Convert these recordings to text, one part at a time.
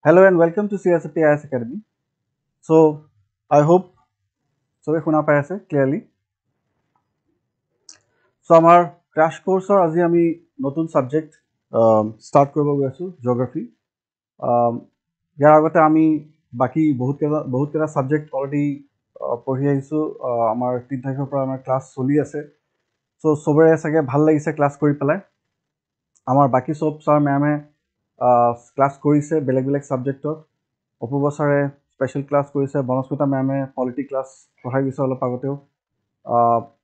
Hello and welcome to CSFP IS Academy. So I hope so shuna pai ase clearly. So our crash course or আজি আমি নতুন subject start কৰিব গৈ আছো geography. ইয়াৰ আগতে আমি বাকি বহুত কেইটা subject already পঢ়ি আহিছো আমাৰ 3 তাৰিখৰ পৰা আমাৰ ক্লাছ চলি আছে. So সবৰে চাগে ভাল লাগিছে ক্লাছ কৰি পেলাই. আমাৰ বাকি সব স্যাৰ মেমে ক্লাছ কৰিছে বেলেগ বেলেগ সাবজেক্টত অপূৰ্ব ছাৰে স্পেশাল ক্লাছ কৰিছে বনস্মিতা মেমে পলিটি ক্লাছ পঢ়াই গৈছে অলপ আগতেও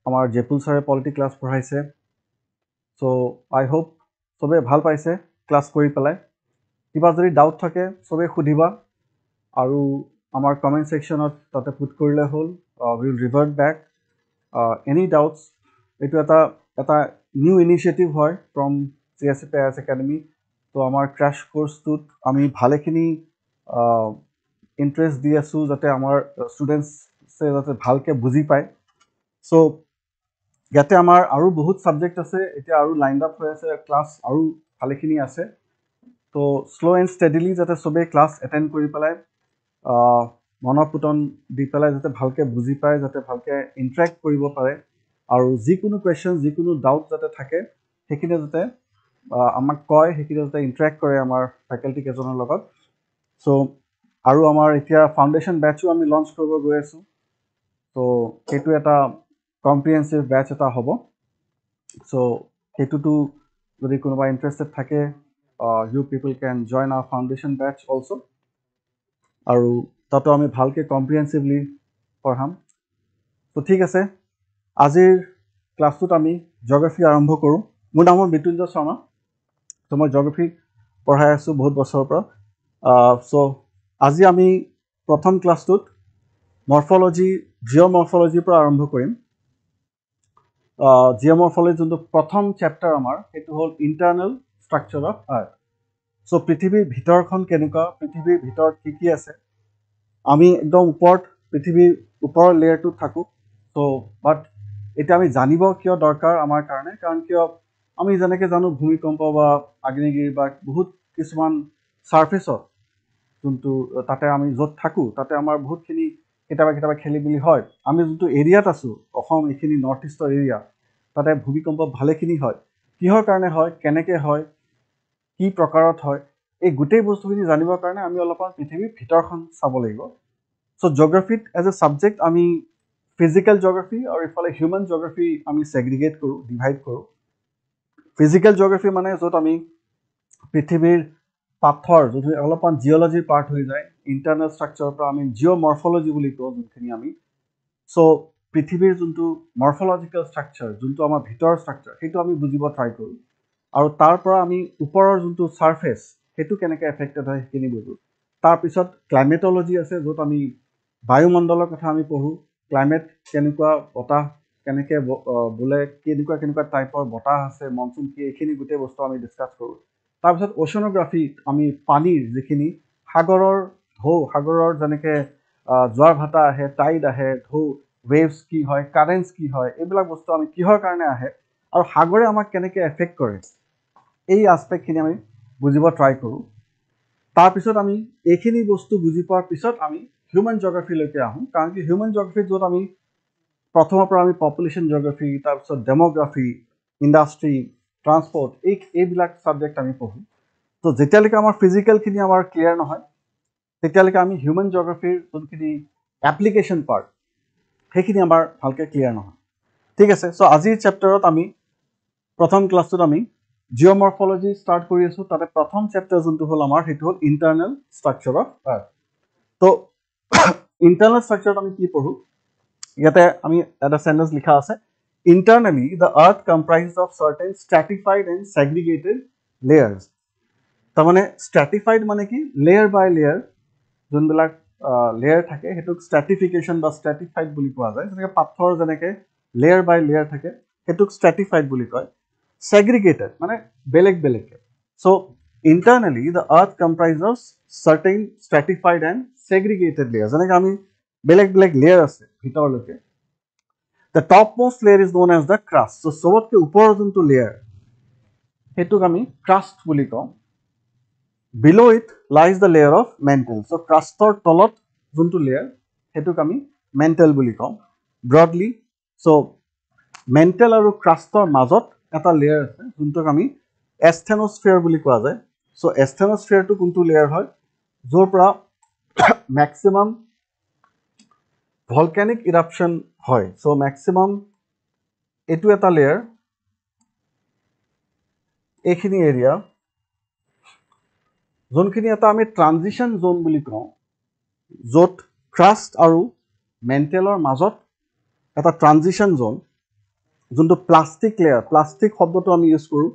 আমাৰ জেপুল ছাৰে পলিটি ক্লাছ পঢ়াইছে সো আই হোপ সবে ভাল পাইছে ক্লাছ কৰি পেলাই কিবা যদি ডাউট থাকে সবে খুদিবা আৰু আমাৰ কমেন্ট সেকশনত তাতে পুট কৰিলে হল উইল ৰিভাৰ্ট বেক এনি ডাউটস এটো এটা নিউ ইনিশিয়েটিভ হয় ফ্ৰম CSFP IS Academy তো আমাৰ ক্ৰাশ কোৰ্সটোত আমি ভালেখিনি ইন্টাৰেস্ট দি আছো যাতে আমাৰ স্টুডেন্টস যাতে ভালকে বুজি পায় সো ইয়াতে আমাৰ আৰু বহুত সাবজেক্ট আছে এতিয়া আৰু লাইনড আপ হৈ আছে ক্লাছ আৰু ভালেখিনি আছে তো স্লো এন্ড স্টেডিলি যাতে সবে ক্লাছ এটেন্ড কৰি পেলাই মনপুটন দি পেলাই যাতে ভালকে বুজি পায় যাতে ভালকে ইন্টাৰেক্ট কৰিব পাৰে আৰু যিকোনো কোৱেশ্চন যিকোনো ডাউট যাতে থাকে হেকিনে যাতে আমাক কয় হেকিনে যাতে ইন্টাৰেক্ট কৰে আমাৰ ফেকাল্টি কেজনৰ লগত সো আৰু আমাৰ এতিয়া ফাউন্ডেশন ব্যাচও আমি লঞ্চ কৰিব গৈ আছো তো হেতু এটা কম্প্ৰিহেনসিভ ব্যাচ এটা হ'ব সো হেতুটো যদি কোনোবা ইন্টাৰেস্টেড থাকে you people can join our foundation batch also আৰু তাতো আমি ভালকে কম্প্ৰিহেনসিভলি পঢ়াম তো ঠিক আছে আজিৰ ক্লাছটোত আমি জিওগ্ৰাফি আৰম্ভ কৰো মোৰ নাম বিতুঞ্জয় শৰ্মা তো মই জিওগ্ৰাফি পঢ়াই আছো বহুত বছৰৰ পৰা সো আজি আমি প্ৰথম ক্লাছটোত মৰ্ফোলজি জিঅ'মৰ্ফোলজিৰ পৰা আৰম্ভ কৰিম জিঅ'মৰ্ফোলজি যোনটো প্ৰথম চেপ্টাৰ আমাৰ সেইটো হ'ল internal structure of earth so পৃথিৱীৰ ভিতৰখন কেনেকুৱা পৃথিৱীৰ ভিতৰত কি আছে আমি একদম ওপৰত পৃথিৱীৰ ওপৰৰ লেয়াৰটো থাকো সো বাট এটা আমি জানিব কিয় দৰকাৰ আমাৰ কাৰণে কাৰণ কিয় আমি যেনেকে জানো ভূমিকম্প বা আগ্নেয়গিৰি বা বহুত কিছুমান সাৰফেসত যোনটো তাতে আমি যত থাকো তাতে আমাৰ বহুতখিনি কেতিয়াবা খেলিবিলি হয় আমি যোনটো এৰিয়াত আছো অসম এখিনি নৰ্থ ইষ্টৰ এৰিয়া তাতে ভূমিকম্প ভালেখিনি হয় কিহৰ কাৰণে হয় কেনেকে হয় কি প্ৰকাৰত হয় এই গোটেই বস্তুখিনি জানিবৰ কাৰণে আমি অলপমান পৃথিৱীৰ ভিতৰখন চাব লাগিব সো জিওগ্ৰাফিত এজ এ সাবজেক্ট আমি ফিজিক্যাল জিওগ্ৰাফি আৰু ইফালে হিউম্যান জিওগ্ৰাফি আমি সেগ্ৰিগেট কৰো ডিভাইড কৰো ফিজিক্যাল জিওগ্ৰাফি মানে যত আমি পৃথিৱীৰ পাথৰ যদি অলপমান জিওলজিৰ পাৰ্ট হৈ যায় ইন্টাৰনেল স্ট্ৰাকচাৰৰ পৰা আমি জিঅ'মৰ্ফোলজি বুলি কওঁ যোনখিনি আমি সো পৃথিৱীৰ যোনটো মৰ্ফোলজিক্যাল স্ট্ৰাকচাৰ যোনটো আমাৰ ভিতৰৰ স্ট্ৰাকচাৰ সেইটো আমি বুজিব ট্ৰাই কৰো আৰু তাৰ পৰা আমি ওপৰৰ যোনটো সাৰফেস সেইটো কেনেকৈ এফেক্টেড হয় সেইখিনি বুজো তাৰ পিছত ক্লাইমেটলজি আছে যত আমি বায়ুমণ্ডলৰ কথা আমি পঢ়ো ক্লাইমেট কেনেকুৱা বতাহ কেনেকৈ বুলে কেনেকুৱা টাইপৰ বতাহ আছে মনসুন কি এইখিনি গোটেই বস্তু আমি ডিসকাস কৰো তাৰ পিছত ওশনোগ্ৰাফি আমি পানীৰ যিখিনি সাগৰৰ ঢৌ সাগৰৰ যেনেকৈ জোৱাৰ ভাটা আহে টাইড আহে ঢৌ ওয়েভস কি হয় কাৰেন্টস কি হয় এইবিলাক বস্তু আমি কিহৰ কাৰণে আহে আৰু সাগৰে আমাক কেনেকৈ এফেক্ট কৰে এই আসপেক্টখিনি আমি বুজিব ট্ৰাই কৰো তাৰ পিছত আমি এইখিনি বস্তু বুজি পোৱাৰ পিছত আমি হিউম্যান জিওগ্ৰাফি লৈকে আহো কাৰণ কি হিউম্যান জিওগ্ৰাফি যত আমি প্ৰথমৰ পৰা আমি পপুলেশন জিওগ্ৰাফি তাৰ পিছত ডেমোগ্ৰাফি ইন্ডাষ্ট্ৰি ট্ৰান্সপোৰ্ট এইবিলাক সাবজেক্ট আমি পঢ়ো তো যেতিয়ালৈকে আমাৰ ফিজিক্যালখিনি আমাৰ ক্লিয়াৰ নহয় তেতিয়ালৈকে আমি হিউম্যান জিওগ্ৰাফিৰ যোনখিনি এপ্লিকেশন পাৰ্ট সেইখিনি আমাৰ ভালকে ক্লিয়াৰ নহয় ঠিক আছে সো আজিৰ চেপ্টাৰত আমি প্ৰথম ক্লাছটোত আমি জিঅ'মৰ্ফোলজি স্টাৰ্ট কৰি আছো তাতে প্ৰথম চেপ্টাৰ যোনটো হ'ল আমাৰ সেইটো হ'ল ইন্টাৰনেল স্ট্ৰাকচাৰ অফ আৰ্থ তো ইন্টাৰনেল স্ট্ৰাকচাৰত আমি কি পঢ়ো ইয়াতে আমি এটা সেন্টেন্স লিখা আছে internally the earth comprises of certain stratified and segregated layers তাৰ মানে stratified মানে কি layer by layer যোনবিলাক layer থাকে হেতুক stratification বা stratified বুলি কোৱা যায় যেনেকৈ পাথৰ যেনেকৈ layer by layer থাকে হেতুক stratified বুলি কয় segregated মানে বেলেগ so internally the earth comprises certain stratified and segregated layers যেনেকৈ আমি বেলেগ layer আছে ভিতৰলৈকে the topmost layer is known as the crust so সবতকে ওপৰৰ যোনটো layer হেতুক আমি crust বুলি কওঁ below it lies the layer of mantle. So crustor তলত যোনটো layer হেতুক আমি mantle বুলি কওঁ broadly. So mantle আৰু crustor মাজত এটা layer আছে যোনটোক আমি asthenosphere বুলি কোৱা যায়. So asthenosphere টো কোনটো layer হয় যৰ পৰা maximum volcanic eruption হয়. So maximum এটো এটা layer এইখিনি area যোনখিনি এটা আমি ট্ৰানজিশন জোন বুলি কওঁ য'ত ক্ৰাস্ট আৰু মেন্টেলৰ মাজত এটা ট্ৰানজিশন জোন যোনটো প্লাষ্টিক লেয়াৰ প্লাষ্টিক শব্দটো আমি ইউজ কৰোঁ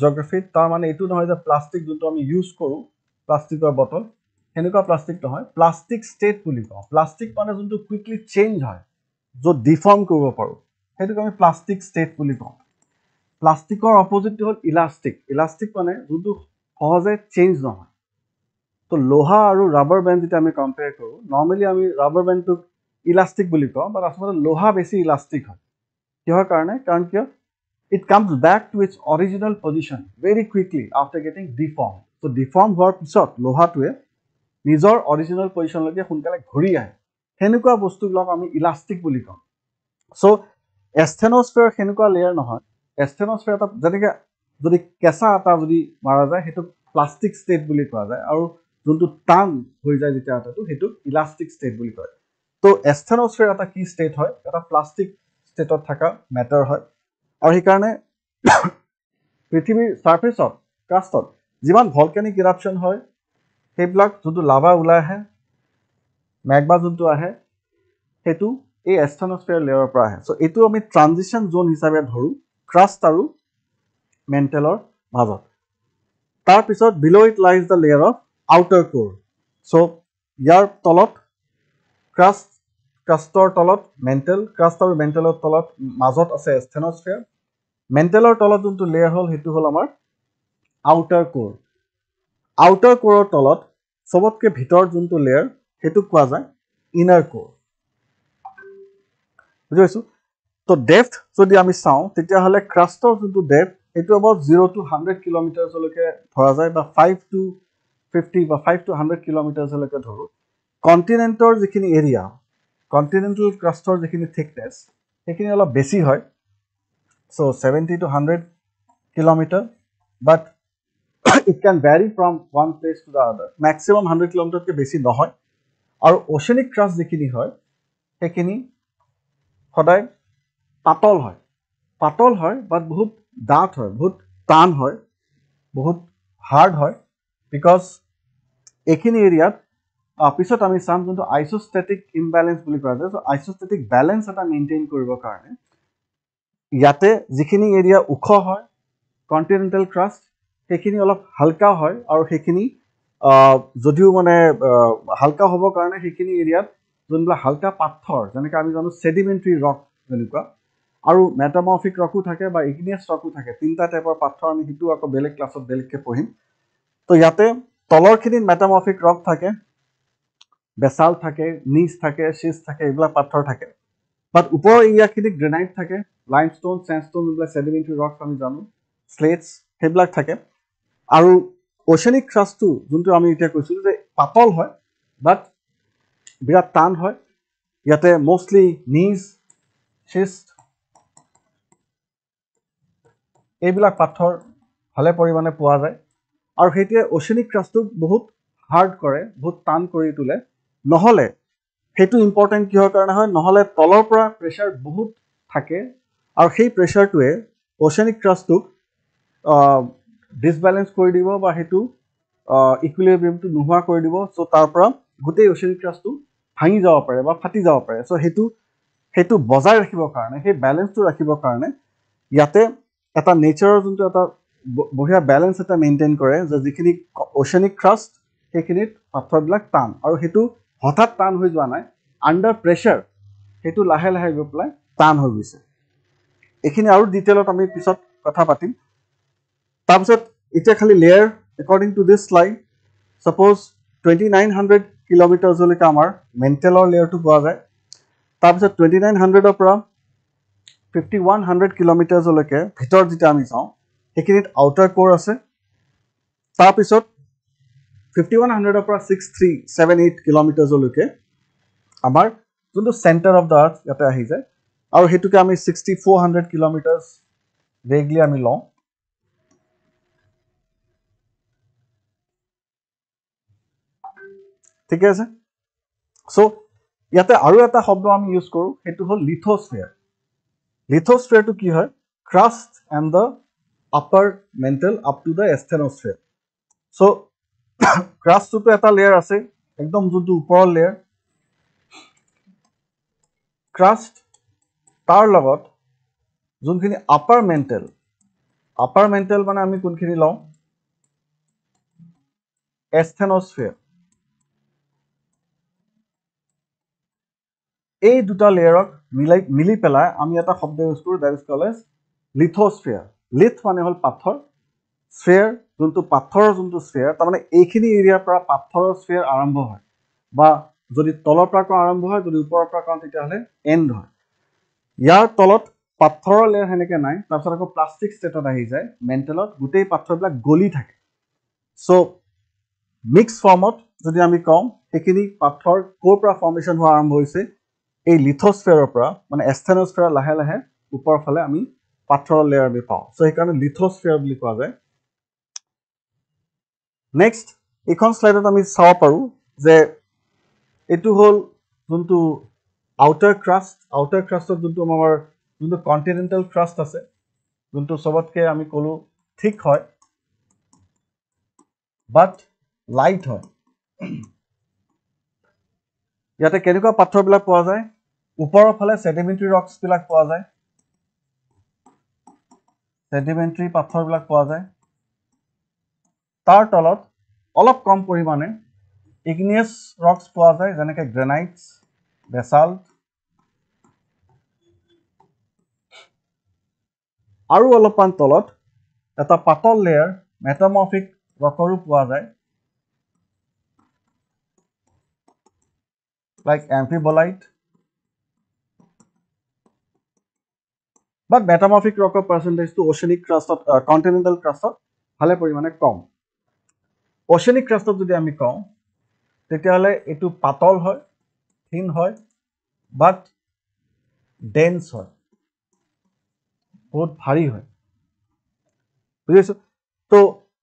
জিওগ্ৰাফিত তাৰ মানে এইটো নহয় যে প্লাষ্টিক যোনটো আমি ইউজ কৰোঁ প্লাষ্টিকৰ বটল হেনেকুৱা প্লাষ্টিক নহয় প্লাষ্টিক ষ্টেট বুলি কওঁ প্লাষ্টিক মানে যোনটো কুইকলি চেঞ্জ হয় য'ত ডিফৰ্ম কৰিব পাৰোঁ হেতুক আমি প্লাষ্টিক ষ্টেট বুলি কওঁ প্লাষ্টিকৰ অপজিটটো হ'ল ইলাষ্টিক ইলাষ্টিক মানে যোনটো সহজে চেঞ্জ নহয় তো লোহা আৰু ৰাবাৰ বেণ্ড যেতিয়া আমি কম্পেয়াৰ কৰোঁ নৰ্মেলি আমি ৰাবাৰ বেণ্ডটোক ইলাষ্টিক বুলি কওঁ বাট আচলতে লোহা বেছি ইলাষ্টিক হয় কিহৰ কাৰণে কাৰণ কিয় it comes back to its original position very quickly after getting deformed so deform হোৱাৰ পিছত লোহাটোৱে নিজৰ অৰিজিনেল পজিশনলৈকে সোনকালে ঘূৰি আহে হেনেকুৱা বস্তুবিলাক আমি ইলাষ্টিক বুলি কওঁ so asthenosphere হেনেকুৱা লেয়াৰ নহয় asthenosphere এটা যেনেকৈ যদি কেঁচা এটা যদি মাৰা যায় হেতু প্লাষ্টিক ষ্টেট বুলি কোৱা যায় আৰু যোনটো টান হৈ যায় যেতিয়া এটাটো হেতু ইলাষ্টিক ষ্টেট বুলি কয় তো asthenosphere এটা কি ষ্টেট হয় এটা প্লাষ্টিক ষ্টেটত থকা মেটাৰ হয় আৰু সেই কাৰণে পৃথিৱীৰ সাৰফেসত ক্ৰাষ্টত যিমান ভলকানিক ইৰাপচন হয় সেইবিলাক যোনটো লাভা ওলাই আহে ম্যাগমা যোনটো আহে হেতু এই asthenosphere লেয়াৰৰ পৰা আহে সো এটো আমি ট্ৰানজিশন জোন হিচাপে ধৰো ক্ৰাষ্ট আৰু মেন্টেলৰ মাজত তাৰ পিছত below it lies the layer of outer core so ইয়াৰ তলত ক্ৰাষ্টৰ তলত মেন্টেল ক্ৰাষ্ট আৰু মেন্টেলৰ তলত মাজত আছে asthenosphere মেন্টেলৰ তলত যোনটো লেয়াৰ হল হেতু হল আমাৰ আউটাৰ কোৰৰ তলত সবতকে ভিতৰ যোনটো লেয়াৰ হেতু কোৱা যায় ইনাৰ কোৰ বুজিছো তো ডেপথ যদি আমি চাও তেতিয়া হলে ক্ৰাষ্টৰ যোনটো ডেপথ এটো about 0 to 100 কিলোমিটাৰছ লৈকে ধৰা যায় বা 5 to 50 বা 5 to 100 কিলোমিটাৰছ লৈকে ধৰো কন্টিনেন্টৰ যিখিনি এৰিয়া কন্টিনেন্টাল ক্ৰাষ্টৰ যিখিনি থিকনেস সেইখিনি অলপ বেছি হয় so 70 to 100 kilometer but it can vary from one place to the other maximum 100 kilometer ke beshi nohoy aru oceanic crust jikhini hoy hekhini hoday patol hoy but bahut daat hoy bahut tan hoy bahut hard hoy because ekhini area pisot ami sam jonto isostatic imbalance boli kowa jay so isostatic balance eta maintain koribo karone ইয়াতে যিখিনি area উখ হয় continental crust হেখিনি অলপ হালকা হয় আৰু হেখিনি যদিও মানে হালকা হ'ব কাৰণে হেখিনি এৰিয়াত যোনবা হালকা পাথৰ যেনেকৈ আমি জানো সেডিমেন্টাৰী ৰক যেনেকুৱা আৰু মেটামৰফিক ৰকো থাকে বা ইগনিয়াছ ৰকো থাকে তিনটা টাইপৰ পাথৰ আমি হিটো আকৌ বেলেগ ক্লাছত বেলেগকে পঢ়িম তো ইয়াতে তলৰখিনি মেটামৰফিক ৰক থাকে বেসাল্ট থাকে নিচ থাকে শিষ্ট থাকে এইবিলাক পাথৰ থাকে But upor area khini granite thake limestone sandstone bla sedimentary rocks ami janu slates heblak thake aru oceanic crust tu juntu ami eta koisu je patol hoy but birat tan hoy yate mostly gneiss schist ebilak pathor hale poribane poa jay aru hetie oceanic crust tu bahut hard kore bahut tan kori tule nohole হেতু important কিহৰ কাৰণে হয় নহলে তলৰ পৰা প্ৰেসাৰ বহুত থাকে আৰু সেই প্ৰেসাৰটোৱে ওশেনিক ক্ৰাষ্টক ডিসব্যালেন্স কৰি দিব বা হেতু ইকুইলিব্ৰিয়ামটো নোহোৱা কৰি দিব সো তাৰ পৰা গোটেই ওশেনিক ক্ৰাষ্টটো ভাঙি যাব পাৰে বা ফাটি যাব পাৰে সো হেতু বজাই ৰাখিবৰ কাৰণে সেই ব্যালেন্সটো ৰাখিবৰ কাৰণে ইয়াতে এটা নেচাৰৰ যোনটো এটা বঢ়িয়া ব্যালেন্স এটা মেইনটেইন কৰে যে যিখিনি ওশেনিক ক্ৰাষ্ট সেইখিনিত পাথৰবিলাক টান আৰু হেতু হঠাৎ টান হৈ যোৱা নাই আন্ডাৰ প্ৰেসাৰ হেতু লাহে লাহে গৈ পেলাই টান হৈ গৈছে এখিনি আৰু ডিটেইলত আমি পিছত কথা পাতিম তাৰপিছত এটা খালি layer according to this slide suppose 2900 kilometres লৈকে আমাৰ মেন্টেলৰ লেয়াৰটো পোৱা যায় তাৰপিছত 2900 ৰ পৰা 5100 কিলোমিটাৰছ লৈকে ভিতৰ যেটা আমি চাও হেখিনিত আউটাৰ কোৰ আছে তাৰপিছত 5100 পৰা 6378 কিলোমিটাৰলৈকে আমাৰ যোনটো চেণ্টাৰ অফ দ্য আৰ্থ ইয়াতে আহি যায় আৰু হেতুকে আমি 6400 কিলোমিটাৰ ভেগলি আমি লওঁ ঠিক আছে সো ইয়াতে আৰু এটা শব্দ আমি ইউজ কৰো হেতু হল লিথোস্ফিয়াৰ লিথোস্ফিয়াৰটো কি হয় crust and the upper mantle up to the asthenosphere so ক্ৰাষ্টটো এটা লেয়াৰ আছে একদম যোনটো ওপৰৰ লেয়াৰ ক্ৰাষ্ট তাৰ লগত যোনখিনি আপাৰ মেণ্টেল মানে আমি কোনখিনি লওঁ এস্থেনোস্ফিয়াৰ এই দুটা লেয়াৰক মিলি পেলাই আমি এটা শব্দ ইউজ কৰো that is called as lithosphere lith মানে হল পাথৰ স্ফিয়াৰ যোনটো পাথৰৰ যোনটো স্ফিয়াৰ তাৰমানে এইখিনি এৰিয়াৰ পৰা পাথৰৰ স্ফিয়াৰ আৰম্ভ হয় বা যদি তলৰ পৰা আৰম্ভ হয় যদি ওপৰৰ পৰা কওঁ তেতিয়াহ'লে এণ্ড হয় ইয়াৰ তলত পাথৰৰ লেয়াৰ হেনেকে নাই তাৰপিছত আকৌ প্লাষ্টিক ষ্টেটত আহি যায় মেণ্টেলত গোটেই পাথৰবিলাক গলি থাকে সো মিক্স ফৰ্মত যদি আমি কওঁ এইখিনি পাথৰ ক'ৰ পৰা ফৰ্মেশ্যন হোৱা আৰম্ভ হৈছে এই লিথোস্ফিয়াৰৰ পৰা মানে এস্থেনোস্ফিয়াৰ লাহে লাহে ওপৰৰ ফালে আমি পাথৰৰ লেয়াৰ আমি পাওঁ সো সেইকাৰণে লিথোস্ফিয়াৰ বুলি কোৱা যায় নেক্সট এইখন স্লাইডত আমি চাব পাৰো যে এইটো হল যোনটো আউটাৰ ক্ৰাষ্টত যোনটো আমাৰ যোনটো কণ্টিনেণ্টেল ক্ৰাষ্ট আছে যোনটো সবতকে আমি কলো ঠিক হয় বাট লাইট হয় ইয়াতে কেনেকুৱা পাথৰবিলাক পোৱা যায় ওপৰৰ ফালে সেডিমেন্টাৰী ৰক্স বিলাক পোৱা যায় সেডিমেন্টাৰী পাথৰবিলাক পোৱা যায় তাৰ তলত অলপ কম পৰিমাণে ইগনিয়াছ ৰক্স পোৱা যায় যেনেকৈ গ্ৰেনাইটছ বেসাল্ট আৰু অলপমান তলত এটা পাতল লেয়াৰ মেটামৰ্ফিক ৰকৰো পোৱা যায় লাইক এম্ফিবলাইট বাট মেটামৰ্ফিক ৰকৰ পাৰ্চেন্টেজটো ওশেনিক ক্ৰাষ্টত কণ্টিনেণ্টেল ক্ৰাষ্টত ভালে পৰিমাণে কম ওশেনিক ক্ৰাষ্টত যদি আমি কওঁ তেতিয়াহ'লে এইটো পাতল হয় থিন হয় বাট ডেন্স হয় বহুত ভাৰী হয় বুজিছো তো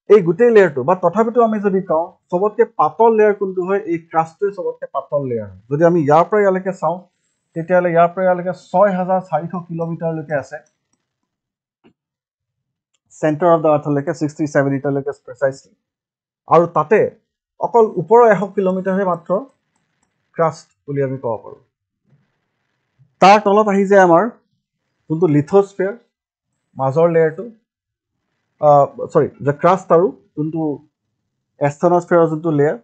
এই গোটেই লেয়াৰটো বা তথাপিতো আমি যদি কওঁ সবতকে পাতল লেয়াৰ কোনটো হয় এই ক্ৰাষ্টটোৱে সবতকে পাতল লেয়াৰ হয় যদি আমি ইয়াৰ পৰা ইয়ালৈকে চাওঁ তেতিয়াহ'লে ইয়াৰ পৰা ইয়ালৈকে 6400 কিলোমিটাৰলৈকে আছে চেণ্টাৰ অফ দ্য আৰ্থলৈকে 60-70 লৈকে প্ৰিসাইজলি আৰু তাতে অকল ওপৰৰ 100 কিলোমিটাৰহে মাত্ৰ ক্ৰাষ্ট বুলি আমি ক'ব পাৰো তাৰ তলত আহি যায় আমাৰ যোনটো লিথোস্ফিয়াৰ মাজৰ লেয়াৰটো the crust আৰু যোনটো এস্থেনোস্ফিয়াৰৰ যোনটো লেয়াৰ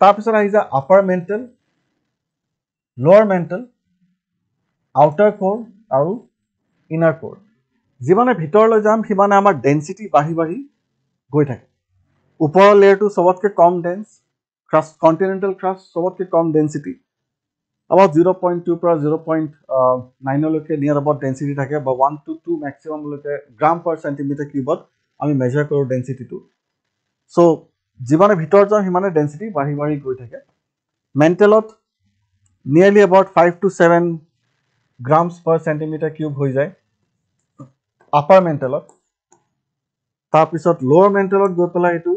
তাৰপিছত আহি যায় আপাৰ মেণ্টেল লোৱাৰ মেণ্টেল আউটাৰ কোৰ আৰু ইনাৰ কোৰ যিমানে ভিতৰলৈ যাম সিমানে আমাৰ ডেন্সিটি বাঢ়ি গৈ থাকে ওপৰৰ লেয়াৰটো সবতকে কম ডেন্স ক্ৰাষ্ট কণ্টিনেণ্টেল ক্ৰাষ্ট সবতকে কম ডেন্সিটি about 0.2 পৰা 0.9 লৈকে নিয়াৰ about ডেন্সিটি থাকে বা 1 to 2 ম্যাক্সিমাম লৈকে গ্ৰাম পাৰ সেন্টিমিটাৰ কিউবত আমি মেজাৰ কৰো ডেন্সিটিটো সো যিমানে ভিতৰ যাম সিমানে ডেন্সিটি বাঢ়ি গৈ থাকে মেণ্টেলত নিয়াৰলি about 5 to 7 grams per centimeter cube হৈ যায় আপাৰ মেণ্টেলত তাৰপিছত লোৱাৰ মেণ্টেলত গৈ পেলাই এইটো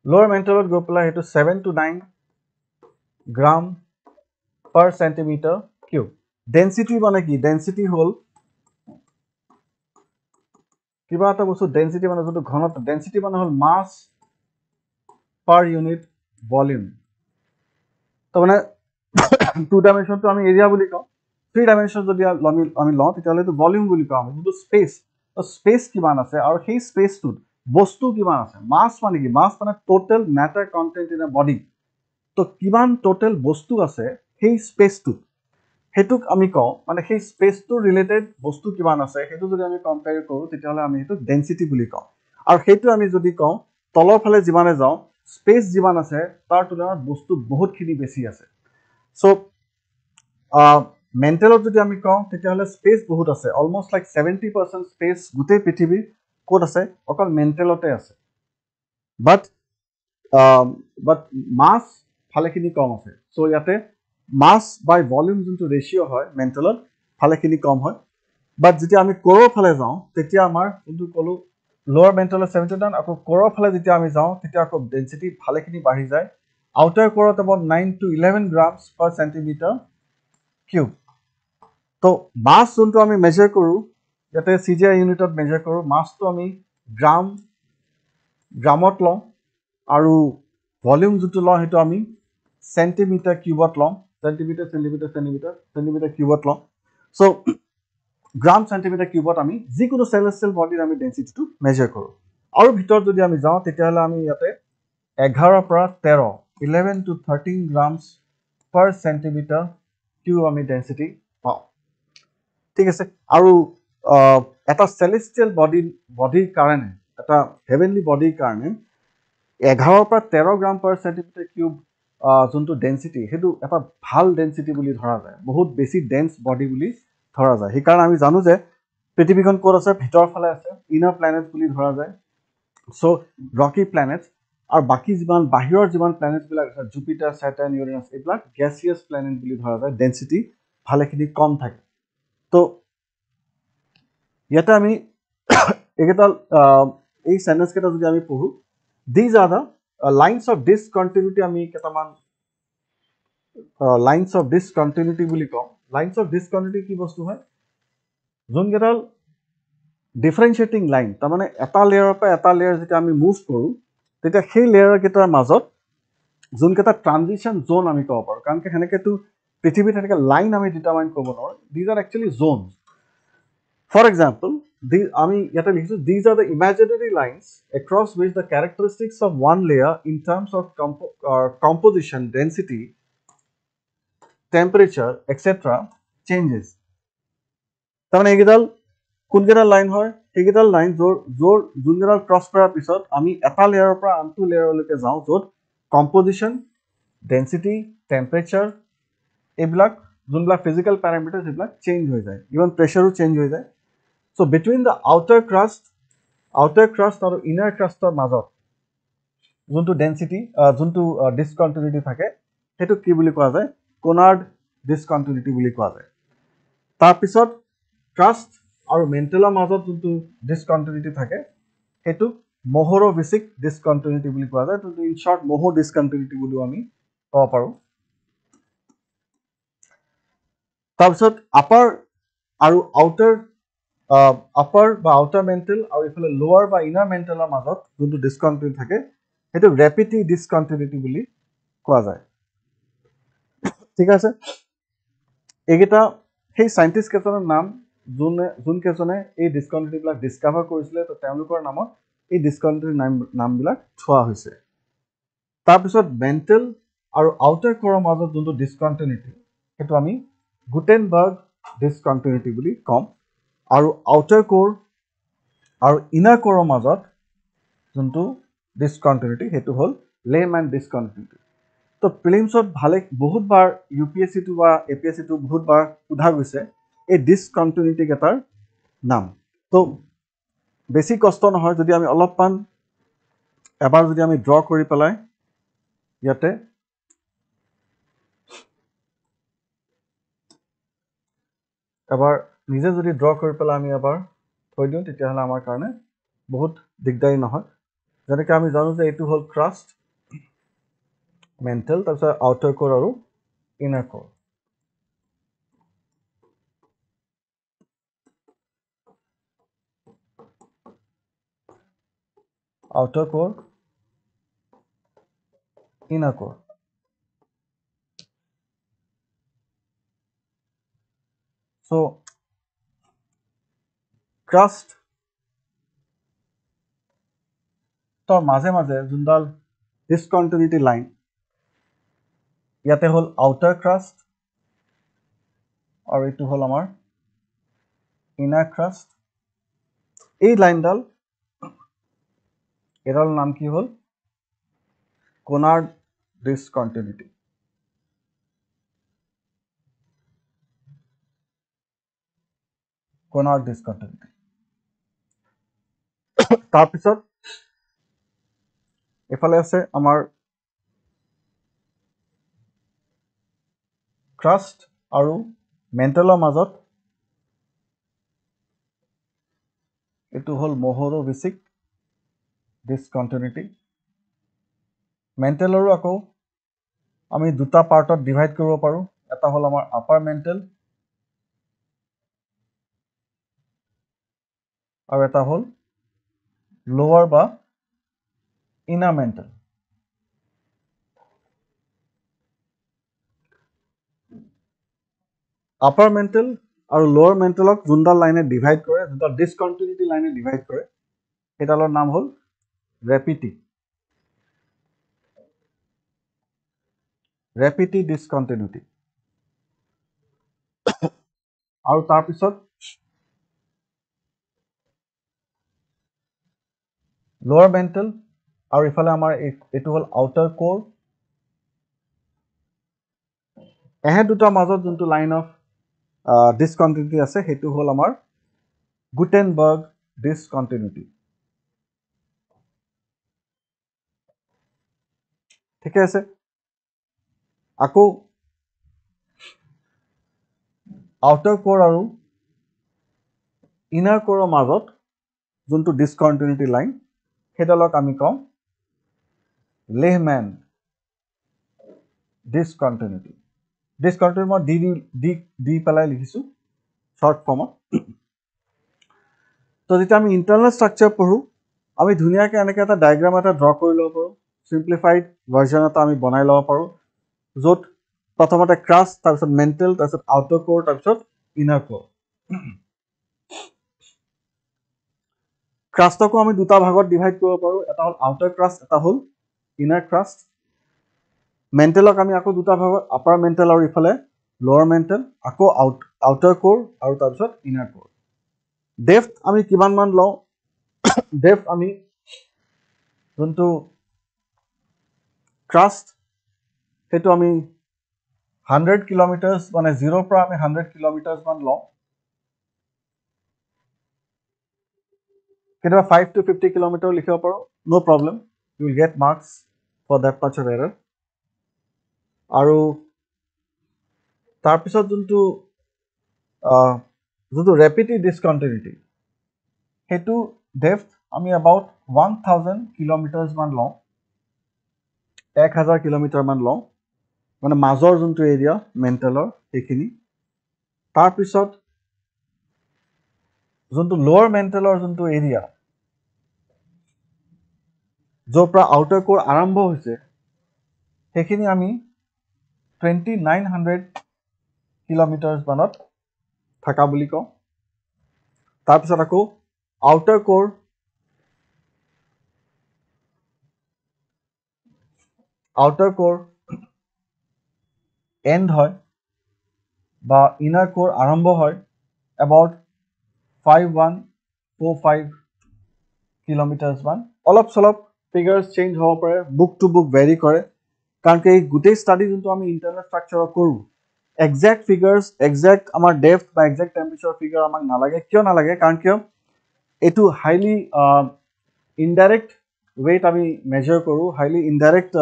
lower mental go pela hetu 7 to 9 gram per centimeter cube density mane ki density hol kiba eta bostu density mane jotu ghanot density mane hol mass per unit volume to mane two dimension to ami area boli kau three dimension jodi ami lo tetiale to volume boli kau ami jotu space to space kiman ase aru sei space to বস্তু কিমান আছে মাস মানে কি মাস মানে total matter contained in a body তো কিমান total বস্তু আছে সেই স্পেসটো হেতুক আমি কও মানে সেই স্পেসটো রিলেটেড বস্তু কিমান আছে হেতু যদি আমি কম্পেয়ার কৰো তেতিয়ালে আমি হেতু ডেন্সিটি বুলি কও আৰু হেতু আমি যদি কও তলৰ ফালে যিমানে যাও স্পেস যিমান আছে তাৰ তুলনাত বস্তু বহুতখিনি বেছি আছে সো মেণ্টেলত যদি আমি কওঁ তেতিয়াহ'লে স্পেচ বহুত আছে, অলমষ্ট লাইক 70% স্পেচ গোটেই পৃথিৱীৰ ক'ত আছে, অকল মেণ্টেলতে আছে। বাট মাছ ভালেখিনি কম আছে। চ' ইয়াতে মাছ বাই ভলিউম যোনটো ৰেচিঅ' হয় মেণ্টেলত ভালেখিনি কম হয়। বাট যেতিয়া আমি ক'ৰৰ ফালে যাওঁ তেতিয়া আমাৰ যোনটো ক'লোঁ লোৱাৰ মেণ্টেলত 79, আকৌ ক'ৰৰ ফালে যেতিয়া আমি যাওঁ তেতিয়া আকৌ ডেঞ্চিটি ভালেখিনি বাঢ়ি যায়। আউটাৰ ক'ৰত about 9 to 11 grams per centimeter cube. তো মাছ যোনটো আমি মেজাৰ কৰোঁ ইয়াতে CGI ইউনিটত মেজাৰ কৰোঁ, মাছটো আমি গ্ৰামত লওঁ আৰু ভলিউম যোনটো লওঁ সেইটো আমি চেণ্টিমিটাৰ কিউবত লওঁ, চেণ্টিমিটাৰ কিউবত লওঁ। চ' গ্ৰাম চেণ্টিমিটাৰ কিউবত আমি যিকোনো চেলেষ্টিয়েল বডিৰ আমি ডেঞ্চিটিটো মেজাৰ কৰোঁ। আৰু ভিতৰত যদি আমি যাওঁ তেতিয়াহ'লে আমি ইয়াতে 11 পৰা 13 11 to 13 grams per centimeter cube আমি ডেঞ্চিটি পাওঁ। ঠিক আছে, আৰু এটা চেলেষ্টিয়েল বডিৰ কাৰণে, এটা হেভেনলি বডিৰ কাৰণে 11 পৰা 13 গ্ৰাম পাৰ চেণ্টিমিটাৰ কিউব যোনটো ডেঞ্চিটি সেইটো এটা ভাল ডেঞ্চিটি বুলি ধৰা যায়, বহুত বেছি ডেন্স বডি বুলি ধৰা যায়। সেইকাৰণে আমি জানো যে পৃথিৱীখন ক'ত আছে, ভিতৰৰ ফালে আছে, ইনাৰ প্লেনেট বুলি ধৰা যায়। চ' ৰকি প্লেনেট আৰু বাকী বাহিৰৰ যিমান প্লেনেটবিলাক আছে, জুপিটাৰ, ছেটাৰ্ণ, ইউৰেনাছ, এইবিলাক গেছিয়াছ প্লেনেট বুলি ধৰা যায়, ডেঞ্চিটি ভালেখিনি কম থাকে। তো ইয়াতে আমি এইকেইটা এই চেণ্টেন্সকেইটা যদি আমি পঢ়োঁ, these are the lines of discontinuity, আমি কেইটামান লাইন্স অফ ডিসকণ্টিনিউটি বুলি কওঁ। লাইন্স অফ ডিসকণ্টিনিউটি কি বস্তু হয়, যোনকেইডাল ডিফাৰেঞ্চিয়েটিং লাইন, তাৰমানে এটা লেয়াৰৰ পৰা এটা লেয়াৰ যেতিয়া আমি মুভ কৰোঁ তেতিয়া সেই লেয়াৰকেইটাৰ মাজত যোনকেইটা ট্ৰানজিশ্যন জ'ন আমি ক'ব পাৰোঁ, কাৰণ সেনেকৈতো পৃথিৱীত সেনেকৈ লাইন আমি ডিটাৰমাইন কৰিব নোৱাৰোঁ। These are actually zones. For example আমি ইয়াতে লিখিছোঁ, these are the imaginary lines across which the characteristics of one layer in terms of composition, density, temperature etcetera changes. তাৰমানে এইকেইডাল কোনকেইডাল লাইন হয়, সেইকেইডাল লাইন যোনকেইডাল ক্ৰছ কৰাৰ পিছত আমি এটা লেয়াৰৰ পৰা আনটো লেয়াৰলৈকে যাওঁ, য'ত কম্পজিশ্যন, ডেঞ্চিটি, টেম্পাৰেচাৰ এইবিলাক যোনবিলাক ফিজিকেল পেৰামিটাৰ সেইবিলাক চেঞ্জ হৈ যায়, ইভেন প্ৰেছাৰো চেঞ্জ হৈ যায়। চ' বিটুইন দ্য আউটাৰ ক্ৰাষ্ট আৰু ইনাৰ ক্ৰাষ্টৰ মাজত যোনটো ডেঞ্চিটি, যোনটো ডিসকণ্টিনিউটি থাকে সেইটো কি বুলি কোৱা যায়, কোনাৰ্ড ডিসকণ্টিনিউটি বুলি কোৱা যায়। তাৰপিছত ক্ৰাষ্ট আৰু মেণ্টেলৰ মাজত যোনটো ডিসকণ্টিনিউটি থাকে সেইটো মহৰোভিচিক ডিসকণ্টিনিউটি বুলি কোৱা যায়। ইন শ্বৰ্ট মহৰ ডিসকণ্টিনিউটি বুলিও আমি ক'ব পাৰোঁ। তাৰপিছত আপাৰ আৰু আউটাৰ বা আউটাৰ মেণ্টেল আৰু এইফালে লোৱাৰ বা ইনাৰ মেণ্টেলৰ মাজত যোনটো ডিসকণ্টিনিউটি থাকে সেইটো ৰেপিটিভ ডিসকণ্টিনিউটি বুলি কোৱা যায়। ঠিক আছে, এইকেইটা সেই চাইণ্টিষ্ট কেইজনৰ নাম যোনকেইজনে এই ডিসকণ্টিনিউটিবিলাক ডিছকাভাৰ কৰিছিলে, তো তেওঁলোকৰ নামত এই ডিসকণ্টিনিউটি নামবিলাক থোৱা হৈছে। তাৰপিছত মেণ্টেল আৰু আউটাৰ ক'ৰৰ মাজত যোনটো ডিসকণ্টিনিউটি সেইটো আমি গুটেনবাৰ্গ ডিসকণ্টিনিউটি বুলি ক'ম, আৰু আউটাৰ ক'ৰ আৰু ইনাৰ ক'ৰৰ মাজত যোনটো ডিসকণ্টিনিউটি সেইটো হ'ল লেহমেন ডিসকণ্টিনিউটি। তো প্ৰিলিমছত বহুতবাৰ UPSC-টো বা APSC-টো বহুতবাৰ সোধা গৈছে এই ডিসকণ্টিনিউটি কেইটাৰ নাম। তো বেছি কষ্ট নহয়, যদি আমি অলপমান এবাৰ যদি আমি ড্ৰ কৰি পেলাই ইয়াতে এবাৰ নিজে যদি ড্ৰ কৰি পেলাই আমি এবাৰ থৈ দিওঁ তেতিয়াহ'লে আমাৰ কাৰণে বহুত দিগদাৰী নহয়। যেনেকৈ আমি জানো যে এইটো হ'ল ক্ৰাষ্ট, মেণ্টেল, তাৰপিছত আউটাৰ ক'ৰ আৰু ইনাৰ ক'ৰ। আউটাৰ ক'ৰ, ইনাৰ ক'ৰ। চ' ক্ৰাষ্ট মাজে মাজে যোনডাল ডিসকণ্টিনিউটি লাইন, ইয়াতে হ'ল আউটাৰ ক্ৰাষ্ট আৰু এইটো হ'ল আমাৰ ইনাৰ ক্ৰাষ্ট। এই লাইনডাল এডাল নাম কি হ'ল, কোনাৰ্ড ডিসকণ্টিনিউটি। কনাৰ্ক ডিসকণ্টিনিউটি তাৰপিছত এফালে আছে আমাৰ ক্ৰাষ্ট আৰু মেণ্টেলৰ মাজত এইটো হ'ল মোহৰোভিচিক ডিসকণ্টিনিউটি মেণ্টেলৰো আকৌ আমি দুটা পাৰ্টত ডিভাইড কৰিব পাৰোঁ এটা হ'ল আমাৰ আপাৰ মেণ্টেল আৰু এটা হ'ল লোৱাৰ বা ইনাৰ মেণ্টেল আপাৰ মেণ্টেল আৰু লোৱাৰ মেণ্টেলক যোনডাল লাইনে ডিভাইড কৰে যোনডাল ডিসকণ্টিনিউটি লাইনে ডিভাইড কৰে সেইডালৰ নাম হ'ল ৰেপিটি ডিসকণ্টিনিউটি আৰু তাৰপিছত লোৱাৰ মেণ্টেল আৰু ইফালে আমাৰ এইটো হ'ল আউটাৰ কোৰ এহে দুটাৰ মাজত যোনটো লাইন অফ ডিসকণ্টিনিউটি আছে সেইটো হ'ল আমাৰ গুটেনবাৰ্গ ডিসকণ্টিনিউটি ঠিকে আছে আকৌ আউটাৰ কোৰ আৰু ইনাৰ কোৰৰ মাজত যোনটো ডিসকণ্টিনিউটি লাইন সেইডালক আমি কওঁ লেহমেন ডিসকণ্টিনিউটি মই দি পেলাই লিখিছোঁ শ্বৰ্ট ফৰ্মত তো যেতিয়া আমি ইণ্টাৰনেল ষ্ট্ৰাকচাৰ পঢ়োঁ আমি ধুনীয়াকৈ এনেকৈ এটা ডায়েগ্ৰাম এটা ড্ৰ কৰি ল'ব পাৰোঁ চিম্প্লিফাইড ভাৰ্জন এটা আমি বনাই ল'ব পাৰোঁ য'ত প্ৰথমতে ক্ৰাষ্ট তাৰপিছত মেণ্টেল তাৰপিছত আউটাৰ কোৰ তাৰপিছত ইনাৰ কোৰ ক্ৰাষ্টকো আমি দুটা ভাগত ডিভাইড কৰিব পাৰোঁ এটা হ'ল আউটাৰ ক্ৰাষ্ট এটা হ'ল ইনাৰ ক্ৰাষ্ট মেণ্টেলক আমি আকৌ দুটা ভাগত আপাৰ মেণ্টেল আৰু ইফালে লোৱাৰ মেণ্টেল আকৌ আউটাৰ কোৰ আৰু তাৰপিছত ইনাৰ কোৰ ডেফথ আমি কিমানমান লওঁ ডেফথ আমি যোনটো ক্ৰাষ্ট সেইটো আমি 100 কিলোমিটাৰ্ছ মানে 0ৰ পৰা আমি 100 কিলোমিটাৰ্ছমান লওঁ কেতিয়াবা 5 to 50 কিলোমিটাৰ লিখিব পাৰোঁ no problem you will get marks for that much of error আৰু তাৰপিছত যোনটো ৰেপিটি ডিসকণ্টিনিউটি সেইটো ডেফথ আমি এবাউট 1000 কিলোমিটাৰ্ছমান লওঁ 1000 কিলোমিটাৰমান লওঁ মানে মাজৰ যোনটো এৰিয়া মেণ্টেলৰ সেইখিনি তাৰপিছত যোনটো লোৱাৰ মেণ্টেলৰ যোনটো এৰিয়া য'ৰ পৰা আউটাৰ কোৰ আৰম্ভ হৈছে সেইখিনি আমি 2900 কিলোমিটাৰ্ছমানত থকা বুলি কওঁ তাৰপিছত আকৌ আউটাৰ কোৰ এণ্ড হয় বা ইনাৰ কোৰ আৰম্ভ হয় এবাউট 5145 কিলোমিটাৰ্ছমান অলপ চলপ ফিগাৰ্ছ চেঞ্জ হ'ব পাৰে বুক টু বুক ভেৰি কৰে কাৰণ কি এই গোটেই ষ্টাডি যোনটো আমি ইণ্টাৰনেল ষ্ট্ৰাকচাৰত কৰোঁ একজেক্ট ফিগাৰ্ছ একজেক্ট আমাৰ ডেফথ বা একজেক্ট টেম্পাৰেচাৰ ফিগাৰ আমাক নালাগে কিয় নালাগে কাৰণ কিয় এইটো হাইলি ইনডাইৰেক্ট ৱেত আমি মেজাৰ কৰোঁ হাইলি ইনডাইৰেক্ট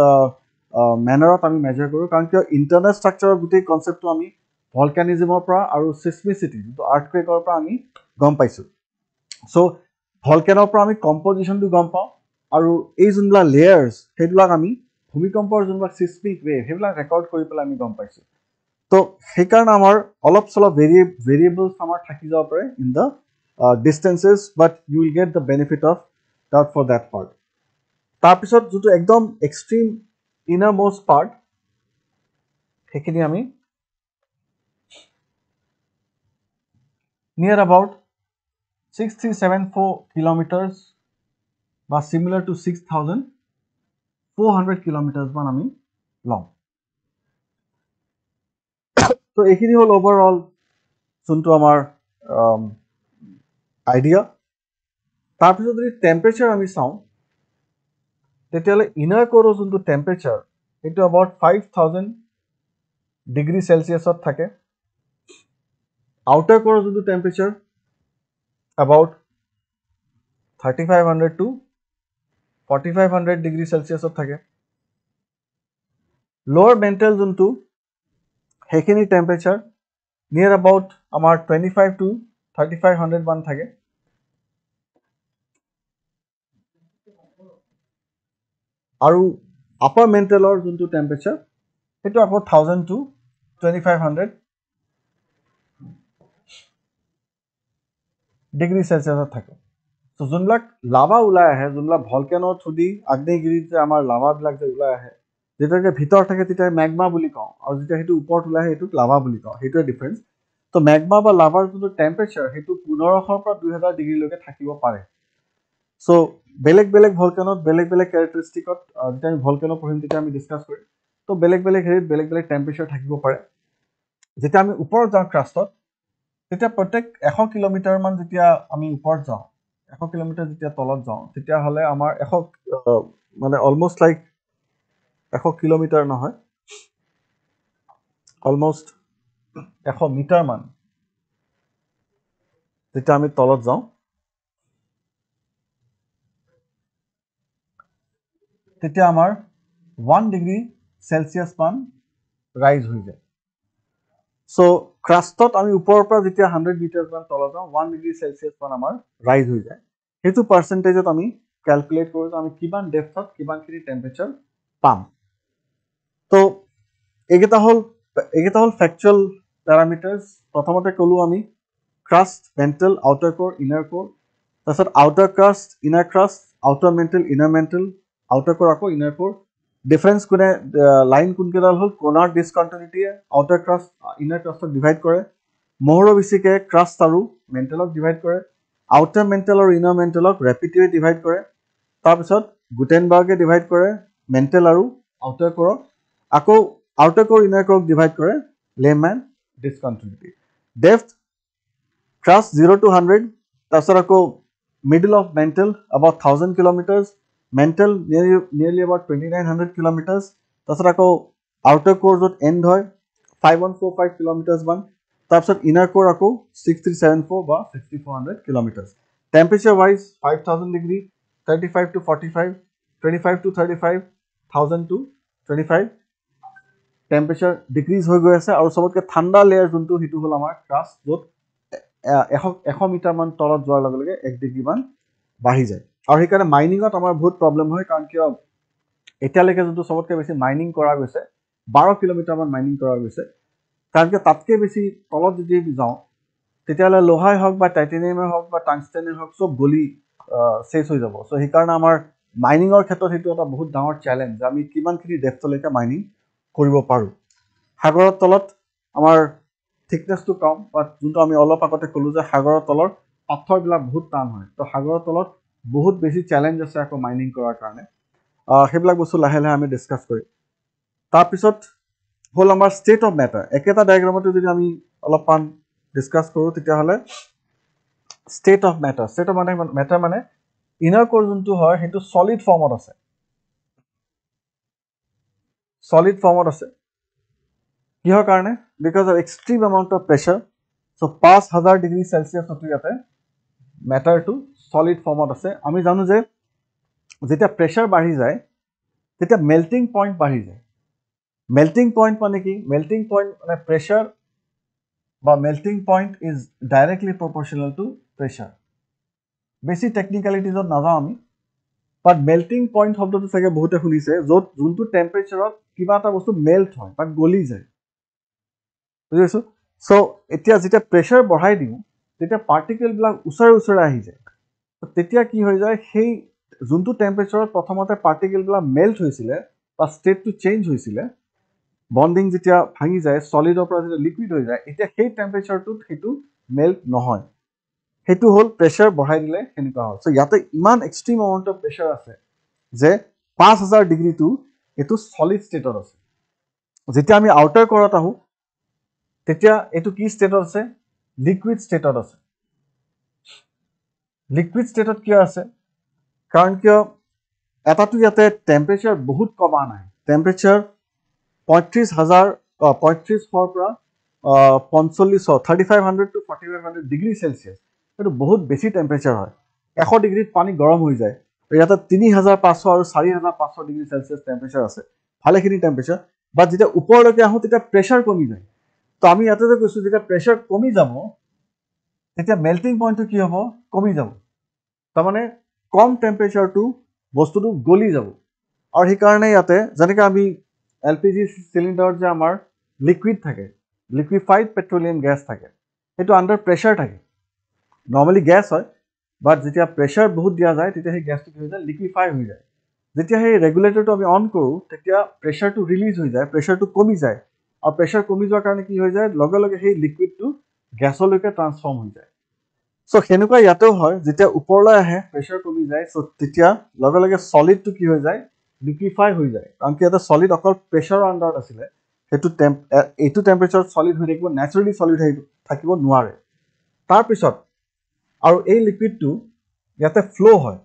মেনাৰত আমি মেজাৰ কৰোঁ কাৰণ কিয় ইণ্টাৰনেল ষ্ট্ৰাকচাৰৰ গোটেই কনচেপ্টটো আমি ভলকানিজমৰ পৰা আৰু চিছমিচিটি যোনটো আৰ্থকুৱেকৰ পৰা আমি গম পাইছোঁ চ' ভলকেনৰ পৰা আমি কম্পজিশ্যনটো গম পাওঁ আৰু এই যোনবিলাক লেয়াৰ্ছ সেইবিলাক আমি ভূমিকম্পৰ যোনবিলাক চিছমিক ৱেভ সেইবিলাক ৰেকৰ্ড কৰি পেলাই আমি গম পাইছোঁ তো সেইকাৰণে আমাৰ অলপ চলপ ভেৰিয়েবলছ আমাৰ থাকি যাব পাৰে in the distances but you will get the benefit of doubt for that part তাৰপিছত যোনটো একদম এক্সট্ৰিম ইনাৰ মষ্ট পাৰ্ট সেইখিনি আমি নিয়াৰ এবাউট 6374 কিলোমিটাৰ্ছ বা চিমিলাৰ টু 6400 কিলোমিটাৰ্ছমান আমি লওঁ তো এইখিনি হ'ল অভাৰঅল যোনটো আমাৰ আইডিয়া তাৰপিছত যদি টেম্পাৰেচাৰ আমি চাওঁ তেতিয়াহ'লে ইনাৰ কোৰৰ যোনটো টেম্পাৰেচাৰ সেইটো এবাউট 5000 ডিগ্ৰী চেলচিয়াছত থাকে আউটাৰ কোৰৰ যোনটো টেম্পাৰেচাৰ about 3500 to 4500 ডিগ্ৰী সেলসিয়াছত থাকে লোৱাৰ মেণ্টেল যোনটো সেইখিনি টেম্পাৰেচাৰ নিয়াৰ about আমাৰ 25 to 3500 মান থাকে আৰু আপাৰ মেণ্টেলৰ যোনটো টেম্পাৰেচাৰ সেইটো about 1000 to 2500 ডিগ্ৰী সেলসিয়াছত থাকে তো যোনবিলাক লাভা ওলাই আহে যোনবিলাক ভলকেনৰ থ্ৰুদি আগ্নেয়গিৰিত আমাৰ লাভাবিলাক যে ওলাই আহে যেতিয়াকে ভিতৰ থাকে তেতিয়া ম্যাগমা বুলি কওঁ আৰু যেতিয়া হেতু ওপৰত ওলাই আহে হেতুক লাভা বুলি কওঁ হেতুৰ ডিফাৰেন্স তো ম্যাগমা বা লাভাৰ যোনটো টেম্পাৰেচাৰ হেতু 1500 পৰা 2000 ডিগ্ৰী লৈকে থাকিব পাৰে সো বেলেগ বেলেগ ভলকেনত বেলেগ বেলেগ ক্যাৰেক্টাৰিষ্টিকত যেতিয়া আমি ভলকেনো পঢ়িম তেতিয়া আমি ডিসকাস কৰিম তো বেলেগ বেলেগ হেৰিত বেলেগ বেলেগ টেম্পাৰেচাৰ থাকিব পাৰে যেতিয়া আমি ওপৰত যাওঁ ক্ৰাষ্টত তেতিয়া প্ৰত্যেক 100 কিলোমিটাৰ মান যেতিয়া আমি ওপৰত যাওঁ 100 কিলোমিটাৰ যেতিয়া তলত যাওঁ তেতিয়া হলে আমাৰ 100 মানে অলমোস্ট লাইক 100 কিলোমিটাৰ নহয় অলমোস্ট 100 মিটাৰ মান যেতিয়া আমি তলত যাওঁ তেতিয়া আমাৰ 1 ডিগ্ৰী সেলসিয়াস মান ৰাইজ হৈ যায় সো ক্ৰাষ্টত আমি ওপৰৰ পৰা যেতিয়া 100 মিটাৰ মান তলত যাওঁ 1 ডিগ্ৰী সেলসিয়াস মান আমাৰ ৰাইজ হৈ যায় হেতু পাৰ্সেন্টেজত আমি ক্যালকুলেট কৰো আমি কিমান ডেপথত কিমানখিনি টেম্পাৰেচাৰ পাম তো এগেটা হল ফ্যাকচুয়াল প্যাৰামিটাৰস প্ৰথমতে কলো আমি ক্ৰাষ্ট মেণ্টেল আউটাৰ কোৰ ইনাৰ কোৰ তাৰছত outer crust inner crust outer mental inner mental outer কোৰ আকৌ ইনাৰ কোৰ ডিফাৰেন্স কোনে লাইন কোনকেডাল হল Konar ডিসকন্টিনিটি outer crust inner ক্ৰাষ্টক divide কৰে মোহৰৰ বিচিকে ক্ৰাষ্ট আৰু মেণ্টেলক ডিভাইড কৰে আউটাৰ মেণ্টেল আৰু ইনাৰ মেণ্টেলক ৰেপিটিভলি ডিভাইড কৰে তাৰপিছত গুটেনবাৰ্গে ডিভাইড কৰে মেণ্টেল আৰু আউটাৰ কোৰক আকৌ আউটাৰ কোৰ ইনাৰ কোৰক ডিভাইড কৰে লেহমান ডিসকন্টিনিটি ডেপথ ক্ৰাষ্ট 0 to 100 তাৰপিছত আকৌ middle of mental about 1000 kilometers mental nearly about 2900 kilometers তাৰপিছত আকৌ outer core যত end হয় 5145 kilometers মান তাৰপিছত inner core আকৌ 6374 বা 6400 kilometers temperature wise 5000 degree 35 to 45 25 to 35 1000 to 25 temperature decrease হৈ গৈ আছে আৰু সবতকে ঠাণ্ডা লেয়াৰ যোনটো হিটু হল আমাৰ ক্ৰাষ্ট যত 100 মিটাৰ মান তলত যোৱাৰ লগে লগে 1 ডিগ্ৰী মান বাঢ়ি যায় আৰু হেকাৰণে মাইনিংত আমাৰ বহুত প্ৰবলেম হয় কাৰণ কিয় এতিয়ালৈকে যোনটো সবতকে বেছি মাইনিং কৰা গৈছে 12 কিলোমিটাৰ মান মাইনিং কৰা গৈছে কাৰণ কিয় তাতকে বেছি তলত যদি যাওঁ তেতিয়ালে লোহাই হওক বা টাইটেনিয়ামে হওক বা টাংস্টেনে হওক সব গলি শেষ হৈ যাব সো হেকাৰণে আমাৰ মাইনিংৰ ক্ষেত্ৰত হেতু এটা বহুত ডাঙৰ চ্যালেঞ্জ আমি কিমানখিনি ডেপথলৈকে মাইনিং কৰিব পাৰো সাগৰৰ তলত আমাৰ thickness to কম বাট যোনটো আমি অলপ আগতে কলো যে সাগৰৰ তলৰ পাথৰবিলাক বহুত টান হয় তো সাগৰৰ তলত বহুত বেছি চ্যালেঞ্জ আছে আকৌ মাইনিং কৰাৰ কাৰণে হেবিলাক বস্তু লাহে লাহে আমি ডিসকাস কৰিম তাৰ পিছত হল আমাৰ ষ্টেট অফ ম্যাটাৰ একেটা ডায়াগ্ৰামতে যদি আমি অলপ পান ডিসকাস কৰো তেতিয়া হলে ষ্টেট অফ ম্যাটাৰ মানে ইনাৰ কোৰ যোনটো হয় হেতু সলিড ফৰ্মত আছে কিহৰ কাৰণে because of extreme amount of pressure so 5000 degree Celsius ইয়াতে ম্যাটাৰ টু সলিড ফৰ্মত আছে আমি জানো যে যেতিয়া প্ৰেসাৰ বাঢ়ি যায় তেতিয়া মেল্টিং পইণ্ট বাঢ়ি যায় মেল্টিং পইণ্ট মানে কি মেল্টিং পইণ্ট মানে প্ৰেসাৰ বা melting point is directly proportional to pressure বেছি টেকনিক্যালিটিজত নাযাওঁ আমি বাট মেল্টিং পইণ্ট শব্দটো চাগে বহুতে শুনিছে যত যোনটো টেম্পাৰেচাৰত কিবা এটা বস্তু মেল্ট হয় বা গলি যায় বুজিছো সো এতিয়া যেতিয়া প্ৰেসাৰ বঢ়াই দিও তেতিয়া পাৰ্টিকেল বিলাক উছৰে আহি যায় তেতিয়া কি হৈ যায় সেই যোনটো টেম্পাৰেচাৰত প্ৰথমতে পাৰ্টিকেল বিলাক মেল্ট হৈছিলে বা ষ্টেট টু চেঞ্জ হৈছিলে বন্ডিং যেতিয়া ভাঙি যায় সলিডৰ পৰা যেতিয়া লিকুইড হৈ যায় এতিয়া সেই টেম্পাৰেচাৰটো হেতু মেল্ট নহয় হেতু হল প্ৰেসাৰ বঢ়াই দিলে হেনেকুৱা হয় সো ইয়াতে ইমান এক্সট্ৰিম এমাউন্ট অফ প্ৰেসাৰ আছে যে 5000 ডিগ্ৰী টু এটো সলিড ষ্টেটত আছে যেতিয়া আমি আউটাৰ কোৰত আহো তেতিয়া এটো কি ষ্টেটত আছে লিকুইড ষ্টেটত আছে লিকুইড ষ্টেটত কি আছে কাৰণ কিয় এটাটো ইয়াতে টেম্পাৰেচাৰ বহুত কমা নাই টেম্পাৰেচাৰ 35000 পৰা 3500 to 4500 ডিগ্ৰী সেলসিয়াস সেইটো বহুত বেছি টেম্পাৰেচাৰ হয় 100 ডিগ্ৰীত পানী গৰম হৈ যায় ইয়াতে 3500 আৰু 4500 ডিগ্ৰী সেলসিয়াস টেম্পাৰেচাৰ আছে ভালেখিনি টেম্পাৰেচাৰ বাট যেতিয়া ওপৰলৈকে আহো তেতিয়া প্ৰেছাৰ কমি যায় তো আমি ইয়াতে যে কৈছো যেতিয়া প্ৰেছাৰ কমি যাব তেতিয়া মেল্টিং পইণ্টটো কি হ'ব কমি যাব তাৰ মানে কম টেম্পাৰেচাৰটো বস্তুটো গলি যাব আৰু সেই কাৰণে ইয়াতে যেনেকৈ আমি এলপিজি সিলিন্ডাৰত যে আমাৰ লিকুইড থাকে লিকুইফাইড পেট্ৰলিয়াম গেছ থাকে সেইটো আন্ডাৰ প্ৰেছাৰ থাকে নৰ্মালি গেছ হয় বাট যেতিয়া প্ৰেছাৰ বহুত দিয়া যায় তেতিয়া সেই গেছটো কি হৈ যায় লিকুইফাই হৈ যায় যেতিয়া সেই ৰেগুলেটৰটো আমি অন কৰোঁ তেতিয়া প্ৰেছাৰটো ৰিলিজ হৈ যায় প্ৰেছাৰটো কমি যায় আৰু প্ৰেছাৰ কমি যোৱাৰ কাৰণে কি হৈ যায় লগে লগে সেই লিকুইডটো গেছলৈকে ট্ৰান্সফৰ্ম হৈ যায় সো সেনেকুৱা ইয়াতেও হয় যেতিয়া ওপৰলৈ আহে প্ৰেছাৰ কমি যায় সো তেতিয়া লগে লগে সলিডটো কি হৈ যায় লিকুইফাই হৈ যায় কাৰণ কি এটা সলিড অকল প্ৰেছাৰৰ আন্ডাৰত আছিলে সেইটো এইটো টেম্পাৰেচাৰত সলিড হৈ থাকিব নেচাৰেলি সলিড থাকিব নোৱাৰে তাৰপিছত আৰু এই লিকুইডটো ইয়াতে ফ্লো হয়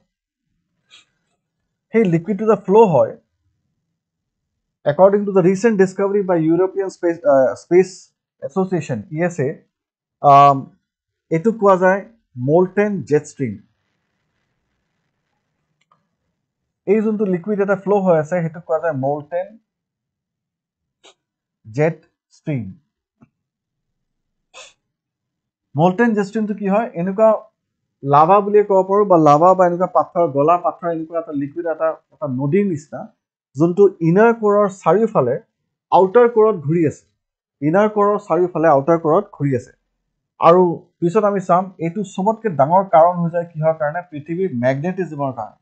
সেই লিকুইডটো যে ফ্লো হয় according to the recent discovery by European Space Association ESA এটো কোৱা যায় molten jet stream এই যোনটো লিকুইড এটা ফ্লো হৈ আছে হেতু কোৱা যায় molten jet stream molten jet stream তো কি হয় এনেকুৱা লাভা বুলি ক'ব পাৰো বা লাভা বা এনেকুৱা পাথৰ গলা পাথৰ এনেকুৱা এটা লিকুইড এটা নদীৰ নিচিনা যোনটো ইনাৰ কোৰৰ চাৰিওফালে আউটাৰ কোৰত ঘূৰি আছে ইনাৰ কোৰৰ চাৰিওফালে আউটাৰ কোৰত ঘূৰি আছে আৰু পিছত আমি চাম এইটো সবতকে ডাঙৰ কাৰণ হৈ যায় কিহৰ কাৰণে পৃথিৱীৰ ম্যাগনেটিজমৰ কাৰণে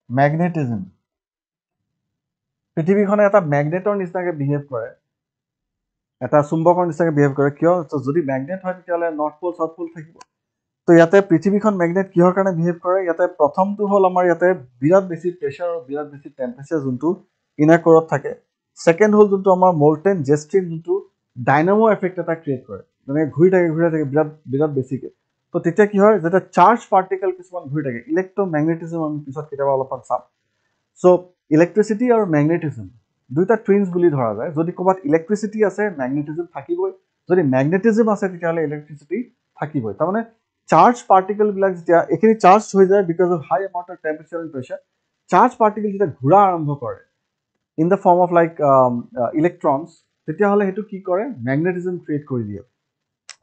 ম্যাগনেটিজম পৃথিৱীখনে এটা ম্যাগনেটৰ নিচিনাকৈ বিহেভ কৰে এটা চুম্বকৰ নিচিনাকৈ বিহেভ কৰে কিয় যদি ম্যাগনেট হয় তেতিয়াহ'লে নৰ্থ পোল সাউথ পোল থাকিব তো ইয়াতে পৃথিৱীখন ম্যাগনেট কিহৰ কাৰণে বিহেভ কৰে ইয়াতে প্ৰথমটো হ'ল আমাৰ ইয়াতে বিৰাট বেছি প্ৰেছাৰ আৰু বিৰাট বেছি টেম্পাৰেচাৰ যোনটো ইনাৰ কোৰত থাকে সেকেন্ড হ'ল যোনটো আমাৰ মোল্টেন জেট ষ্ট্ৰীম যোনটো ডাইনামো এফেক্ট এটা ক্ৰিয়েট কৰে মানে ঘূৰি থাকে বিৰাট বেছিকে তো তেতিয়া কি হয় যেতিয়া চাৰ্জ পাৰ্টিকল কিছুমান ঘূৰি থাকে ইলেক্ট্ৰোম্যাগনেটিজম আমি পিছত কেতিয়াবা অলপমান চাম সো ইলেক্ট্ৰিচিটি আৰু ম্যাগনেটিজম দুইটা টুইনস বুলি ধৰা যায় যদি ক'বাত ইলেক্ট্ৰিচিটি আছে ম্যাগনেটিজম থাকিবই যদি ম্যাগনেটিজম আছে তেতিয়াহ'লে ইলেক্ট্ৰিচিটি থাকিবই তাৰ মানে চাৰ্জ পাৰ্টিকল বিলাক যেতিয়া এখিনি চাৰ্জ হৈ যায় because of high amount of temperature and pressure charge particle যেতিয়া ঘূৰা আৰম্ভ কৰে in the form of like electrons তেতিয়াহ'লে সেইটো কি কৰে ম্যাগনেটিজম ক্ৰিয়েট কৰি দিয়ে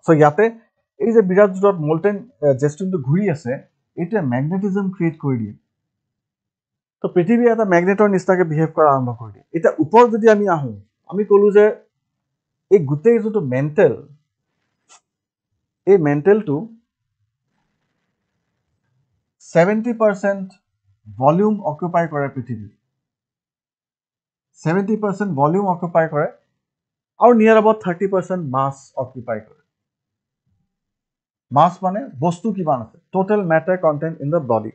সো ইয়াতে এই যে বিৰাট জোৰত মোল্টেন জেষ্টটো ঘূৰি আছে এইটোৱে ম্যাগনেটিজম ক্ৰিয়েট কৰি দিয়ে তো পৃথিৱী এটা ম্যাগনেটৰ নিচিনাকৈ বিহেভ কৰা আৰম্ভ কৰি দিয়ে এটা ওপৰত যদি আমি আহো আমি ক'লো যে এই গোটেই যোনটো মেণ্টেল এই মেণ্টেলটো 70% ভলিউম অকুপাই কৰে পৃথিৱী 70% ভলিউম অকুপাই কৰে আৰু নিয়াৰ about 30% মাছ অকুপাই কৰে মাছ মানে বস্তু কিমান আছে total matter content in the body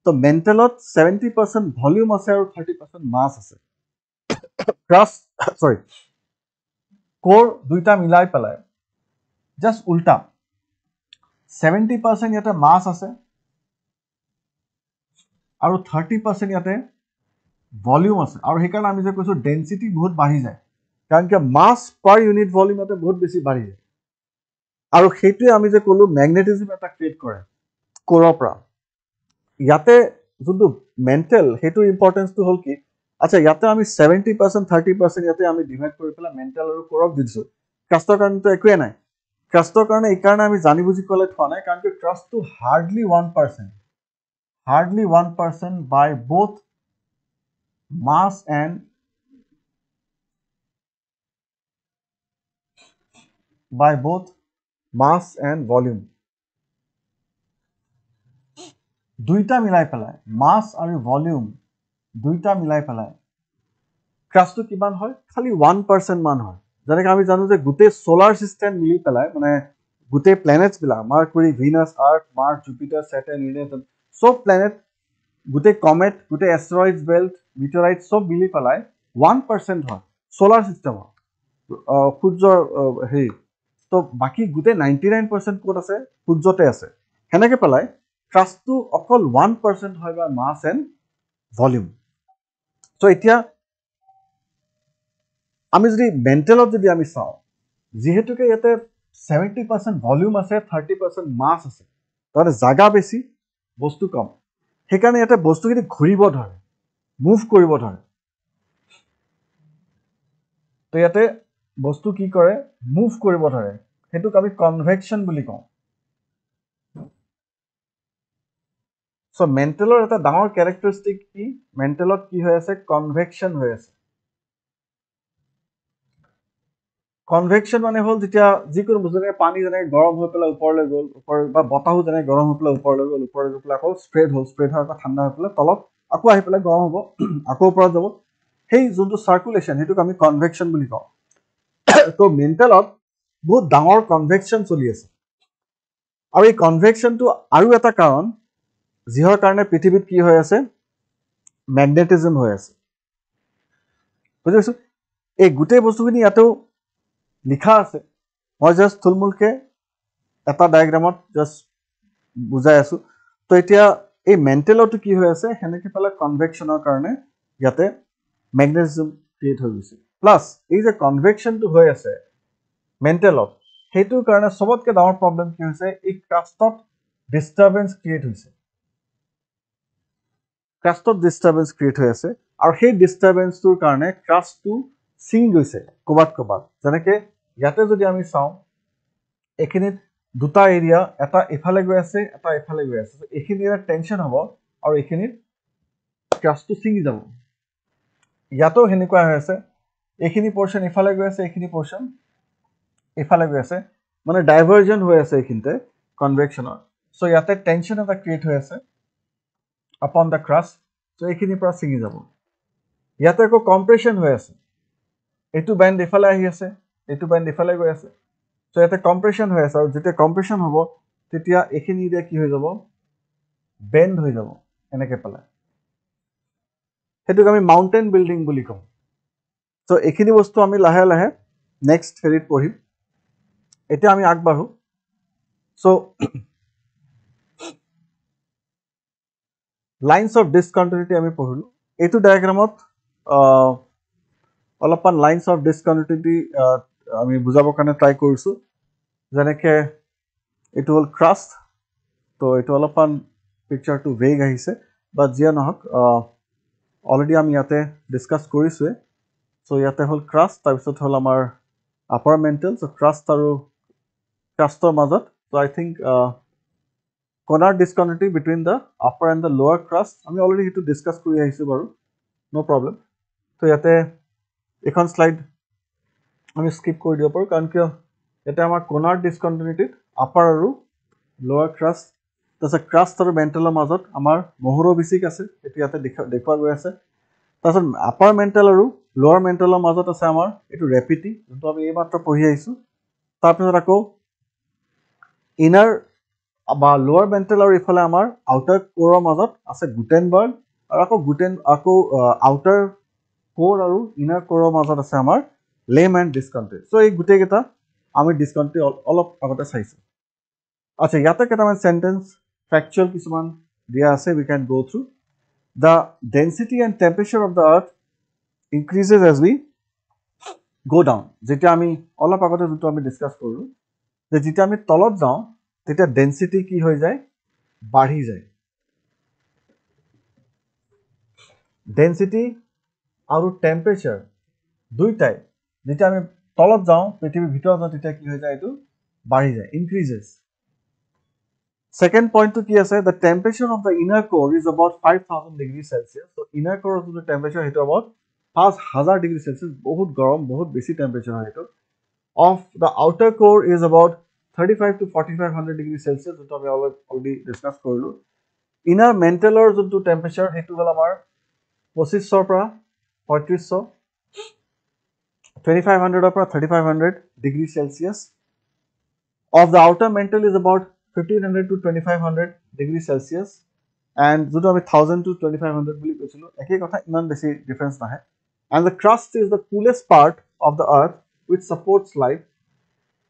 তো মেণ্টেলত 70% ভলিউম আছে আৰু 30% মাছ আছে কোৰ দুইটা মিলাই পেলাই জাস্ট উল্টা 70% ইয়াতে মাছ আছে আৰু 30% ইয়াতে ভলিউম আছে আৰু সেইকাৰণে আমি যে কৈছো ডেন্সিটি বহুত বাঢ়ি যায় কাৰণ কি মাছ পাৰ ইউনিট ভলিউম ইয়াতে বহুত বেছি বাঢ়ি যায় আৰু সেইটোৱে আমি যে ক'লো ম্যাগনেটিজম এটা ক্ৰিয়েট কৰে কোৰৰ পৰা ইয়াতে যোনটো মেণ্টেল সেইটো ইম্পৰ্টেন্সটো হ'ল কি আচ্ছা ইয়াতে আমি 70% 30% ইয়াতে আমি ডিভাইড কৰি পেলাই মেণ্টেল আৰু কোৰক দিছো ক্ৰাষ্টৰ কাৰণেতো একোৱে নাই ক্ৰাষ্টৰ কাৰণে এই কাৰণে আমি জানি বুজি ক'লে থোৱা নাই কাৰণ কি ক্ৰাষ্টটো hardly 1% by both mass and volume দুইটা মিলাই পেলাই মাছ আৰু ভলিউম দুইটা মিলাই পেলাই ক্ৰাষ্টটো কিমান হয় খালি 1% মান হয় যেনেকৈ আমি জানো যে গোটেই সোলাৰ সিস্টেম মিলি পেলাই মানে গোটেই প্লেনেটছ বিলাক মাৰ্কুৰী ভিনাছ আৰ্থ মাৰ্চ জুপিটাৰ সॅটাৰ্ন ইউৰেনাছ সব প্লেনেট গোটেই কমেট গোটেই এষ্ট্ৰইডছ বেল্ট মিটেৰাইট সব মিলি পেলাই 1% হয় সোলাৰ সিস্টেমৰ সূৰ্যৰ হেৰি তো বাকি গোটেই 99% ক'ত আছে সূৰ্যতে আছে হেনেকে পেলাই ক্ৰাষ্টটো অকল 1% হয় বা মাছ এণ্ড ভলিউম সো এতিয়া আমি যদি মেণ্টেলত যদি আমি চাওঁ যিহেতুকে ইয়াতে 70% ভলিউম আছে 30% মাছ আছে তাতে জাগা বেছি বস্তু কম সেইকাৰণে ইয়াতে বস্তুখিনি ঘূৰিব ধৰে মুভ কৰিব ধৰে তো ইয়াতে বস্তু কি কৰে মুভ কৰিব ধৰে সেইটোক আমি কনভেকশ্যন বুলি কওঁ সো মেণ্টেলৰ এটা ডাঙৰ ক্যাৰেক্টাৰিষ্টিক কি মেণ্টেলত কি হৈ আছে কনভেকশ্যন হৈ আছে কনভেকশ্যন মানে হল যেতিয়া যিকোনো বস্তু পানী যেনে গৰম হৈ পেলাই ওপৰলৈ গ'ল ওপৰ বা বতাহো যেনে গৰম হৈ পেলাই ওপৰলৈ গ'ল ওপৰলৈ গৈ পেলাই আকৌ স্প্ৰেড হৈ আকৌ ঠাণ্ডা হৈ পেলাই তলত আকৌ আহি পেলাই গৰম হ'ব আকৌ ওপৰত যাব সেই যোনটো সাৰ্কুলেশ্যন সেইটোক আমি কনভেকশ্যন বুলি কওঁ তো মেণ্টেলত বহুত ডাঙৰ কনভেকশ্যন চলি আছে আৰু এই কনভেকশ্যনটো আৰু এটা কাৰণ যিহৰ কাৰণে পৃথিৱীত কি হৈ আছে মেগনেটিজম হৈ আছে বুজিছো এই গোটেই বস্তুখিনি ইয়াতেও লিখা আছে মই জাস্ট থুলমুলকে এটা ডায়াগ্ৰামত জাস্ট বুজাই আছো তো এতিয়া এই মেণ্টেলটো কি হৈ আছে হেনেকে পেলা কনভেকশ্যনৰ কাৰণে ইয়াতে মেগনেটিজম ক্ৰিয়েট হৈ গৈছে প্লাস এই যে কনভেকশ্যনটো হৈ আছে মেণ্টেলত সেইটোৰ কাৰণে সবতকে ডাঙৰ প্ৰবলেম কি হৈছে এই ক্ৰাষ্টত ডিস্টাৰবেন্স ক্ৰিয়েট হৈছে ক্ৰাষ্টত ডিস্টাৰবেন্স ক্ৰিয়েট হৈ আছে আৰু সেই ডিস্টাৰবেন্সটোৰ কাৰণে ক্ৰাষ্টটো ছিঙি গৈছে কবাত যেনেকে ইয়াতে যদি আমি চাওঁ এখিনিত দুটা এৰিয়া এটা এফালে গৈ আছে এটা এফালে গৈ আছে এখিনি এৰিয়া টেনশন হ'ব আৰু এখিনিত ক্ৰাষ্টটো ছিঙি যাব ইয়াতো হেনেকুৱা হৈ আছে এখিনি পোৰশন এফালে গৈ আছে এখিনি পোৰশন এফালে গৈ আছে মানে ডাইভাৰজন হৈ আছে এখিনতে কনভেকশ্যনৰ সো ইয়াতে টেনশন এটা ক্ৰিয়েট হৈ আছে upon the crust so এখিনি পৰা ছিঙি যাব ইয়াতে একো কম্প্ৰেছন হৈ আছে এটো বেন্ড এফালে আহি আছে এটো বেন্ড এফালে গৈ আছে সো ইয়াতে কম্প্ৰেছন হৈ আছে আৰু যেতিয়া কম্প্ৰেছন হ'ব তেতিয়া এখিনি দিয়া কি হৈ যাব বেন্ড হৈ যাব এনেকে পালে হেতুক আমি মাউন্টেন বিল্ডিং বুলি কওঁ সো এখিনি বস্তু আমি লাহে লাহে নেক্সট হেৰিত পঢ়িম এটা আমি আগবাঢ়ো সো লাইন্স অফ ডিসকন্টিনিউটি আমি পঢ়িলো এটো ডায়াগ্ৰামত অলপমান লাইন্স অফ ডিসকন্টিনিউটি আমি বুজাবৰ কাৰণে ট্ৰাই কৰিছো যেনেকে এটো হল ক্ৰাষ্ট তো এটো অলপমান পিকচাৰটো ভেগ আহিছে বাট জিয়া নহক অলৰেডি আমি ইয়াতে ডিসকাস কৰিছোৱে সো ইয়াতে হল ক্ৰাষ্ট তাৰপিছত হল আমাৰ আপাৰ মেণ্টেল সো ক্ৰাষ্ট আৰু ক্ৰাষ্টৰ মাজত so I think Conrad discontinuity between the upper and the lower crust আমি অলৰেডি এটো ডিসকাস কৰি আহিছো বাৰু নো প্ৰবলেম তো ইয়াতে এখন স্লাইড আমি স্কিপ কৰি দিব পাৰো কাৰণ কিয় এটা আমাৰ কোনাৰ ডিসকন্টিনিউটি আপাৰ আৰু লোৱাৰ ক্ৰাষ্ট তাছে ক্ৰাষ্ট আৰু মেণ্টেলৰ মাজত আমাৰ মহৰো বিচিক আছে এটো ইয়াতে দেখুৱা গৈ আছে তাছত আপাৰ মেণ্টেল আৰু লোৱাৰ মেণ্টেলৰ মাজত আছে আমাৰ এটো ৰেপিটি যোনটো আমি এই মাত্ৰ পঢ়ি আহিছো তাৰ পিছত আকৌ ইনাৰ বা লোৱাৰ মেণ্টেল আৰু ইফালে আমাৰ আউটাৰ কোৰৰ মাজত আছে গুটেনবাৰ্গ আৰু আকৌ আউটাৰ কোৰ আৰু ইনাৰ কোৰৰ মাজত আছে আমাৰ লেম এণ্ড ডিসকন্টিনিউটি সো এই গুটেই কেটা আমি ডিসকন্টিনিউটি অলপ আগতে চাইছো আচ্ছা ইয়াতে কেটামান সেন্টেন্স ফ্যাকচুয়াল কিছুমান দিয়া আছে we can go through the density and temperature of the earth increases as we go down যেটা আমি অলপ আগতে যেটো আমি ডিসকাস কৰিলো যে যেটা আমি তলত যাও তেটা ডেন্সিটি কি হৈ যায় বাঢ়ি যায় ডেন্সিটি আৰু টেম্পাৰেচাৰ দুইটাই যেটা আমি তলত যাও পৃথিবীৰ ভিতৰত যাও তেটা কি হৈ যায় এটো বাঢ়ি যায় increases second point to ki ase the temperature of the inner core is about 5000 degrees celsius so inner core of the temperature is about 5000 degrees celsius bahut garam bahut beshi temperature hoy eto of the outer core is about 35 to 4500 degrees celsius to ami already discuss korilu inner mantle or jo temperature hetu hol amar 2500 পৰা 3500 2500 পৰা 3500 degrees celsius of the outer mantle is about 1500 to 2500 degrees celsius and jodo ami 1000 to 2500 boli koisilu ekei kotha iman beshi difference nahe and the crust is the coolest part of the earth which supports life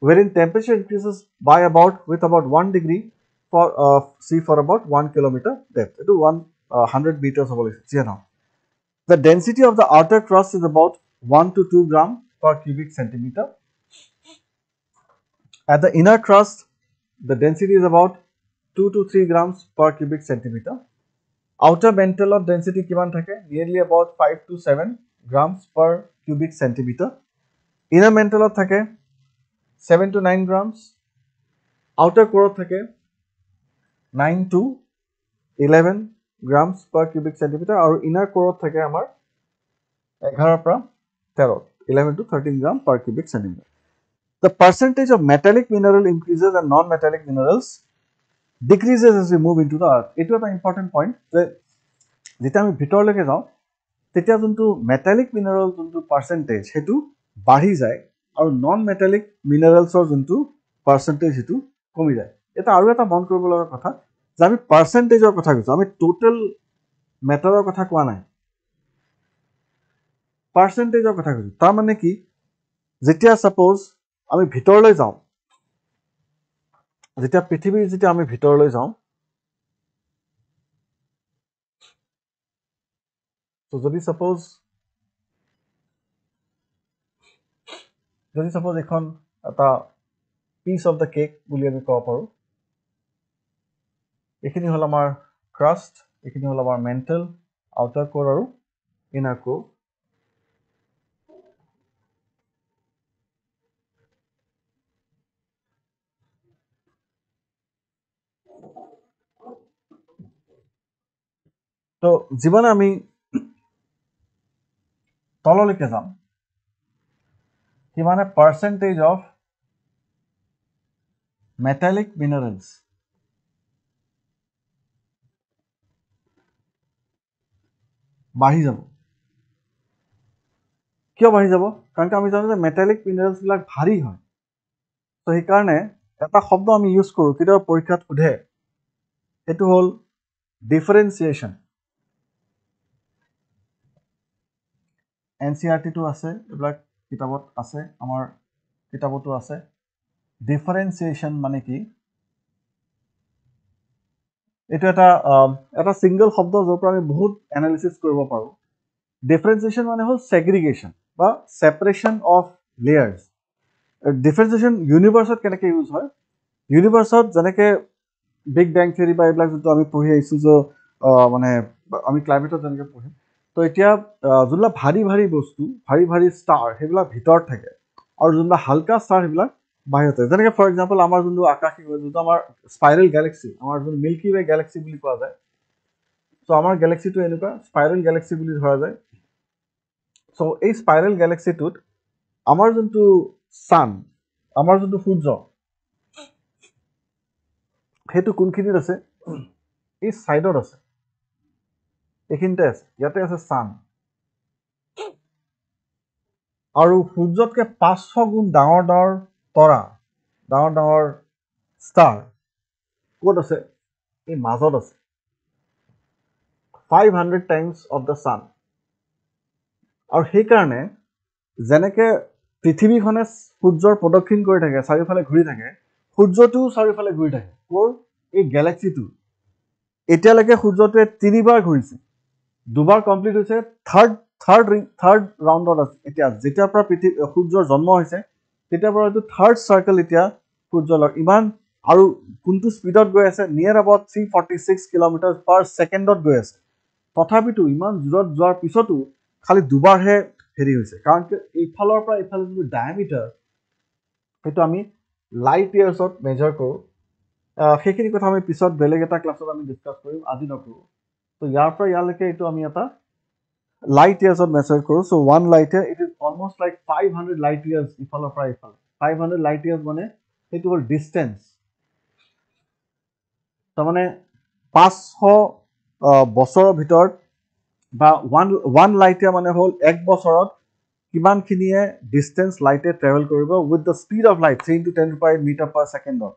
wherein temperature increases by with about 1 degree for sea for about 1 kilometer depth to 100 meters of now the density of the outer crust is about 1 to 2 gram per cubic centimeter At the inner crust, the density is about 2 to 3 grams per cubic centimeter. Outer mantle of density kiman thake? Nearly about 5 to 7 grams per cubic centimeter. Inner mantle of thake 7 to 9 grams. Outer core of thake 9 to 11 grams per cubic centimeter. Our inner core of thake amar 11 পৰা 13, 11 to 13 gram per cubic centimeter. The percentage of metallic mineral increases and non-metallic minerals decreases as we move into the earth. It was an important point. যেতিয়া আমি ভিতৰলৈকে যাওঁ তেতিয়া যোনটো metallic mineral যোনটো percentage সেইটো বাঢ়ি যায় আৰু নন মেটালিক মিনাৰেলছৰ যোনটো পাৰ্চেন্টেজ সেইটো কমি যায়। এটা আৰু এটা মন কৰিব লগা কথা যে আমি পাৰ্চেন্টেজৰ কথা কৈছো, আমি টোটেল মেটাৰৰ কথা কোৱা নাই, পাৰ্চেন্টেজৰ কথা কৈছো। তাৰ মানে কি, যেতিয়া সাপোজ আমি ভিতৰলৈ যাওঁ, যেতিয়া পৃথিৱীৰ যেতিয়া আমি ভিতৰলৈ যাওঁ, তো যদি সাপোজ এখন এটা পিস অফ দ্য কেক বুলি আমি ক'ব পাৰোঁ, এইখিনি হ'ল আমাৰ ক্ৰাষ্ট, এইখিনি হ'ল আমাৰ মেণ্টেল, আউটাৰ কোৰ আৰু ইনাৰ কোৰ। তো যিমানে আমি তললৈকে যাম সিমানে পাৰ্চেন্টেজ অফ মেটালিক মিনাৰেলছ বাঢ়ি যাব। কিয় বাঢ়ি যাব? কাৰণ আমি জানো যে মেটালিক মিনাৰেলছবিলাক ভাৰী হয়। তো সেইকাৰণে এটা শব্দ আমি ইউজ কৰোঁ, কেতিয়াবা পৰীক্ষাত সোধে, সেইটো হ'ল ডিফাৰেঞ্চিয়েশ্যন। NCERT-টো আছে, এইবিলাক কিতাপত আছে, আমাৰ কিতাপতো আছে। ডিফাৰেঞ্চিয়েশ্যন মানে কি? এইটো এটা সিঙ্গল শব্দ য'ৰ পৰা আমি বহুত এনালিসিস কৰিব পাৰোঁ। ডিফাৰেঞ্চিয়েশ্যন মানে হ'ল সেগ্ৰিগেশ্যন বা সেপাৰেশ্যন অফ লেয়াৰ্ছ। ডিফাৰেঞ্চিয়েশ্যন ইউনিভাৰ্ছত কেনেকৈ ইউজ হয়? ইউনিভাৰ্ছত যেনেকৈ বিগ বেং থিয়ৰী বা এইবিলাক যোনটো আমি পঢ়ি আহিছোঁ, যে মানে আমি ক্লাইমেটত যেনেকৈ পঢ়িম, তো এতিয়া যোনবিলাক ভাৰী ভাৰী বস্তু, ভাৰী ভাৰী ষ্টাৰ, সেইবিলাক ভিতৰত থাকে আৰু যোনবিলাক হালকা ষ্টাৰ সেইবিলাক বাহিৰতে। যেনেকৈ ফৰ এক্সাম্পল আমাৰ যোনটো আকাশী, যোনটো আমাৰ স্পাইৰেল গেলেক্সি, আমাৰ যোনটো মিল্কি ৱে গেলেক্সি বুলি কোৱা যায়, চ' আমাৰ গেলেক্সিটো এনেকুৱা স্পাইৰেল গেলেক্সি বুলি ধৰা যায়। চ' এই স্পাইৰেল গেলেক্সিটোত আমাৰ যোনটো ছান, আমাৰ যোনটো সূৰ্য, সেইটো কোনখিনিত আছে? এই ছাইডত আছে, এইখিনিতে আছে, ইয়াতে আছে ছান। আৰু সূৰ্যতকৈ 500 গুণ ডাঙৰ ডাঙৰ তৰা, ডাঙৰ ডাঙৰ ষ্টাৰ ক'ত আছে? এই মাজত আছে, 500 টাইমছ অফ দ্য ছান। আৰু সেইকাৰণে যেনেকৈ পৃথিৱীখনে সূৰ্যৰ প্ৰদক্ষিণ কৰি থাকে, চাৰিওফালে ঘূৰি থাকে, সূৰ্যটোও চাৰিওফালে ঘূৰি থাকে। ক'ৰ? এই গেলেক্সিটো। এতিয়ালৈকে সূৰ্যটোৱে 3বাৰ ঘূৰিছে, 2বাৰ কমপ্লিট হৈছে, থাৰ্ড ৰাউণ্ডত আছে এতিয়া। যেতিয়াৰ পৰা সূৰ্যৰ জন্ম হৈছে তেতিয়াৰ পৰা এইটো থাৰ্ড চাৰ্কেল এতিয়া সূৰ্যৰ লগ। ইমান আৰু কোনটো স্পীডত গৈ আছে? নিয়েৰ এবাউট 346 কিলোমিটাৰ পাৰ ছেকেণ্ডত গৈ আছে। তথাপিতো ইমান দূৰত যোৱাৰ পিছতো খালি 2বাৰহে হেৰি হৈছে, কাৰণ এইফালৰ পৰা এইফালে যোনটো ডায়ামিটাৰ, সেইটো আমি লাইট ইয়াৰ্ছত মেজাৰ কৰোঁ। সেইখিনি কথা আমি পিছত বেলেগ এটা ক্লাছত আমি ডিছকাছ কৰিম, আজি নকৰোঁ। তো ইয়াৰ পৰা ইয়ালৈকে এইটো আমি এটা লাইট ইয়াৰ্ছত মেজাৰ কৰোঁ। চ' 1 light year, it is almost like 500 light years ইফালৰ পৰা ইফালে। 500 লাইট ইয়াৰ্ছ মানে সেইটো হ'ল ডিষ্টেঞ্চ। তাৰমানে 500 বছৰৰ ভিতৰত বা 1 লাইট ইয়াৰ মানে হ'ল 1 বছৰত কিমানখিনিয়ে ডিষ্টেঞ্চ লাইটে ট্ৰেভেল কৰিব with the speed of light 3 × 10⁵ metre per ছেকেণ্ডত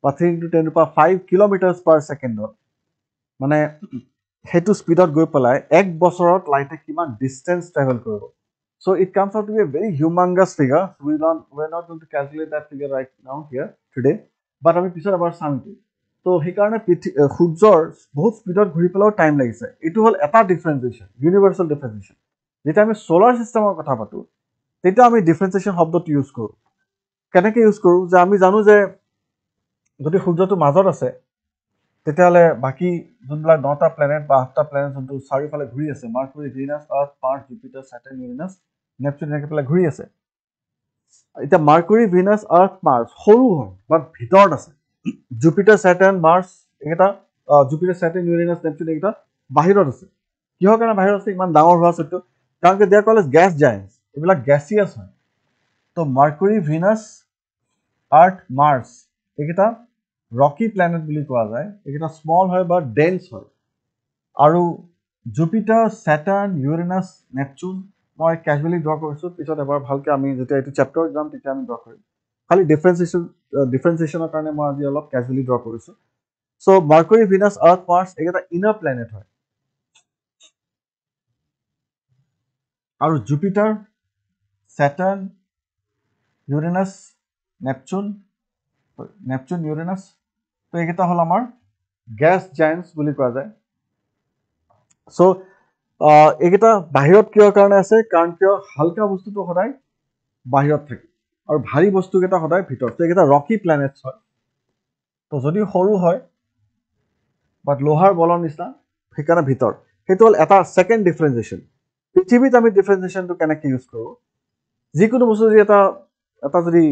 বা 3 × 10⁵ কিলোমিটাৰ পাৰ ছেকেণ্ডত। মানে সেইটো স্পীডত গৈ পেলাই 1 বছৰত লাইটে কিমান ডিষ্টেঞ্চ ট্ৰেভেল কৰিব। So' it comes out to be a very humongous figure. We are not going to calculate that figure right now here today, বাট আমি পিছত এবাৰ চাম এইটো। তো সেইকাৰণে সূৰ্যৰ বহুত স্পীডত ঘূৰি পেলাইও টাইম লাগিছে। এইটো হ'ল এটা ডিফাৰেঞ্চিয়েশ্যন, ইউনিভাৰ্চেল ডিফাৰেঞ্চিয়েশ্যন। যেতিয়া আমি ছ'লাৰ ছিষ্টেমৰ কথা পাতোঁ তেতিয়া আমি ডিফাৰেঞ্চিয়েশ্যন শব্দটো ইউজ কৰোঁ। কেনেকৈ ইউজ কৰোঁ যে আমি জানো যে যদি সূৰ্যটো মাজত আছে তেতিয়াহ'লে বাকী যোনবিলাক 9টা প্লেনেট বা 8টা প্লেনেট যোনটো চাৰিওফালে ঘূৰি আছে মাৰ্কুৰী ভিনাছ আৰ্থ March Jupiter Saturn Uranus Neptune এনেকৈ পেলাই ঘূৰি আছে এতিয়া মাৰ্কুৰী ভিনাছ আৰ্থ মাৰ্চ সৰু হয় বাট ভিতৰত আছে জুপিটাৰ ছেটাৰ্ণ মাৰ্চ এইকেইটা জুপিটাৰ ছেটাৰ্ণ ইউৰেনাছ নেপচুন এইকেইটা বাহিৰত আছে কিহৰ কাৰণে বাহিৰত আছে ইমান ডাঙৰ হোৱা স্বত্বেও কাৰণ they are called as gas giants এইবিলাক গেছিয়াছ হয় তো মাৰ্কুৰী ভিনাছ আৰ্থ মাৰ্চ এইকেইটা ৰকি প্লেনেট বুলি কোৱা যায় এইকেইটা স্মল হয় বা ডেন্স হয় আৰু জুপিটাৰ ছেটাৰ্ণ ইউৰেনাছ নেপচুন মই কেজুৱেলি ড্ৰ কৰিছোঁ পিছত এবাৰ ভালকৈ আমি যেতিয়া এইটো চেপ্টাৰত যাম তেতিয়া আমি ড্ৰ কৰিম খালি ডিফাৰেঞ্চিয়েশ্যনৰ কাৰণে মই আজি অলপ কেজুৱেলি ড্ৰ কৰিছোঁ চ' মাৰ্কুৰী ভিনাছ আৰ্থ মাৰ্চ এইকেইটা ইনাৰ প্লেনেট হয় আৰু Jupiter Saturn Uranus Neptune Uranus তো এইকেইটা হ'ল আমাৰ গেছ জায়েণ্টছ বুলি কোৱা যায় চ' এইকেইটা বাহিৰত কিহৰ কাৰণে আছে কাৰণ কিয় হালকা বস্তুটো সদায় বাহিৰত থাকে আৰু ভাৰী বস্তুকেইটা সদায় ভিতৰত তো এইকেইটা ৰকি প্লেনেটছ হয় তো যদি সৰু হয় বাট লোহাৰ বলৰ নিচিনা সেইকাৰণে ভিতৰত সেইটো হ'ল এটা ছেকেণ্ড ডিফাৰেঞ্চিয়েশ্যন পৃথিৱীত আমি ডিফাৰেঞ্চিয়েশ্যনটো কেনেকৈ ইউজ কৰোঁ যিকোনো বস্তু যদি এটা যদি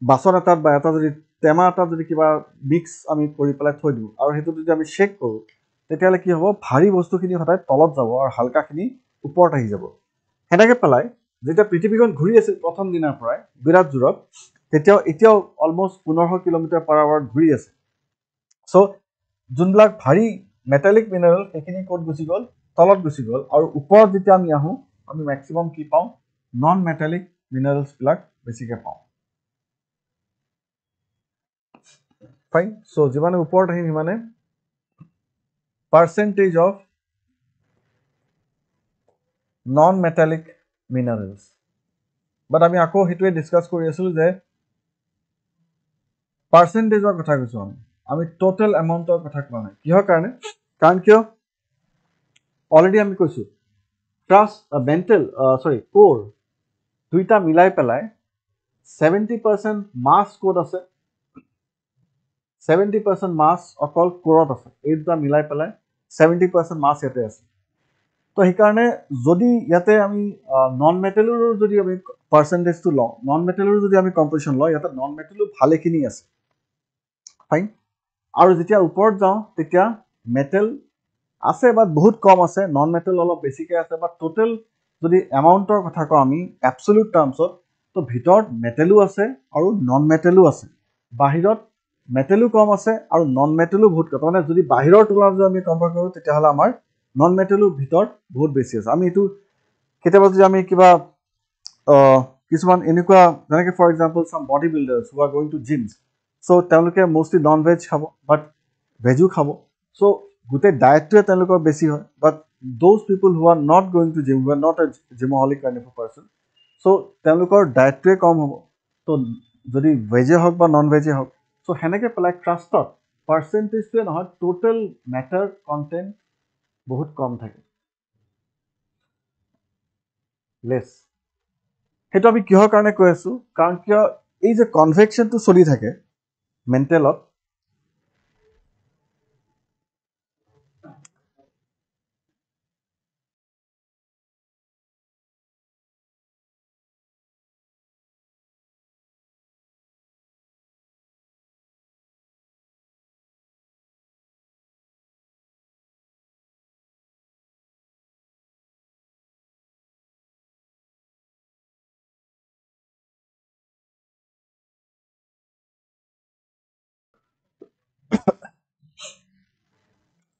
বাচন এটাত বা এটা যদি টেমা এটাত যদি কিবা মিক্স আমি কৰি পেলাই থৈ দিওঁ আৰু সেইটো যদি আমি চেক কৰোঁ তেতিয়াহ'লে কি হ'ব ভাৰী বস্তুখিনি সদায় তলত যাব আৰু হালকাখিনি ওপৰত আহি যাব সেনেকৈ পেলাই যেতিয়া পৃথিৱীখন ঘূৰি আছিল প্ৰথম দিনাৰ পৰাই বিৰাট জোৰত এতিয়াও অলমষ্ট 1500 কিলোমিটাৰ পাৰ আৱাৰত ঘূৰি আছে চ' যোনবিলাক ভাৰী মেটালিক মিনাৰেল সেইখিনি ক'ত গুচি গ'ল তলত গুচি গ'ল আৰু ওপৰত যেতিয়া আমি আহোঁ আমি মেক্সিমাম কি পাওঁ নন মেটালিক মিনাৰেলছবিলাক বেছিকৈ পাওঁ ফাইন চ' যিমানে ওপৰত আহিম সিমানে percentage of non metallic minerals but আমি আকৌ সেইটোৱে ডিছকাছ কৰি আছিলোঁ যে পাৰ্চেণ্টেজৰ কথা কৈছোঁ আমি টোটেল এমাউণ্টৰ কথা কোৱা নাই কিহৰ কাৰণে কাৰণ কিয় অলৰেডি আমি কৈছোঁ কোৰ দুইটা মিলাই পেলাই 70% মাছ ক'ত আছে 70% মাছ অকল কোৰত আছে এই দুটা মিলাই পেলাই 70% মাছ ইয়াতে আছে তো সেইকাৰণে যদি ইয়াতে আমি নন মেটেলৰো যদি আমি পাৰ্চেণ্টেজটো লওঁ নন মেটেলৰো যদি আমি কম্পজিশ্যন লওঁ ইয়াতে নন মেটেলো ভালেখিনি আছে ফাইন আৰু যেতিয়া ওপৰত যাওঁ তেতিয়া মেটেল আছে বাট বহুত কম আছে নন মেটেল অলপ বেছিকৈ আছে বাট টোটেল যদি এমাউণ্টৰ কথা কওঁ আমি এবছলিউট টাৰ্মছত তো ভিতৰত মেটেলো আছে আৰু নন মেটেলো আছে বাহিৰত মেটেলো কম আছে আৰু নন মেটেলো বহুত কম মানে যদি বাহিৰৰ তুলনাত যদি আমি কম্পেয়াৰ কৰোঁ তেতিয়াহ'লে আমাৰ নন মেটেলো ভিতৰত বহুত বেছি আছে আমি এইটো কেতিয়াবা যদি আমি কিবা কিছুমান এনেকুৱা যেনেকৈ for example some body builders who are going to gyms so' তেওঁলোকে মষ্টলি নন ভেজ খাব বাট ভেজো খাব চ' গোটেই ডায়েটটোৱে তেওঁলোকৰ বেছি হয় but those people who are not going to gym who are not a gymaholic kind of a person so' তেওঁলোকৰ ডায়েটটোৱে কম হ'ব তো যদি ভেজে হওক বা নন ভেজে হওক চ' সেনেকৈ পেলাই ট্ৰাষ্টত পাৰ্চেণ্টেজটোৱে নহয় টোটেল মেটাৰ কণ্টেণ্ট বহুত কম থাকে লেছ সেইটো আমি কিহৰ কাৰণে কৈ আছোঁ কাৰণ কিয় এই যে কনভেকশ্যনটো চলি থাকে মেণ্টেলত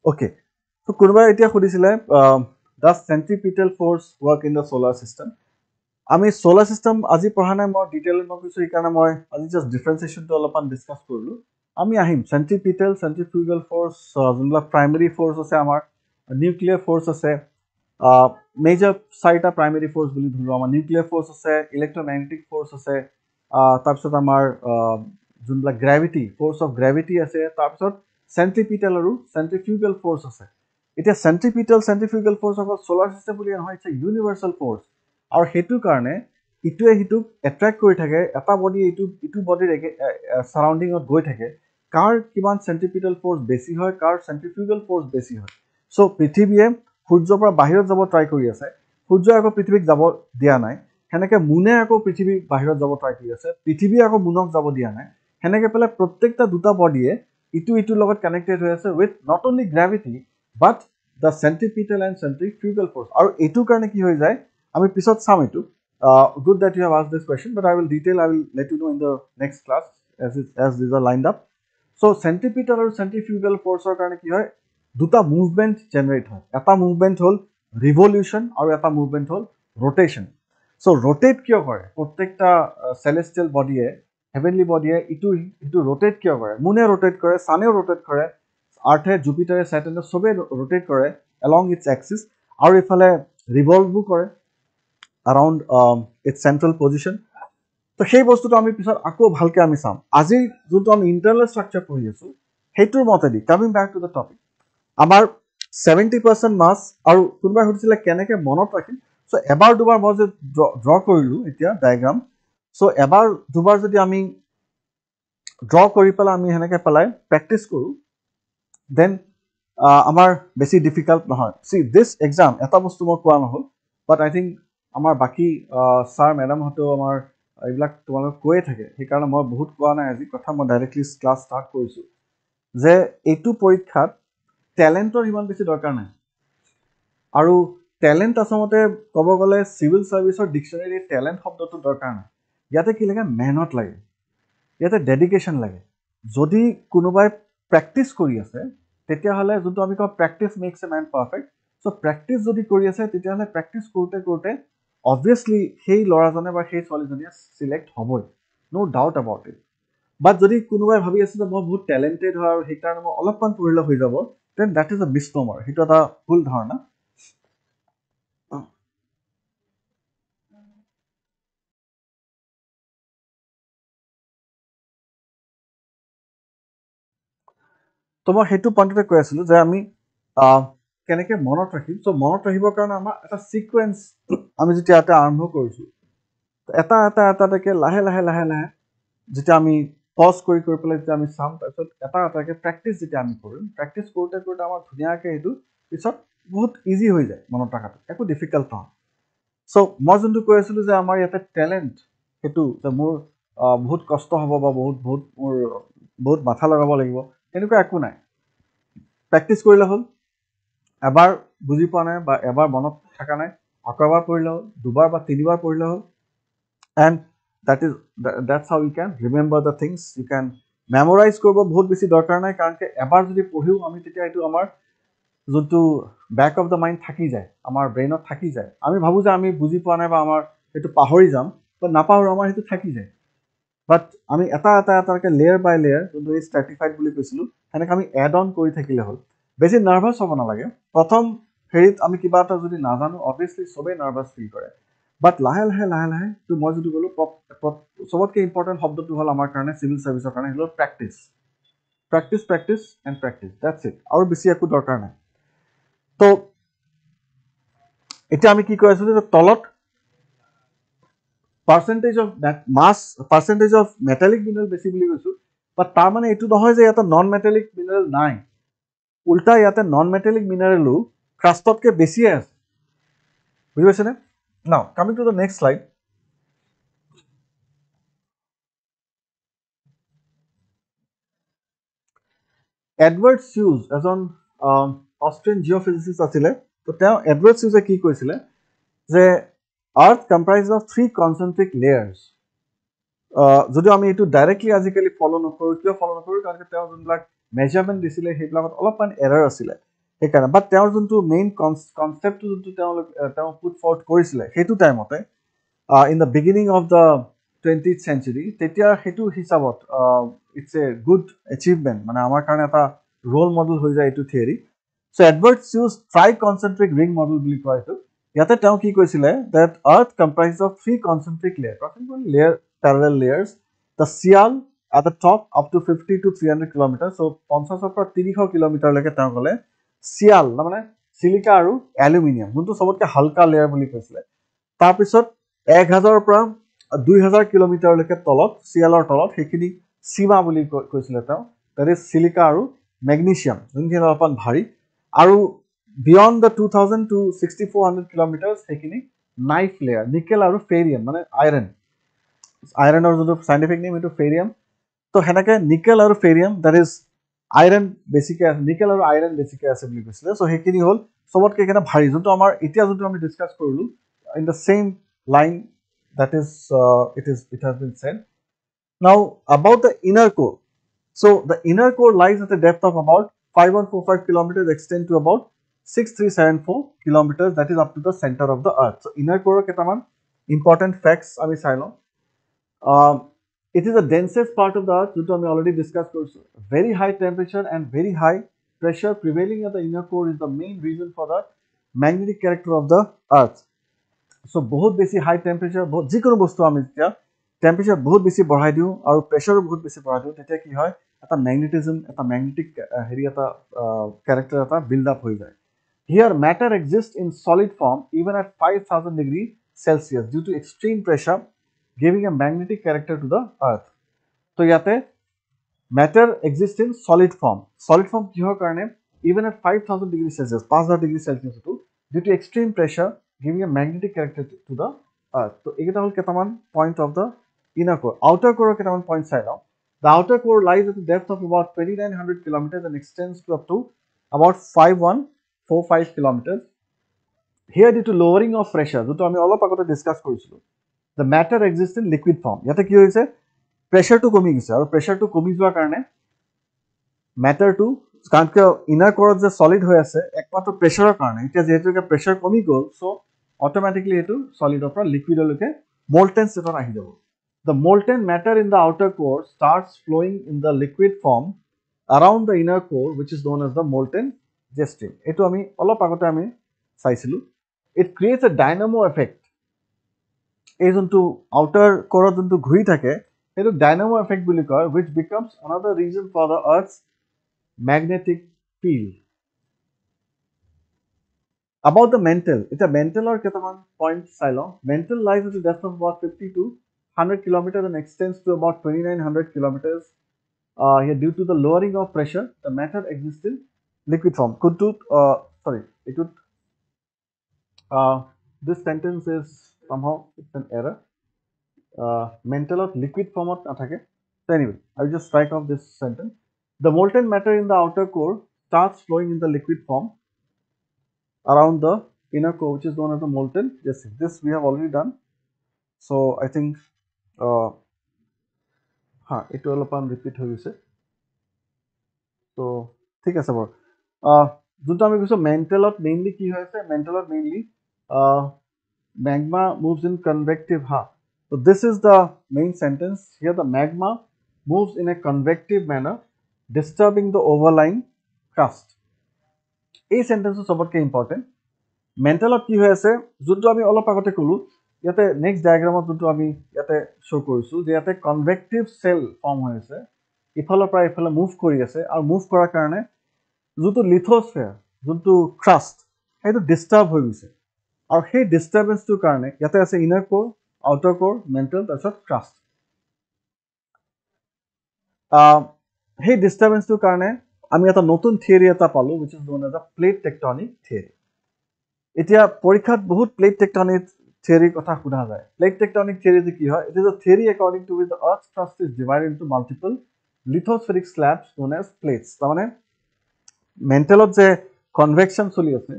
অ'কে তো কোনোবাই এতিয়া সুধিছিলে the centripetal force work in the solar system আমি ছ'লাৰ ছিষ্টেম আজি পঢ়া নাই মই ডিটেইলত কৈছোঁ সেইকাৰণে মই আজি জাষ্ট ডিফাৰেঞ্চিয়েশ্যনটো অলপমান ডিছকাছ কৰিলোঁ আমি আহিম চেণ্ট্ৰিফিউগেল ফ'ৰ্চ যোনবিলাক প্ৰাইমেৰী ফ'ৰ্চ আছে আমাৰ নিউক্লিয়াৰ ফ'ৰ্চ আছে মেজৰ 4টা প্ৰাইমেৰী ফ'ৰ্চ বুলি ধৰোঁ আমাৰ নিউক্লিয়াৰ ফ'ৰ্চ আছে ইলেক্ট্ৰমেগনেটিক ফ'ৰ্চ আছে তাৰপিছত আমাৰ যোনবিলাক গ্ৰেভিটি ফ'ৰ্চ অফ গ্ৰেভিটি আছে তাৰপিছত চেণ্ট্ৰিপিটেল আৰু চেণ্ট্ৰিফিউগেল ফ'ৰ্চ আছে এতিয়া চেণ্ট্ৰিপিটেল চেণ্ট্ৰিফিউগেল ফ'ৰ্চ অকল ছ'লাৰ ছিষ্টেম বুলি নহয় ইটছ এ ইউনিভাৰ্চেল ফ'ৰ্চ আৰু সেইটো কাৰণে ইটোৱে সিটোক এট্ৰেক্ট কৰি থাকে, এটা বডি ইটো বডিৰ সাৰাউণ্ডিঙত গৈ থাকে, কাৰ কিমান চেণ্ট্ৰিপিটেল ফ'ৰ্চ বেছি হয়, কাৰ চেণ্ট্ৰিফিউগেল ফ'ৰ্চ বেছি হয়। চ' পৃথিৱীয়ে সূৰ্যৰ পৰা বাহিৰত যাব ট্ৰাই কৰি আছে, সূৰ্যই আকৌ পৃথিৱীক যাব দিয়া নাই। সেনেকে মুনে আকৌ পৃথিৱীক বাহিৰত যাব ট্ৰাই কৰি আছে, পৃথিৱীয়ে আকৌ মুনক যাব দিয়া নাই। সেনেকে পেলাই প্ৰত্যেকটা দুটা বডিয়ে ইটোৰ লগত কানেক্টেড হৈ আছে with not only gravity but the centripetal and centrifugal force. আৰু এইটোৰ কাৰণে কি হৈ যায় আমি পিছত চাম এইটো। Good that you have asked this question, but I will let you know in the next class as these are lined up. So centripetal আৰু centrifugal forceৰ কাৰণে কি হয়, দুটা মুভমেণ্ট জেনেৰেট হয়। এটা মুভমেণ্ট হ'ল ৰিভলিউশ্যন আৰু এটা মুভমেণ্ট হ'ল ৰোটেশ্যন। চ' ৰোটেট কিয় কৰে প্ৰত্যেকটা চেলেষ্টিয়েল বডিয়ে, হেভেনলি বডিয়ে ইটো ৰোটেট কিয় কৰে? মুনে ৰোটেট কৰে, ছানেও ৰোটেট কৰে, আৰ্থে, জুপিটাৰে, ছেটাৰ্ণে চবেই ৰোটেট কৰে এলং ইটছ এক্সিছ, আৰু ইফালে ৰিভল্ভো কৰে around its central position. তো সেই বস্তুটো আমি পিছত আকৌ ভালকৈ আমি চাম। আজি যোনটো আমি ইণ্টাৰনেল ষ্ট্ৰাকচাৰ পঢ়ি আছোঁ সেইটোৰ মতেদি coming back to the topic, আমাৰ 70% মাছ, আৰু কোনোবাই সুধিছিলে কেনেকৈ মনত ৰাখিম। চ' এবাৰ দুবাৰ মই যে ড্ৰ কৰিলোঁ এতিয়া ডায়েগ্ৰাম, চ' এবাৰ দুবাৰ যদি আমি ড্ৰ কৰি পেলাই আমি সেনেকৈ পেলাই প্ৰেক্টিচ কৰোঁ, দেন আমাৰ বেছি ডিফিকাল্ট নহয়। চি দিছ এক্সাম, এটা বস্তু মই কোৱা নহ'ল, বাট আই থিংক আমাৰ বাকী ছাৰ মেডামহঁতেও আমাৰ এইবিলাক তোমালোকে কৈয়ে থাকে, সেইকাৰণে মই বহুত কোৱা নাই আজি কথা, মই ডাইৰেক্টলি ক্লাছ ষ্টাৰ্ট কৰিছোঁ যে এইটো পৰীক্ষাত টেলেণ্টৰ ইমান বেছি দৰকাৰ নাই। আৰু টেলেণ্ট আচলতে ক'ব গ'লে চিভিল ছাৰ্ভিচৰ ডিকশ্যনেৰীত টেলেণ্ট শব্দটো দৰকাৰ নাই। ইয়াতে কি লাগে, মেহনত লাগে, ইয়াতে ডেডিকেশ্যন লাগে। যদি কোনোবাই প্ৰেক্টিচ কৰি আছে তেতিয়াহ'লে যোনটো আমি কওঁ practice makes a man perfect. So' practice যদি কৰি আছে তেতিয়াহ'লে প্ৰেক্টিচ কৰোঁতে কৰোঁতে অবভিয়াছলি সেই ল'ৰাজনে বা সেই ছোৱালীজনীয়ে চিলেক্ট হ'বই, ন' ডাউট এবাউট ইট। বাট যদি কোনোবাই ভাবি আছে যে মই বহুত টেলেণ্টেড হয় আৰু সেইকাৰণে মই অলপমান পঢ়িলে হৈ যাব, দেন দেট ইজ এ মিছনমাৰ, সেইটো এটা ভুল ধাৰণা। তো মই সেইটো পইণ্টতে কৈ আছিলোঁ যে আমি কেনেকৈ মনত ৰাখিম। চ' মনত ৰাখিবৰ কাৰণে আমাৰ এটা ছিকুৱেঞ্চ আমি যেতিয়া ইয়াতে আৰম্ভ কৰিছোঁ, এটাকৈ লাহে যেতিয়া আমি পজ কৰি পেলাই যেতিয়া আমি চাম, তাৰপিছত এটাকৈ প্ৰেক্টিচ যেতিয়া আমি কৰিম, প্ৰেক্টিচ কৰোঁতে আমাৰ ধুনীয়াকৈ সেইটো পিছত বহুত ইজি হৈ যায় মনত ৰখাটো, একো ডিফিকাল্ট নহয়। চ' মই যোনটো কৈ আছিলোঁ যে আমাৰ ইয়াতে টেলেণ্ট, সেইটো যে মোৰ বহুত কষ্ট হ'ব বা মোৰ বহুত মাথা লগাব লাগিব, তেনেকুৱা একো নাই। প্ৰেক্টিচ কৰিলে হ'ল, এবাৰ বুজি পোৱা নাই বা এবাৰ মনত থকা নাই, আকৌ এবাৰ পঢ়িলে হ'ল, দুবাৰ বা তিনিবাৰ পঢ়িলে হ'ল, and that's how you can remember the things. You can memorize কৰিব বহুত বেছি দৰকাৰ নাই, কাৰণ এবাৰ যদি পঢ়িও আমি তেতিয়া এইটো আমাৰ যোনটো বেক অফ দ্য মাইণ্ড থাকি যায়, আমাৰ ব্ৰেইনত থাকি যায়। আমি ভাবোঁ যে আমি বুজি পোৱা নাই বা আমাৰ সেইটো পাহৰি যাম, বাট নাপাহৰোঁ, আমাৰ সেইটো থাকি যায়। বাট আমি এটাকৈ লেয়াৰ বাই লেয়াৰ, যোনটো এই ষ্ট্ৰেটিফাইড বুলি কৈছিলোঁ, সেনেকৈ আমি এড অন কৰি থাকিলে হ'ল। বেছি নাৰ্ভাছ হ'ব নালাগে। প্ৰথম হেৰিত আমি কিবা এটা যদি নাজানো, অবভিয়াছলি চবেই নাৰ্ভাছ ফিল কৰে, বাট লাহে তো মই যদি ক'লোঁ চবতকৈ ইম্পৰ্টেণ্ট শব্দটো হ'ল আমাৰ কাৰণে চিভিল ছাৰ্ভিচৰ কাৰণে সেইটো হ'ল practice and practice, that's it. আৰু বেছি একো দৰকাৰ নাই। তো এতিয়া আমি কি কৈ আছিলোঁ যে তলত পাৰ্চেণ্টেজ অফ মেটালিক মিনাৰেল বেছি বুলি কৈছোঁ, বাট তাৰ মানে এইটো নহয় যে ইয়াতে নন মেটালিক মিনাৰেল নাই। উল্টা ইয়াতে নন মেটালিক মিনাৰেলো ক্ৰাষ্টতকৈ বেছিয়ে আছে, বুজি পাইছেনে? Now coming to the next slide. Edward Suess এজন অষ্ট্ৰিয়ান জিঅ'ফিজিচিষ্ট আছিলে। তো তেওঁ এডৱাৰ্ড চিউজে কি কৈছিলে যে আৰ্থ কম্প্ৰাইজ অফ 3 কনচেন্ট্ৰিক লেয়াৰ্ছ। যদিও আমি এইটো ডাইৰেক্টলি আজিকালি ফ'ল' নকৰোঁ, কিয় ফ'ল' নকৰোঁ, কাৰণ তেওঁ যোনবিলাক মেজাৰমেণ্ট দিছিলে সেইবিলাকত অলপমান এৰাৰ আছিলে, সেইকাৰণে। বাট তেওঁৰ যোনটো মেইন কনচেপ্টটো যোনটো তেওঁ পুট ফৰ্থ কৰিছিলে সেইটো টাইমতে in the beginning of the 20th century, তেতিয়া সেইটো হিচাপত ইটছ এ গুড এচিভমেণ্ট, মানে আমাৰ কাৰণে এটা ৰোল মডেল হৈ যায় এইটো থিয়ৰী। চ' এডৱাৰ্ড চিউজ ট্ৰাই কনচেন্ট্ৰিক ৰিং মডেল বুলি কয় এইটো। ইয়াতে তেওঁ কি কৈছিলে that earth comprises of 3 concentric layers, parallel layers, the Sial at the top up to 50 to 300 kilometers, so 50 পৰা 300 কিলোমিটাৰলৈকে তেওঁ ক'লে চিয়াল মানে চিলিকা আৰু এলুমিনিয়াম, যোনটো চবতকৈ হালকা লেয়াৰ বুলি কৈছিলে। তাৰপিছত 1000 পৰা 2000 কিলোমিটাৰলৈকে তলত চিয়ালৰ তলত সেইখিনি সীমা বুলি কৈছিলে তেওঁ that is চিলিকা আৰু মেগনেছিয়াম যোনখিনি অলপমান ভাৰী আৰু beyond the 2000 to 6400 kilometers সেইখিনি নাইফ লেয়াৰ নিকেল আৰু ফেৰিয়াম মানে আইৰণৰ যোনটো সাইন্টিফিক নেম এইটো ফেৰিয়াম তো হেনেকে নিকেল আৰু ফেৰিয়াম that is আইৰন বেছিকে আছে নিকেল আৰু আইৰন বেছিকে আছে বুলি কৈছিলে সো সেইখিনি হল সবতকে কেনে ভাৰী যোনটো আমাৰ এতিয়া যোনটো আমি ডিসকাস কৰিলো in the same line that is it has been said now about the inner core so the inner core lies at a depth of about 5145 kilometers extend to about 6374 kilometers that is up to the center of the earth so inner core ketaman important facts ami sailo it is the densest part of the earth which we already discussed also. Very high temperature and very high pressure prevailing at the inner core is the main reason for the magnetic character of the earth so bahut beshi high temperature jikono bostu ami tia temperature bahut beshi badhai diu aru pressure bahut beshi badhai diu tetia ki hoy eta magnetism eta magnetic heri eta character eta build up hoi jay here matter exists in solid form even at 5000 degrees celsius due to extreme pressure giving a magnetic character to the earth so yate matter exists in solid form kihor karone even at 5000 degrees celsius 5000 degrees celsius due to extreme pressure giving a magnetic character to the earth so ekita hol ketaman point of the inner core outer core ketaman point sai now the outer core lies at a depth of about 2900 kilometers and extends to up to about 5145 kilometers here due to lowering of pressure joto ami olop agote discuss korisilu the matter exists in liquid form yate ki hoise pressure to komi gise aru pressure to komi joa karone matter to কাৰণ কি inner core যে solid হৈ আছে একমাত্ৰ প্ৰেছৰৰ কাৰণে এতিয়া যেহেতু প্ৰেছৰ কমি গল সো অটোমেটিক্যালি এটো সলিডৰ পৰা লিকুইডলৈকে molten state আহি যাব the molten matter in the outer core starts flowing in the liquid form around the inner core which is known as the molten jet stream এটো আমি অলপ আগতে আমি চাইছিলো it creates a dynamo effect এই যোনটো outer core যোনটো ঘূৰি থাকে এটো dynamo effect বুলি কয় which becomes another reason for the earth's magnetic field about the mantle eta mantle or ketaman point silo mantle lies at a depth of about 50 to 100 kilometers and extends to about 2900 kilometers here due to the lowering of pressure the matter exists in liquid form this sentence is somehow it's an error mantle of liquid form of nathake so anyway I'll just strike off this sentence the molten matter in the outer core starts flowing in the liquid form around the inner core which is known as the molten jet stream this we have already done so I think eto alopan repeat hoy gise so thik ase bor junto ami koiso mantle mainly ki hoise mantle mainly magma moves in convective so this is the main sentence here the magma moves in a convective manner disturbing the overlying crust এই সেন্টেন্সটো সবতকে important মেন্টালত কি হৈ আছে যোনটো আমি অলপ আগতে কলো ইয়াতে নেক্সট ডায়াগ্ৰামত যোনটো আমি ইয়াতে শো কৰিছো যে ইয়াতে কনভেক্টিভ সেল ফৰ্ম হৈ আছে ইফালৰ পৰা ইফালে মুভ কৰি আছে আৰু মুভ কৰাৰ কাৰণে যোনটো লিথোস্ফিয়াৰ যোনটো ক্ৰাষ্ট সেইটো ডিস্টাৰ্ব হৈ গৈছে আৰু সেই ডিস্টাৰবেন্সটোৰ কাৰণে ইয়াতে আছে ইনাৰ কোৰ আউটাৰ কোৰ মেন্টাল তাৰছত ক্ৰাষ্ট সেই ডিস্টাৰবেন্সটোৰ কাৰণে আমি এটা নতুন থিওৰি এটা পালো which is known as a plate tectonic theory এতিয়া পৰীক্ষাত বহুত প্লেট টেকটনিক থিওৰি কথা শুনা যায় প্লেট টেকটনিক থিওৰি কি হয় it is a theory according to which the earth's crust is divided into multiple lithospheric slabs known as plates তাৰমানে মেন্টালত যে কনভেকশন চলি আছে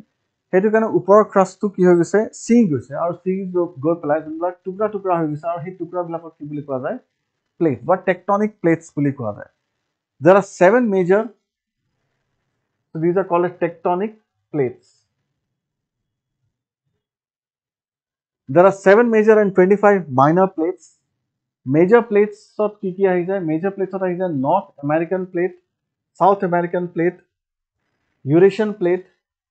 হেতু কাৰণে ওপৰৰ ক্ৰাষ্টটো কি হৈ গৈছে সিং গৈছে আৰু সিং গৈ পেলাই যোনবিলাক টুকুৰা টুকুৰা হৈ গৈছে আৰু সেই টুকুৰাবিলাকক কি বুলি কোৱা যায় প্লেট বা টেকটনিক প্লেটস বুলি কোৱা যায় there are 7 major so these are called as tectonic plates there are 7 major and 25 minor plates major plates of ki ahi jay major plates of ahi jay North American plate South American plate Eurasian plate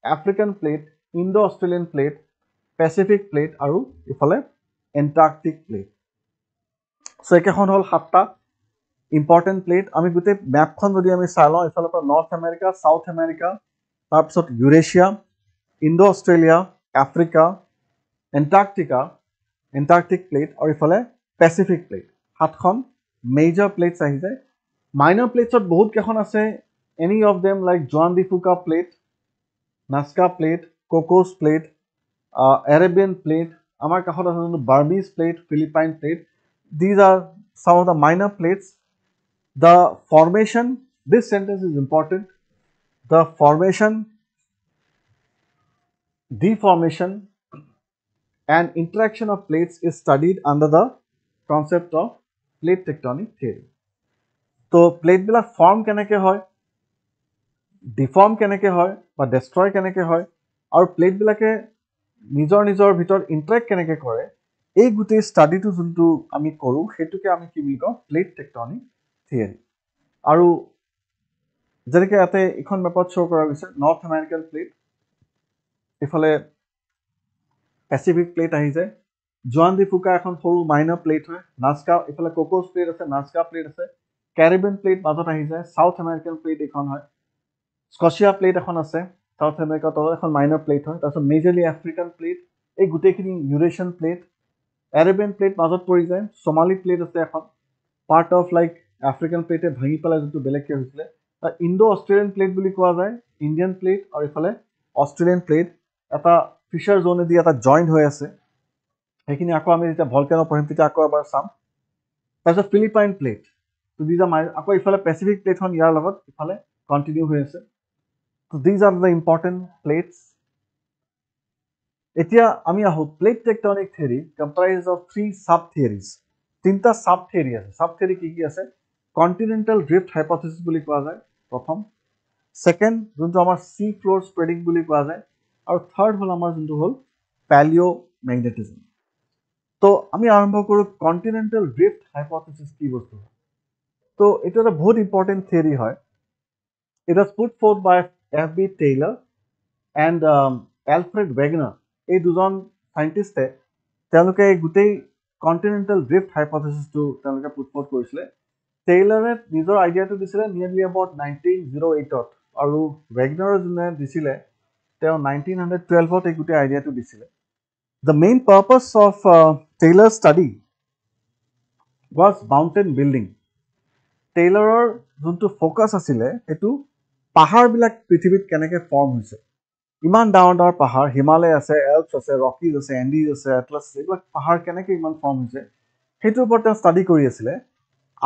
African plate Indo-Australian plate Pacific plate aru ifale Antarctic plate so ekehon hol 7ta important plate ami gote map khon jodi ami sailo ifale par North America South America tar pisot Eurasia Indo-Australia Africa Antarctica Antarctic plate আৰু ইফালে Pacific plate, 7খন major plates আহি যায়। Minor প্লেটছত বহুত কেইখন আছে, any of them like Juan de Fuca plate, Nazca plate, Cocos plate, Arabian plate, আমাৰ কাষত আছে Burmese plate, Philippine plate. These are some of the minor plates. The formation, this sentence is important. The formation, deformation, and interaction of plates is studied under the concept of plate tectonic theory. So, plate bila form keneke hoy, deform keneke hoy, ba destroy keneke hoy, aru plate bilake nijor bhitor interact keneke kore, এই গোটেই ষ্টাডিটো যোনটো আমি কৰোঁ সেইটোকে আমি কি বুলি কওঁ প্লেট টেকটনিক থিয়ৰী। আৰু যেনেকৈ ইয়াতে এখন মেপত শ্ব' কৰা গৈছে নৰ্থ আমেৰিকান প্লেট, ইফালে পেচিফিক প্লেট আহি যায়, জোৱান ডি ফুকা এখন সৰু মাইনৰ প্লেট হয়, নাস্কা ইফালে কোকোছ প্লেট আছে, নাস্কা প্লেট আছে, কেৰিবিয়ান প্লেট মাজত আহি যায়, চাউথ আমেৰিকান প্লেট এখন হয়, স্কচিয়া প্লেট এখন আছে, চাউথ আমেৰিকাৰ তলত এখন মাইনৰ প্লেট হয়, তাৰপিছত মেজৰলি আফ্ৰিকান প্লেট, এই গোটেইখিনি ইউৰেছিয়ান প্লেট, এৰেবিয়ান প্লেট মাজত পৰি যায়, সোমালি প্লেট আছে এখন, পাৰ্ট অফ লাইক আফ্ৰিকান প্লেটে ভাঙি পেলাই যোনটো বেলেগকৈ হৈছিলে, ইণ্ডো অষ্ট্ৰেলিয়ান প্লেট বুলি কোৱা যায়, ইণ্ডিয়ান প্লেট আৰু ইফালে অষ্ট্ৰেলিয়ান প্লেট এটা ফিচাৰ জোনেদি এটা জইণ্ট হৈ আছে, সেইখিনি আকৌ আমি যেতিয়া ভলকেনো পঢ়িম তেতিয়া আকৌ এবাৰ চাম। তাৰপিছত ফিলিপাইন প্লেট, আকৌ ইফালে পেচিফিক প্লেটখন ইয়াৰ লগত ইফালে কণ্টিনিউ হৈ আছে। These are the important plates. এতিয়া আমি আহোঁ plate tectonic theory comprise of 3 sub theories. 3টা সাব থিয়ৰী আছে। সাব থিয়ৰী কি আছে? কণ্টিনেণ্টেল ড্ৰিফ্ট হাইপথেচিছ বুলি কোৱা যায় প্ৰথম, ছেকেণ্ড যোনটো আমাৰ চি ফ্ল'ৰ স্প্ৰেডিং বুলি কোৱা যায়, আৰু থাৰ্ড হ'ল আমাৰ যোনটো হ'ল পেলিঅ' মেগনেটিজম। তো আমি আৰম্ভ কৰোঁ কণ্টিনেণ্টেল ড্ৰিফ্ট হাইপথেচিছ কি বস্তু হয়। তো এইটো এটা বহুত ইম্পৰ্টেণ্ট থিয়ৰী হয়। It was put forth by F.B. Taylor and Alfred Wegener, এই দুজন চাইণ্টিষ্টে তেওঁলোকে গোটেই কণ্টিনেণ্টেল ড্ৰিফ্ট হাইপথেচিছটো তেওঁলোকে পুট ফৰ্থ কৰিছিলে। টেইলাৰে নিজৰ আইডিয়াটো দিছিলে নিয়েৰলি এবাউট 1908ত, আৰু ৱেগনাৰে যোনে দিছিলে তেওঁ 1912ত এই গোটেই আইডিয়াটো দিছিলে। The main purpose of Taylor study was mountain building. টেইলাৰৰ যোনটো ফ'কাছ আছিলে সেইটো পাহাৰবিলাক পৃথিৱীত কেনেকৈ ফৰ্ম হৈছে, ইমান ডাঙৰ ডাঙৰ পাহাৰ, হিমালয় আছে, এল্পছ আছে, ৰকিজ আছে, এণ্ডিজ আছে, এটলাছ আছে, এইবিলাক পাহাৰ কেনেকৈ ইমান ফৰ্ম হৈছে সেইটোৰ ওপৰত তেওঁ ষ্টাডি কৰি আছিলে।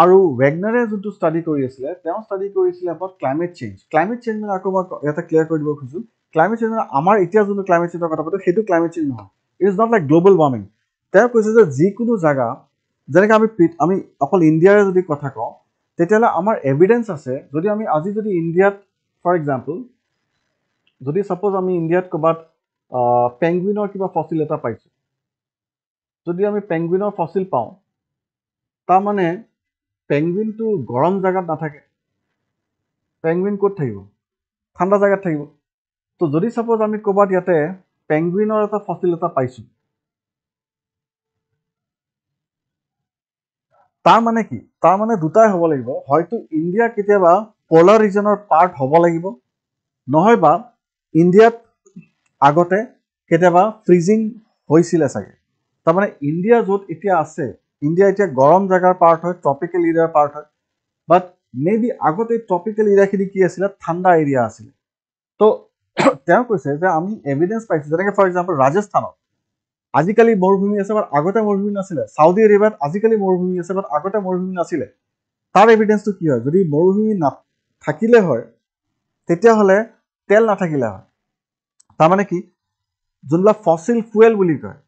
আৰু ৱেগনাৰে যোনটো ষ্টাডি কৰি আছিলে, তেওঁ ষ্টাডি কৰিছিলে about climate change. Climate change মানে আকৌ মই ইয়াতে ক্লিয়াৰ কৰি দিব খোজোঁ, ক্লাইমেট চেঞ্জ মানে আমাৰ এতিয়া যোনটো ক্লাইমেট চেঞ্জৰ কথা পাতোঁ সেইটো ক্লাইমেট চেঞ্জ নহয়, it is not like global warming. তেওঁ কৈছে যে যিকোনো জাগা, যেনেকৈ আমি অকল ইণ্ডিয়াৰে যদি কথা কওঁ তেতিয়াহ'লে আমাৰ এভিডেঞ্চ আছে, যদি আমি আজি যদি ইণ্ডিয়াত ফৰ এক্সাম্পল যদি ছাপ'জ আমি ইণ্ডিয়াত ক'ৰবাত পেংগুইনৰ কিবা ফচিল এটা পাইছোঁ, যদি আমি পেংগুইনৰ ফচিল পাওঁ, তাৰমানে পেংগুইনটো গৰম জেগাত নাথাকে, পেংগুইন ক'ত থাকিব? ঠাণ্ডা জেগাত থাকিব। তো যদি ছাপ'জ আমি ক'ৰবাত ইয়াতে পেংগুইনৰ এটা ফচিল এটা পাইছোঁ, তাৰমানে কি? তাৰমানে দুটাই হ'ব লাগিব, হয়তো ইণ্ডিয়া কেতিয়াবা পলাৰ ৰিজনৰ পাৰ্ট হ'ব লাগিব, নহয়বা ইণ্ডিয়াত আগতে কেতিয়াবা ফ্ৰিজিং হৈছিলে চাগে। তাৰমানে ইণ্ডিয়া য'ত এতিয়া আছে, ইণ্ডিয়া এতিয়া গৰম জেগাৰ পাৰ্ট হয়, ট্ৰপিকেল এৰিয়াৰ পাৰ্ট হয়, বাট মে বি আগতে ট্ৰপিকেল এৰিয়াখিনি কি আছিলে? ঠাণ্ডা এৰিয়া আছিলে। তো তেওঁ কৈছে যে আমি এভিডেঞ্চ পাইছোঁ, যেনেকৈ ফৰ এক্সাম্পল ৰাজস্থানত আজিকালি মৰুভূমি আছে, বাট আগতে মৰুভূমি নাছিলে। চাউদি আৰবিয়াত আজিকালি মৰুভূমি আছে, বাট আগতে মৰুভূমি নাছিলে। তাৰ এভিডেঞ্চটো কি হয়? যদি মৰুভূমি থাকিলে হয় তেতিয়াহ'লে তেল নাথাকিলে হয়। তাৰমানে কি? যোনবিলাক ফচিল ফুৱেল বুলি কয়,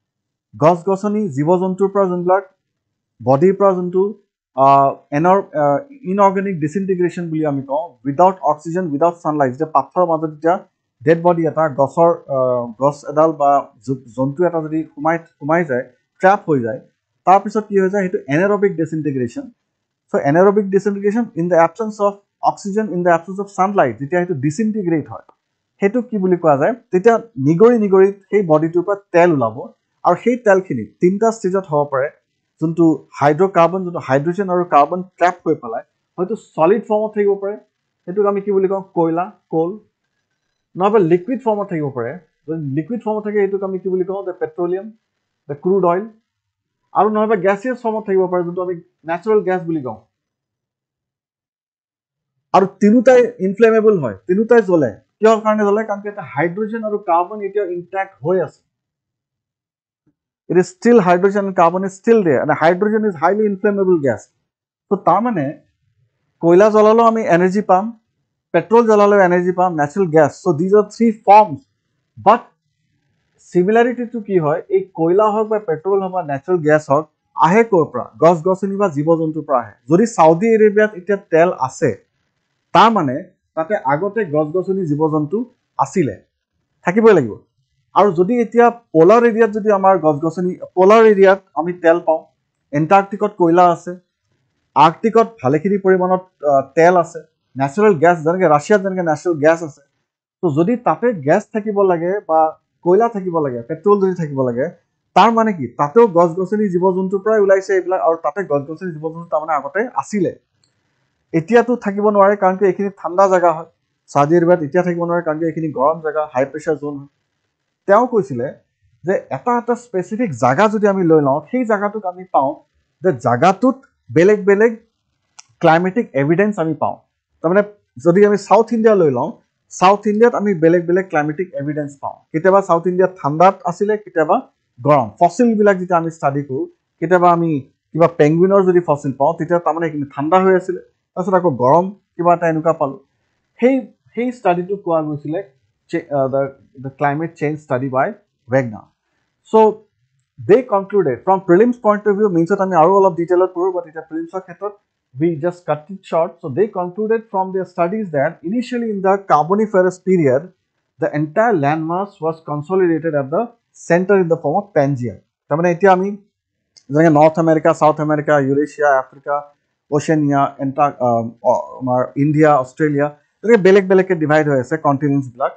গছ গছনি জীৱ জন্তুৰ পৰা যোনবিলাক বডিৰ পৰা যোনটো ইনঅৰ্গেনিক ডিছইণ্টিগ্ৰেশ্যন বুলি আমি কওঁ, উইদাউট অক্সিজেন, উইদাউট ছানলাইট, যেতিয়া পাথৰৰ মাজত যেতিয়া ডেড বডি এটা গছ এডাল বা জন্তু এটা যদি সোমাই যায়, ট্ৰেপ হৈ যায়, তাৰপিছত কি হৈ যায়? সেইটো anaerobic disintegration. So' anaerobic disintegration in the absence of oxygen, in the absence of sunlight, যেতিয়া সেইটো ডিছইণ্টিগ্ৰেট হয়, সেইটো কি বুলি কোৱা যায়? তেতিয়া নিগৰি সেই বডিটোৰ পৰা তেল ওলাব, আৰু সেই তেলখিনি 3টা ষ্টেজত হ'ব পাৰে। যোনটো হাইড্ৰ'কাৰ্বন, যোনটো হাইড্ৰজেন আৰু কাৰ্বন ট্ৰেপ হৈ পেলাই হয়তো ছলিড ফৰ্মত থাকিব পাৰে, সেইটোক আমি কি বুলি কওঁ? কয়লা, কোল, নহ'বা লিকুইড ফৰ্মত থাকিব পাৰে। যদি লিকুইড ফৰ্মত থাকে সেইটোক আমি কি বুলি কওঁ? The petroleum, the crude oil. আৰু নহবা গ্যাসিয়াছ ফৰ্মত থাকিব পাৰে যোনটো আমি ন্যাচাৰাল গ্যাস বুলি কওঁ আৰু তিনিটাই ইনফ্লেমেবল হয় তিনিটাই জ্বলে কিহৰ কাৰণে জ্বলে কাৰণ এটা হাইড্ৰোজেন আৰু কাৰ্বন এতিয়া ইনট্যাক্ট হৈ আছে it is still hydrogen and carbon is still there and hydrogen is highly inflammable gas so tar mane koila jalalo ami energy pam petrol jalalo energy pam natural gas so these are three forms but similarity to ki hoy ei koila hok ba petrol hok ba natural gas hok ahe kor pra gos gosini ba jibo jontu pra ahe jodi saudi arabia etia tel ase tar mane tate agote gos gosini jibo jontu asile থাকিবই লাগিব আৰু যদি এতিয়া polar এৰিয়াত যদি আমাৰ গছগছনি polar এৰিয়াত আমি তেল পাওঁ এন্টাৰ্কটিকত কয়লা আছে আৰ্কটিকত ভালেখিনি পৰিমাণত তেল আছে ন্যাচাৰাল গ্যাস যেনেকৈ ৰাছিয়াত যেনেকৈ ন্যাচাৰাল গ্যাস আছে তো যদি তাতে গ্যাস থাকিব লাগে বা কয়লা থাকিব লাগে পেট্ৰল যদি থাকিব লাগে তাৰ মানে কি তাতেও গছগছনি জীৱ-জন্তুৰ পৰা ওলাইছে এইবিলাক আৰু তাতে গছগছনি জীৱ-জন্তু তাৰমানে আগতে আছিলে এতিয়াতো থাকিব নোৱাৰে কাৰণ কি এইখিনি ঠাণ্ডা জায়গা হয় সাউদি আৰবত এতিয়া থাকিব নোৱাৰে কাৰণ কি এইখিনি গৰম জায়গা হাই প্ৰেছাৰ জোন হয় তেওঁ কৈছিলে যে এটা স্পেসিফিক জায়গা যদি আমি লৈ লওঁ সেই জায়গাটোক আমি পাওঁ যে জায়গাটোত বেলেগ বেলেগ ক্লাইমেটিক এভিডেন্স আমি পাওঁ তাৰমানে যদি আমি সাউথ ইন্ডিয়া লৈ লওঁ সাউথ ইন্ডিয়াত আমি বেলেগ বেলেগ ক্লাইমেটিক এভিডেন্স পাওঁ কেতিয়াবা সাউথ ইন্ডিয়াত ঠাণ্ডাত আছিলে কেতিয়াবা গৰম ফসিল বিলাক যেতিয়া আমি ষ্টাডি কৰোঁ কেতিয়াবা আমি কিবা পেঙ্গুইনৰ যদি ফসিল পাওঁ তেতিয়া তাৰমানে এইখিনি ঠাণ্ডা হৈ আছিলে তাৰপিছত আকৌ গৰম কিবা এটা এনেকুৱা পালোঁ সেই ষ্টাডিটো কোৱা গৈছিলে the climate change study by Wegener. So they concluded from prelims point of view means that আমি আৰু অলপ ডিটেইলত পঢ়ো but এটা prelims ক্ষেত্ৰত we just cut it short so they concluded from their studies that initially in the carboniferous period the entire landmass was consolidated at the center in the form of Pangea তাৰমানে এতিয়া আমি যেনে north America south America Eurasia Africa Oceania আমাৰ India Australia তেনেকৈ বেলেগ বেলেগকৈ divide হৈ আছে কণ্টিনেণ্টছ বিলাক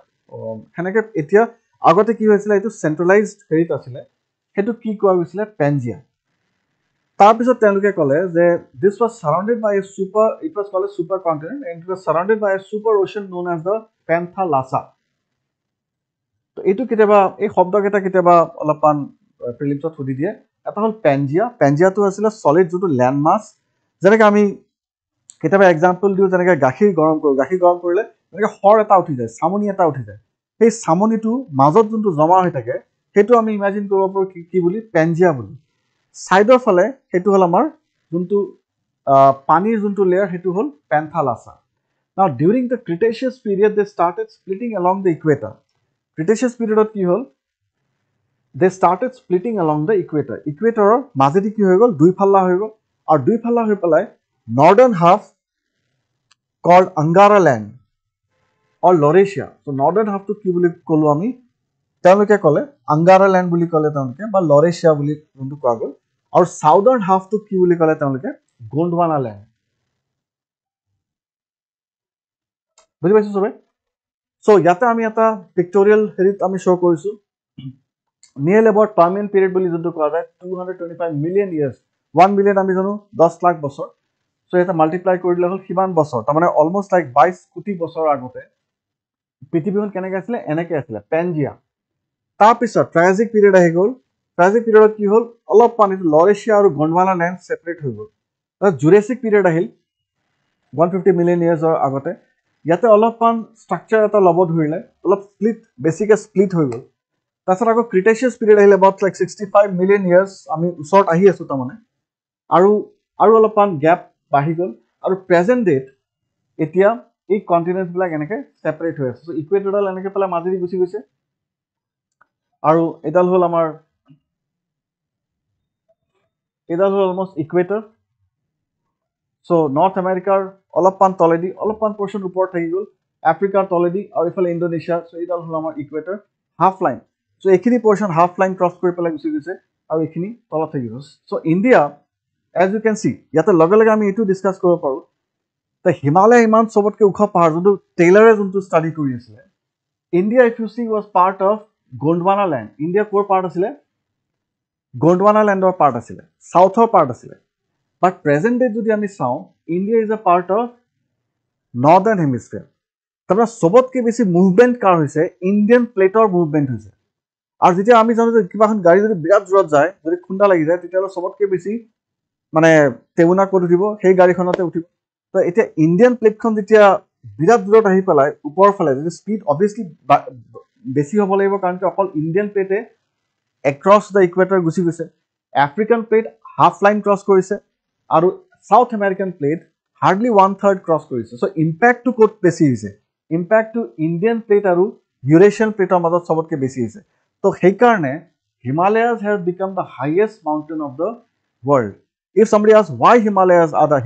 হেনেকে এতিয়া আগতে কি হৈছিল এটো সেন্ট্ৰালাইজড হেৰিত আছিল হেতু কি কোৱা গৈছিল পেনজিয়া তাৰ পিছত তেওঁলোকে ক'লে যে this was surrounded by a super it was called a super continent and it was surrounded by a super ocean known as the Panthalassa তো এটো কেতিয়াবা এই শব্দকেইটা কেতিয়াবা অলপমান প্ৰিলিমছত সুধি দিয়ে এটা হল পেনজিয়াটো আছিল সলিড যেটো ল্যান্ড মাস যেনেকৈ আমি কেতিয়াবা এক্সাম্পল দিও যেনেকৈ গাখীৰ গৰম কৰিলে এনেকৈ হৰ এটা উঠি যায় সামনি এটা উঠি যায় সেই সামনিটো মাজত যোনটো জমা হৈ থাকে হেতু আমি ইমাজিন কৰিব পাৰো কি বুলি পেনজিয়া বুলি সাইডৰ ফালে হেতু হল আমাৰ যোনটো পানীৰ যোনটো লেয়াৰ হেতু হল Panthalassa now during the Cretaceous period they started splitting along the equator Cretaceous periodত কি হল they started splitting along the equator মাজেদি কি হৈ গল দুই ফাল্লা হৈ গল আৰু দুই ফাল্লা হৈ পেলাই northern half called Angara land or Laurasia so northern half to কি বুলি কলো আমি তেওঁলোকে কলে Angara land বুলি কলে তেওঁলোকে বা Laurasia বুলি যোনটো কোৱা গল আৰু southern half to কি বুলি কলে তেওঁলোকে Gondwana land বুজি পাইছো সবে so ইয়াতে আমি এটা পিক্টোৰিয়েল হেৰিত আমি শো কৰিছো nearly about Permian period বুলি যোনটো কোৱা যায় 225 million years 1 million আমি জানো 10 লাখ বছৰ so এটা মাল্টিপ্লাই কৰিলে হল কিমান বছৰ তাৰমানে অলমোস্ট লাইক 22 কোটি বছৰ আগতে পৃথিৱীখন কেনেকৈ আছিল এনেকৈ আছিল পেনজিয়া তাৰ পিছত ট্ৰায়াজিক পিৰিয়ড আহি গল ট্ৰায়াজিক পিৰিয়ডত কি হল অলপ পানীটো লৰেছিয়া আৰু গণ্ডৱানা ল্যান্ড সেপাৰেট হৈ গল তাৰ জুৰাছিক পিৰিয়ড আহিল 150 মিলিয়ন ইয়াৰ্ছৰ আগতে ইয়াতে অলপমান ষ্ট্ৰাকচাৰ এটা লব ধৰিলে অলপ বেছিকৈ স্প্লিট হৈ গল তাৰপিছত আকৌ ক্ৰিটেচিয়াছ পিৰিয়ড আহিলে about like 65 মিলিয়ন ইয়াৰ্ছ আমি ওচৰত আহি আছো তাৰমানে আৰু অলপমান গ্যাপ বাঢ়ি গল আৰু প্ৰেজেন্ট ডেট এতিয়া এই কন্টিনেন্টস বিলাক এনেকৈ সেপাৰেট হৈ আছে সো ইকুৱেটৰডাল এনেকৈ পেলা মাজেদি গুচি গৈছে আৰু এডাল হল আমাৰ অলমোস্ট ইকুৱেটৰ সো নৰ্থ আমেৰিকাৰ অলপমান তলেদি অলপমান পোৰ্শন ওপৰত থাকি গল আফ্ৰিকাৰ তলেদি আৰু ইফালে ইণ্ডোনেছিয়া সো এডাল হল আমাৰ ইকুৱেটৰ হাফ লাইন সো এইখিনি পোৰ্শন হাফ লাইন ক্ৰস কৰি পেলাই গুচি গৈছে আৰু এইখিনি তলত থাকি গল so India as you can see ইয়াতে লগে লগে আমি এটো ডিসকাস কৰিব পাৰো তে হিমালয় ইমান সবতকে উখ পাহাৰ যোনটো টেইলাৰে যোনটো ষ্টাডি কৰি আছিল India if you see was part of Gondwana land India কোৰ পাৰ্ট আছিল Gondwana landৰ পাৰ্ট আছিল সাউথৰ পাৰ্ট আছিল বাট প্ৰেজেন্ট ডে যদি আমি চাও India is a part of northern হেমিস্ফিয়াৰ তাৰমানে সবতকে বেছি মুভমেন্ট কাৰ হৈছে ইণ্ডিয়ান প্লেটৰ মুভমেন্ট হৈছে আৰু যেতিয়া আমি জানো যে কিবা এখন গাড়ী যদি বিৰাট দূৰত যায় যদি খুন্দা লাগি যায় তেতিয়াহ'লে চবতকৈ বেছি মানে টেবুনা ক'ত উঠিব সেই গাড়ীখনতে উঠিব তো এতিয়া ইণ্ডিয়ান প্লেটখন যেতিয়া বিৰাট দূৰত আহি পেলাই ওপৰৰ ফালে যদি স্পীড অভিয়াছলি বেছি হ'ব লাগিব কাৰণ অকল ইণ্ডিয়ান প্লেটে এক্ৰছ দ্য ইকুৱেটৰ গুচি গৈছে African plate half line cross কৰিছে আৰু south American plate hardly 1/3 cross কৰিছে চ' ইম্পেক্টটো ক'ত বেছি হৈছে ইম্পেক্টটো ইণ্ডিয়ান প্লেট আৰু ইউৰেছিয়ান প্লেটৰ মাজত চবতকৈ বেছি হৈছে তো সেইকাৰণে Himalayas has become the highest mountain of the world. If somebody asks why Himalayas are the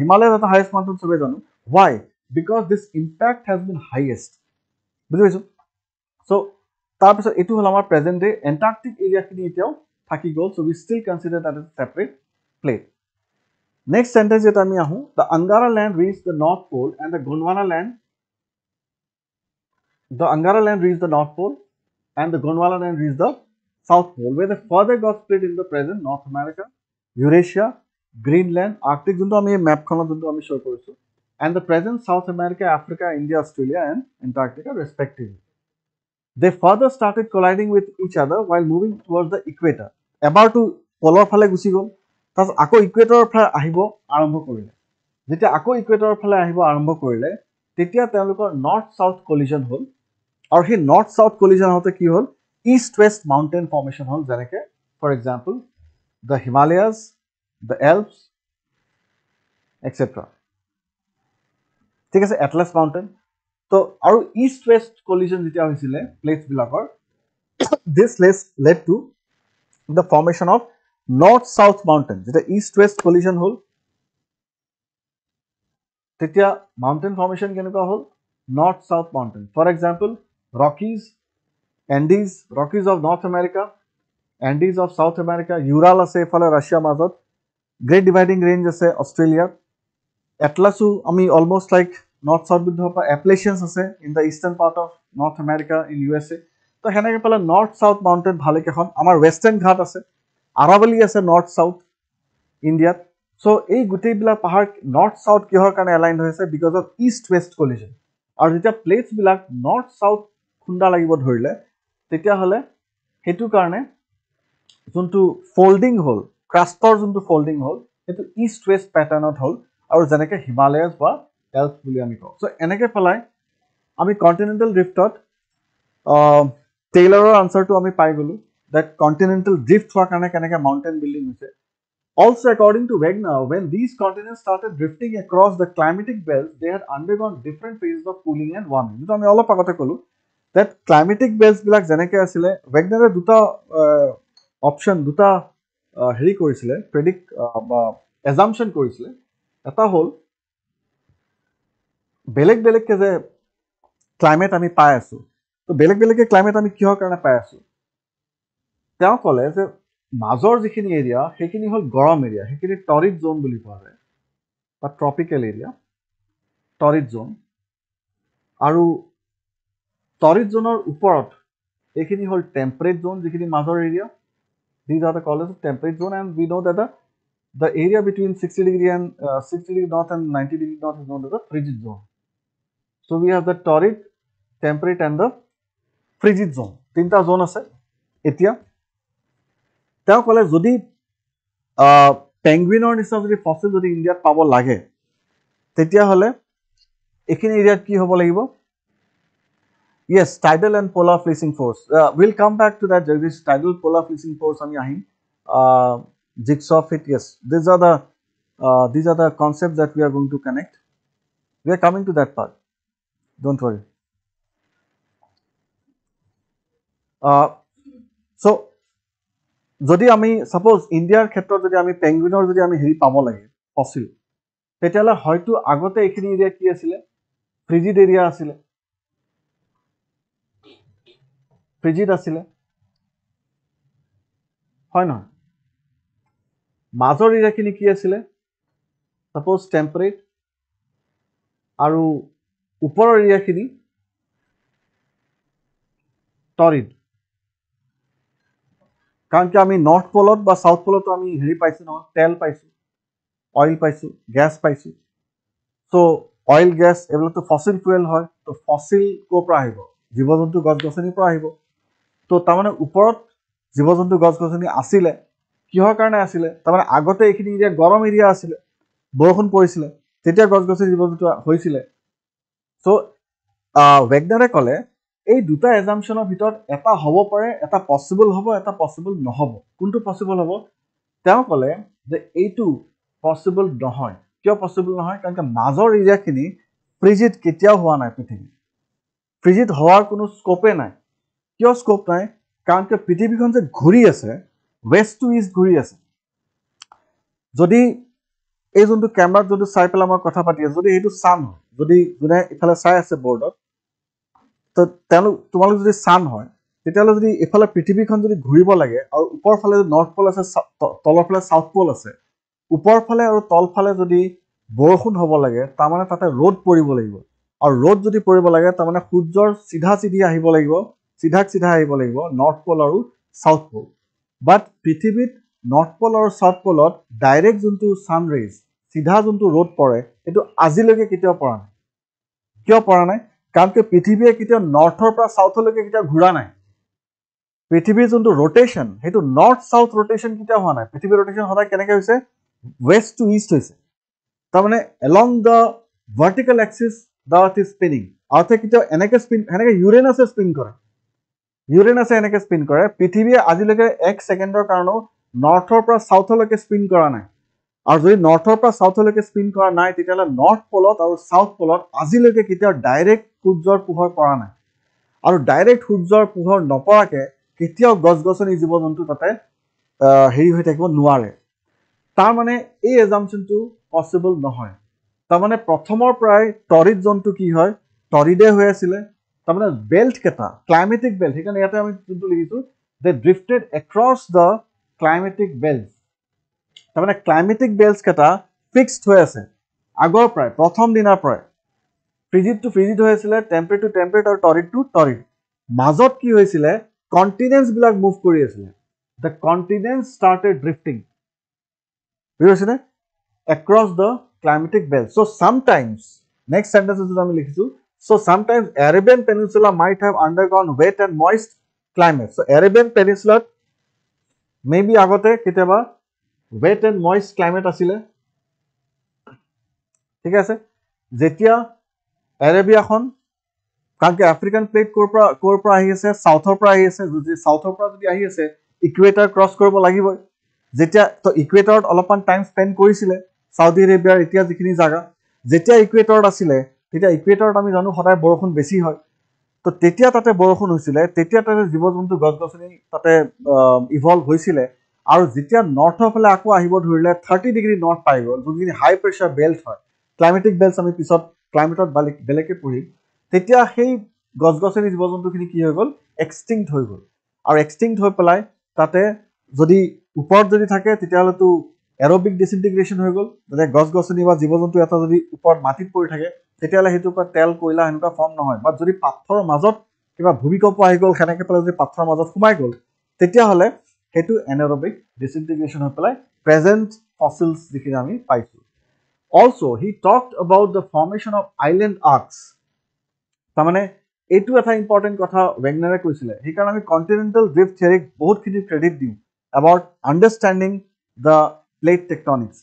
highest mountain, so why? Because this impact has been highest. So, তাৰপিছত এইটো হ'ল আমাৰ present day Antarctic area খিনি এতিয়াও থাকি গ'ল, so we still consider that as a separate plate. Next sentence এটা আমি আহো, the Angara land reached the North Pole and the Gondwana land reached the North Pole and the Gondwana land reached the South Pole, where they further got split in the present North America, Eurasia, Greenland, Arctic, যোনটো আমি মেপখনত যোনটো আমি show কৰিছো, and the present South America, Africa, India, Australia, and Antarctica, respectively. They further started colliding with each other while moving towards the equator. এবাৰটো পলৰ ফালে গুচি গ'ল, তাৰপিছত আকৌ ইকুৱেটৰৰ ফালে আহিব আৰম্ভ কৰিলে। যেতিয়া আকৌ ইকুৱেটৰৰ ফালে আহিব আৰম্ভ কৰিলে, তেতিয়া তেওঁলোকৰ নৰ্থ চাউথ কলিজন হ'ল, আৰু সেই নৰ্থ চাউথ কলিজন হওঁতে কি হ'ল East West mountain formation hall যেনেকে for example the Himalayas, the Alps, etc. ঠিক আছে Atlas mountain তো আৰু East West collision যেতিয়া হৈছিলে plates বিলাকৰ this led to the formation of North South mountain যেতিয়া East West collision হ'ল তেতিয়া mountain formation কেনেকুৱা হ'ল North South mountain for example Rockies of North America, Andes of South America, Ural আছে এফালে ৰাছিয়াৰ মাজত, Great Dividing Range আছে অষ্ট্ৰেলিয়া, Atlasu আমি almost like North South বিধৰ পৰা Appalachians আছে in the eastern part of North America in USA. তো হেনেকে পেলে North South mountain ভালে কেখন আমাৰ Western Ghat আছে, Aravalli আছে North South ইণ্ডিয়াত। So এই গোটেইবিলাক পাহাৰ North South কিহৰ কাৰণে aligned হৈছে because of East West collision। আৰু যেতিয়া প্লেটছ বিলাক North South খুন্দা লাগিব ধৰিলে তেতিয়াহ'লে সেইটো কাৰণে যোনটো ফল্ডিং হ'ল ক্ৰাষ্টৰ যোনটো ফল্ডিং হ'ল সেইটো ইষ্ট ৱেষ্ট পেটাৰ্ণত হ'ল আৰু যেনেকৈ হিমালয়াছ বা এল্পছ বুলি আমি কওঁ চ' এনেকৈ পেলাই আমি কণ্টিনেণ্টেল ড্ৰিফ্টত টেইলৰৰ আনচাৰটো আমি পাই গ'লোঁ ডেট কণ্টিনেণ্টেল ড্ৰিফ্ট হোৱাৰ কাৰণে কেনেকৈ মাউণ্টেইন বিল্ডিং হৈছে Also, according to Wegener, when these continents started drifting across the climatic belts, they had undergone different phases of cooling and warming. যেটো আমি অলপ আগতে ক'লো that climatic belts বিলাক যেনেকৈ আছিলে Wegener দুটা অপশ্যন দুটা হেৰি কৰিছিলে প্ৰেডিক্ট বা এজাম্পশ্যন কৰিছিলে এটা হ'ল বেলেগ বেলেগকৈ যে ক্লাইমেট আমি পাই আছো তো বেলেগ বেলেগকৈ ক্লাইমেট আমি কিহৰ কাৰণে পাই আছো তেওঁ ক'লে যে মাজৰ যিখিনি এৰিয়া সেইখিনি হ'ল গৰম এৰিয়া সেইখিনি টৰিড জোন বুলি কোৱা যায় বা ট্ৰপিকেল এৰিয়া টৰিড জোন আৰু টৰিড জোনৰ ওপৰত এইখিনি হ'ল টেম্পাৰেট জোন যিখিনি মাজৰ area these are the called as temperate zone and we know that the area between 60 degree and 60 degree north and 90 degree north is known as the frigid zone so we have the torrid temperate and the frigid zone তিনটা জোন আছে এতিয়া তেওঁ ক'লে যদি পেঙ্গুইনৰ নিচিনা যদি fossil যদি ইণ্ডিয়াত পাব লাগে তেতিয়াহ'লে এইখিনি এৰিয়াত কি হ'ব লাগিব Yes, tidal and polar fleecing force. We'll come back to that. This tidal polar fleecing force on Yahim. Jigsaw fit. Yes, these are the concepts that we are going to connect. We are coming to that part. Don't worry. So, যদি আমি suppose ইণ্ডিয়াৰ ক্ষেত্ৰত যদি আমি পেঙ্গুইনৰ যদি আমি হেৰি পাব লাগে ফসিল তেতিয়াহ'লে হয়তো আগতে এইখিনি এৰিয়া কি আছিলে ফ্ৰিজিড এৰিয়া আছিলে ফ্ৰিজিড আছিলে হয় নহয় মাজৰ এৰিয়াখিনি কি আছিলে সাপোজ টেম্পাৰেট আৰু ওপৰৰ এৰিয়াখিনি টৰিড কাৰণ কি আমি নৰ্থ পলত বা সাউথ পলতো আমি হেৰি পাইছো নহয় তেল পাইছো অইল পাইছো গ্যাস পাইছো সো অইল গ্যাস এগুলোতো ফসিল ফুয়েল হয় তো ফসিল কোৰ পৰা আহিব জীৱ জন্তু গছ গছনিৰ পৰা আহিব তো তাৰমানে ওপৰত জীৱ-জন্তু গছ-গছনি আছিলে কিহৰ কাৰণে আছিলে তাৰমানে আগতে এইখিনি এৰিয়া গৰম এৰিয়া আছিলে বৰষুণ পৰিছিলে তেতিয়া গছ-গছনি জীৱ-জন্তু হৈছিলে সো ৱেগনাৰে ক'লে এই দুটা এজাম্পশনৰ ভিতৰত এটা হ'ব পাৰে এটা পসিবল হ'ব এটা পসিবল নহ'ব কোনটো পসিবল হ'ব তেওঁ ক'লে যে এইটো পসিবল নহয় কিয় পসিবল নহয় কাৰণ মাজৰ এৰিয়াখিনি ফ্ৰিজিড কেতিয়াও হোৱা নাই পৃথিৱী ফ্ৰিজিড হোৱাৰ কোনো স্কোপে নাই কিয় স্কোপ নাই কাৰণ পৃথিৱীখন যে ঘূৰি আছে ৱেষ্ট টু ইষ্ট ঘূৰি আছে যদি এই যোনটো কেমেৰাত যদি চাই পেলাই মই কথা পাতি আছো যদি এইটো সান হয় যদি যোনে ইফালে চাই আছে বৰ্ডত তো তোমালোক যদি সান হয় তেতিয়াহ'লে যদি ইফালে পৃথিৱীখন যদি ঘূৰিব লাগে আৰু ওপৰ ফালে নৰ্থ পল আছে তলৰ ফালে সাউথ পল আছে ওপৰ ফালে আৰু তল ফালে যদি বৰষুণ হ'ব লাগে তাৰমানে তাতে ৰ'দ পৰিব লাগিব আৰু ৰ'দ যদি পৰিব লাগে তাৰমানে সূৰ্যৰ চিধা আহিব লাগিব চিধা আহিব লাগিব নৰ্থ পল আৰু সাউথ পল বাট পৃথিৱীত নৰ্থ পল আৰু সাউথ পলত ডাইৰেক্ট যোনটো সান ৰেজ চিধা যোনটো ৰ'দ পৰে সেইটো আজিলৈকে কেতিয়াও পৰা নাই কিয় পৰা নাই কাৰণ পৃথিৱীয়ে কেতিয়াও নৰ্থৰ পৰা সাউথলৈকে কেতিয়াও ঘূৰা নাই পৃথিৱীৰ যোনটো ৰোটেশন সেইটো নৰ্থ সাউথ ৰোটেশন কেতিয়াও হোৱা নাই পৃথিৱীৰ ৰোটেশন সদায় কেনেকৈ হৈছে ৱেষ্ট টু ইষ্ট হৈছে তাৰমানে along the vertical axis the earth is spinning আৰ্থে কেতিয়াও এনেকৈ স্পিন সেনেকৈ ইউৰেনাছে স্পিন কৰে ইউৰেনাছে এনেকৈ স্পিন কৰে পৃথিৱীয়ে আজিলৈকে 1 ছেকেণ্ডৰ কাৰণেও নৰ্থৰ পৰা সাউথলৈকে স্পিন কৰা নাই আৰু যদি নৰ্থৰ পৰা সাউথলৈকে স্পিন কৰা নাই তেতিয়াহ'লে নৰ্থ পলত আৰু সাউথ পলত আজিলৈকে কেতিয়াও ডাইৰেক্ট সূৰ্যৰ পোহৰ পৰা নাই আৰু ডাইৰেক্ট সূৰ্যৰ পোহৰ নপৰাকৈ কেতিয়াও গছ-গছনি জীৱ-জন্তু তাতে হেৰি হৈ থাকিব নোৱাৰে তাৰমানে এই এজাম্পশনটো পসিবল নহয় তাৰমানে প্ৰথমৰ পৰাই টৰিড জোনটো কি হয় টৰিডে হৈ আছিলে তাৰমানে বেল্ট কেটা ক্লাইমেটিক বেল্ট সেইকাৰণে ইয়াতে আমি যোনটো লিখিছো দে ড্ৰিফটেড এক্ৰছ দ্য ক্লাইমেটিক বেল্ট তাৰমানে ক্লাইমেটিক বেল্টছ কেটা ফিক্সড হৈ আছে আগৰ পৰাই প্ৰথম দিনৰ পৰাই ফ্ৰিজিড টু ফ্ৰিজিড হৈ আছিলে টেম্পাৰেট টু টেম্পাৰেট আৰু টৰিড টু টৰিড মাজত কি হৈছিলে কন্টিনেন্টছ বিলাক মুভ কৰি আছিলে দ্য কন্টিনেন্টছ ষ্টাৰ্টেড ড্ৰিফটিং বুজিছেনে across the climatic belt so sometimes next sentence is আমি লিখিছো so sometimes Arabian Peninsula might have undergone wet and moist climate so Arabian Peninsula maybe আগতে কেতিয়াবা wet and moist climate আছিলে ঠিক আছে যেতিয়া এৰেবিয়াখন কাৰণ আফ্ৰিকান প্লেট কোৰ পৰা আহি আছে সাউথৰ পৰা আহি আছে যদি সাউথৰ পৰা যদি আহি আছে ইকুৱেটৰ ক্ৰছ কৰিব লাগিবই যেতিয়া তো ইকুৱেটৰত অলপমান টাইম স্পেন্ড কৰিছিলে সাউদি আৰেবিয়াৰ এতিয়া যিখিনি জায়গা যেতিয়া ইকুৱেটৰত আছিলে তেতিয়া ইকুৱেটৰত আমি জানো সদায় বৰষুণ বেছি হয় তো তেতিয়া তাতে বৰষুণ হৈছিলে তেতিয়া তাতে জীৱ-জন্তু গছ-গছনি তাতে ইভলভ হৈছিলে আৰু যেতিয়া নৰ্থৰ ফালে আকৌ আহিব ধৰিলে 30 ডিগ্ৰী নৰ্থ পাই গ'ল যোনখিনি হাই প্ৰেছাৰ বেল্ট হয় ক্লাইমেটিক বেল্টছ আমি পিছত ক্লাইমেটত বেলেগে পঢ়িম তেতিয়া সেই গছ-গছনি জীৱ-জন্তুখিনি কি হৈ গ'ল এক্সটিংক্ট হৈ গ'ল আৰু এক্সটিংক্ট হৈ পেলাই তাতে যদি ওপৰত যদি থাকে তেতিয়াহ'লেতো এৰোবিক ডিসইন্টিগ্ৰেশন হৈ গ'ল যে গছ-গছনি বা জীৱ-জন্তু এটা যদি ওপৰত মাটিত পৰি থাকে তেতিয়াহ'লে সেইটো পৰা তেল কয়লা এনেকুৱা ফৰ্ম নহয় বা যদি পাথৰৰ মাজত কিবা ভূমিকম্প আহি গ'ল সেনেকৈ পেলাই যদি পাথৰৰ মাজত সোমাই গ'ল তেতিয়াহ'লে সেইটো এনাৰবিক ডিসইন্টিগ্ৰেশন হৈ পেলাই প্ৰেজেন্ট ফসিলছ যিখিনি আমি পাইছো also he talked about the formation of island arcs তাৰমানে এইটো এটা ইম্পৰ্টেণ্ট কথা ৱেগনাৰে কৈছিলে সেইকাৰণে আমি কণ্টিনেণ্টেল ড্ৰিফ্ট থিয়ৰীক বহুতখিনি ক্ৰেডিট দিওঁ about understanding the plate tectonics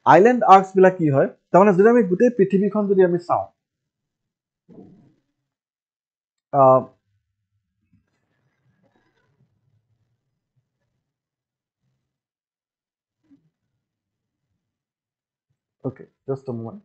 island arcs বিলাক কি হয় তাৰমানে যদি আমি গোটেই পৃথিৱীখন যদি আমি চাওঁ okay just a moment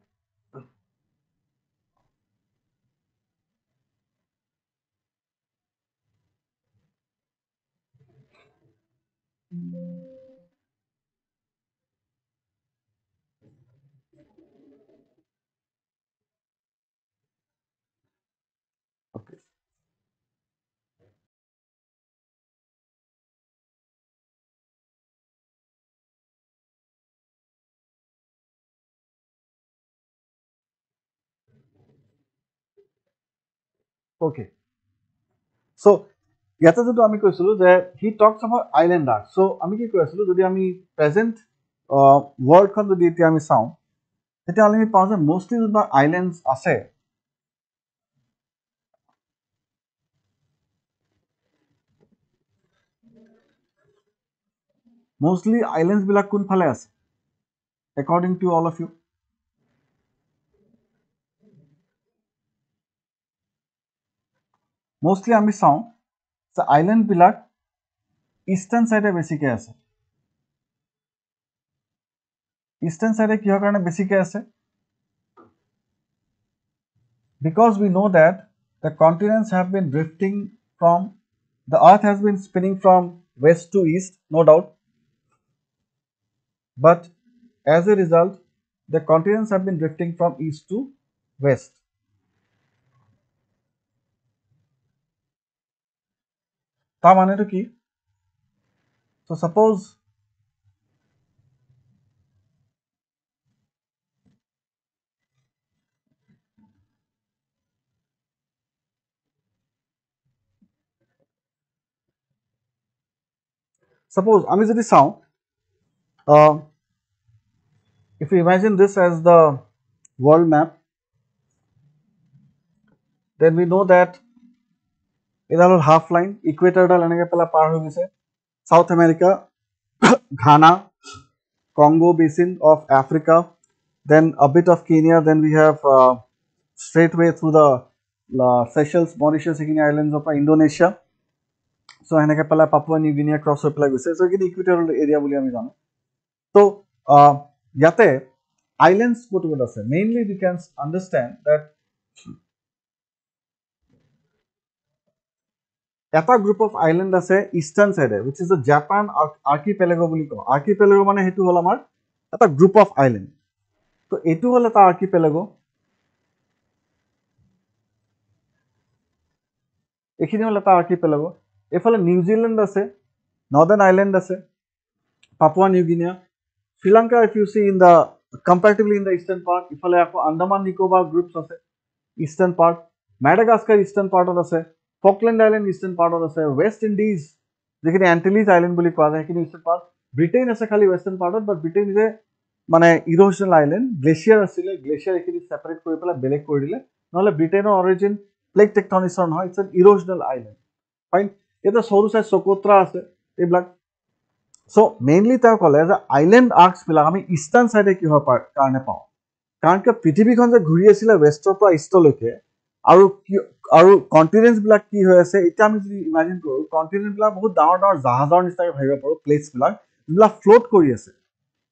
okay okay so ইয়াতে যদি আমি কৈছিলো যে he talks about island arc so আমি কি কৈ আছিলো যদি আমি প্ৰেজেন্ট ওয়াৰ্ল্ডখন যদি এতিয়া আমি চাওঁ তেতিয়াহ'লে আমি পাওঁ যে মোষ্টলি যোনবিলাক আইল্যান্ডছ আছে mostly islands বিলাক কোনফালে আছে according to all of you? Mostly আমি চাওঁ যে আইলেণ্ড বিলাক ইষ্টাৰ্ণ সাইডে বেছিকে আছে ইষ্টাৰ্ণ সাইডে কিহৰ কাৰণে বেছিকে আছে because we know that the continents have been drifting from the earth has been spinning from west to east, no doubt, but as a result the continents have been drifting from east to west. তা মানেটো কি so suppose আমি যদি চাওঁ if we imagine this as the world map, then we know that এডাল হ'ল half line ইকুৱেটৰডাল এনেকৈ পেলাই পাৰ হৈ গৈছে south America Ghana Congo basin of Africa, then a bit of Kenya, then we have straightway through the Seychelles, Mauritius, islands of Indonesia. So heneke pala Papua New Guinea cross হৈ পেলাই গৈছে so এখিনি Equatorial area বুলি আমি জানো so ইয়াতে islands ক'ত আছে mainly we can understand that এটা গ্ৰুপ অফ আইল্যান্ড আছে ইষ্টাৰ্ণ সাইডে which is the Japan archipelago বুলি কওঁ archipelago মানে হেতু হল আমাৰ এটা গ্ৰুপ অফ আইল্যান্ড তো এটু হল এটা archipelago এখিনি হল এটা archipelago এফালে নিউজিল্যান্ড আছে নর্দার্ন আইল্যান্ড আছে Papua new Guinea Sri Lanka if you see in the comparatively in the eastern part ইফালে আকৌ আন্দামান নিকোবর গ্ৰুপস আছে ইষ্টাৰ্ণ পাৰ্ট মাডাগাস্কাৰ ইষ্টাৰ্ণ পাৰ্টত আছে ফকল্যান্ড আইল্যান্ড ইষ্টাৰ্ণ পাৰ্টত আছে ওয়েস্ট ইন্ডিজ যেখিনি এন্টিলিজ আইল্যান্ড বুলি কোৱা যায় সেইখিনি ইষ্টাৰ্ণ পাৰ্ট ব্ৰিটেন আছে খালি ওয়েস্টাৰ্ণ পাৰ্টত বাট ব্ৰিটেন যে মানে ইৰোশনাল আইল্যান্ড গ্লেচিয়াৰ আছিল গ্লেচিয়াৰ এখিনি সেপাৰেট কৰি পেলাই বেলেগ কৰি দিলে নহলে ব্ৰিটেনৰ অৰিজিন প্লেট টেকটনিক্সৰ নহয় ইটস এন ইৰোশনাল আইল্যান্ড ফাইন এটা সৰু সাইজ সোকোত্ৰা আছে এইবিলাক সো মেইনলি তেওঁ কলে যে আইল্যান্ড আৰ্কস বিলাক আমি ইষ্টাৰ্ণ সাইডে কি হয় কাৰণে পাওঁ কাৰণ কি পৃথিৱীখন যে ঘূৰি আছিল ওয়েষ্টৰ পৰা ইষ্টলৈকে আৰু কন্টিনেন্টস বিলাক কি হৈ আছে এটা আমি যদি ইমাজিন কৰো কন্টিনেন্ট বিলাক বহুত ডাঙৰ ডাঙৰ জাহাজৰ নিচিনাকৈ ভাবিব পাৰো প্লেটস বিলাক ফ্লোট কৰি আছে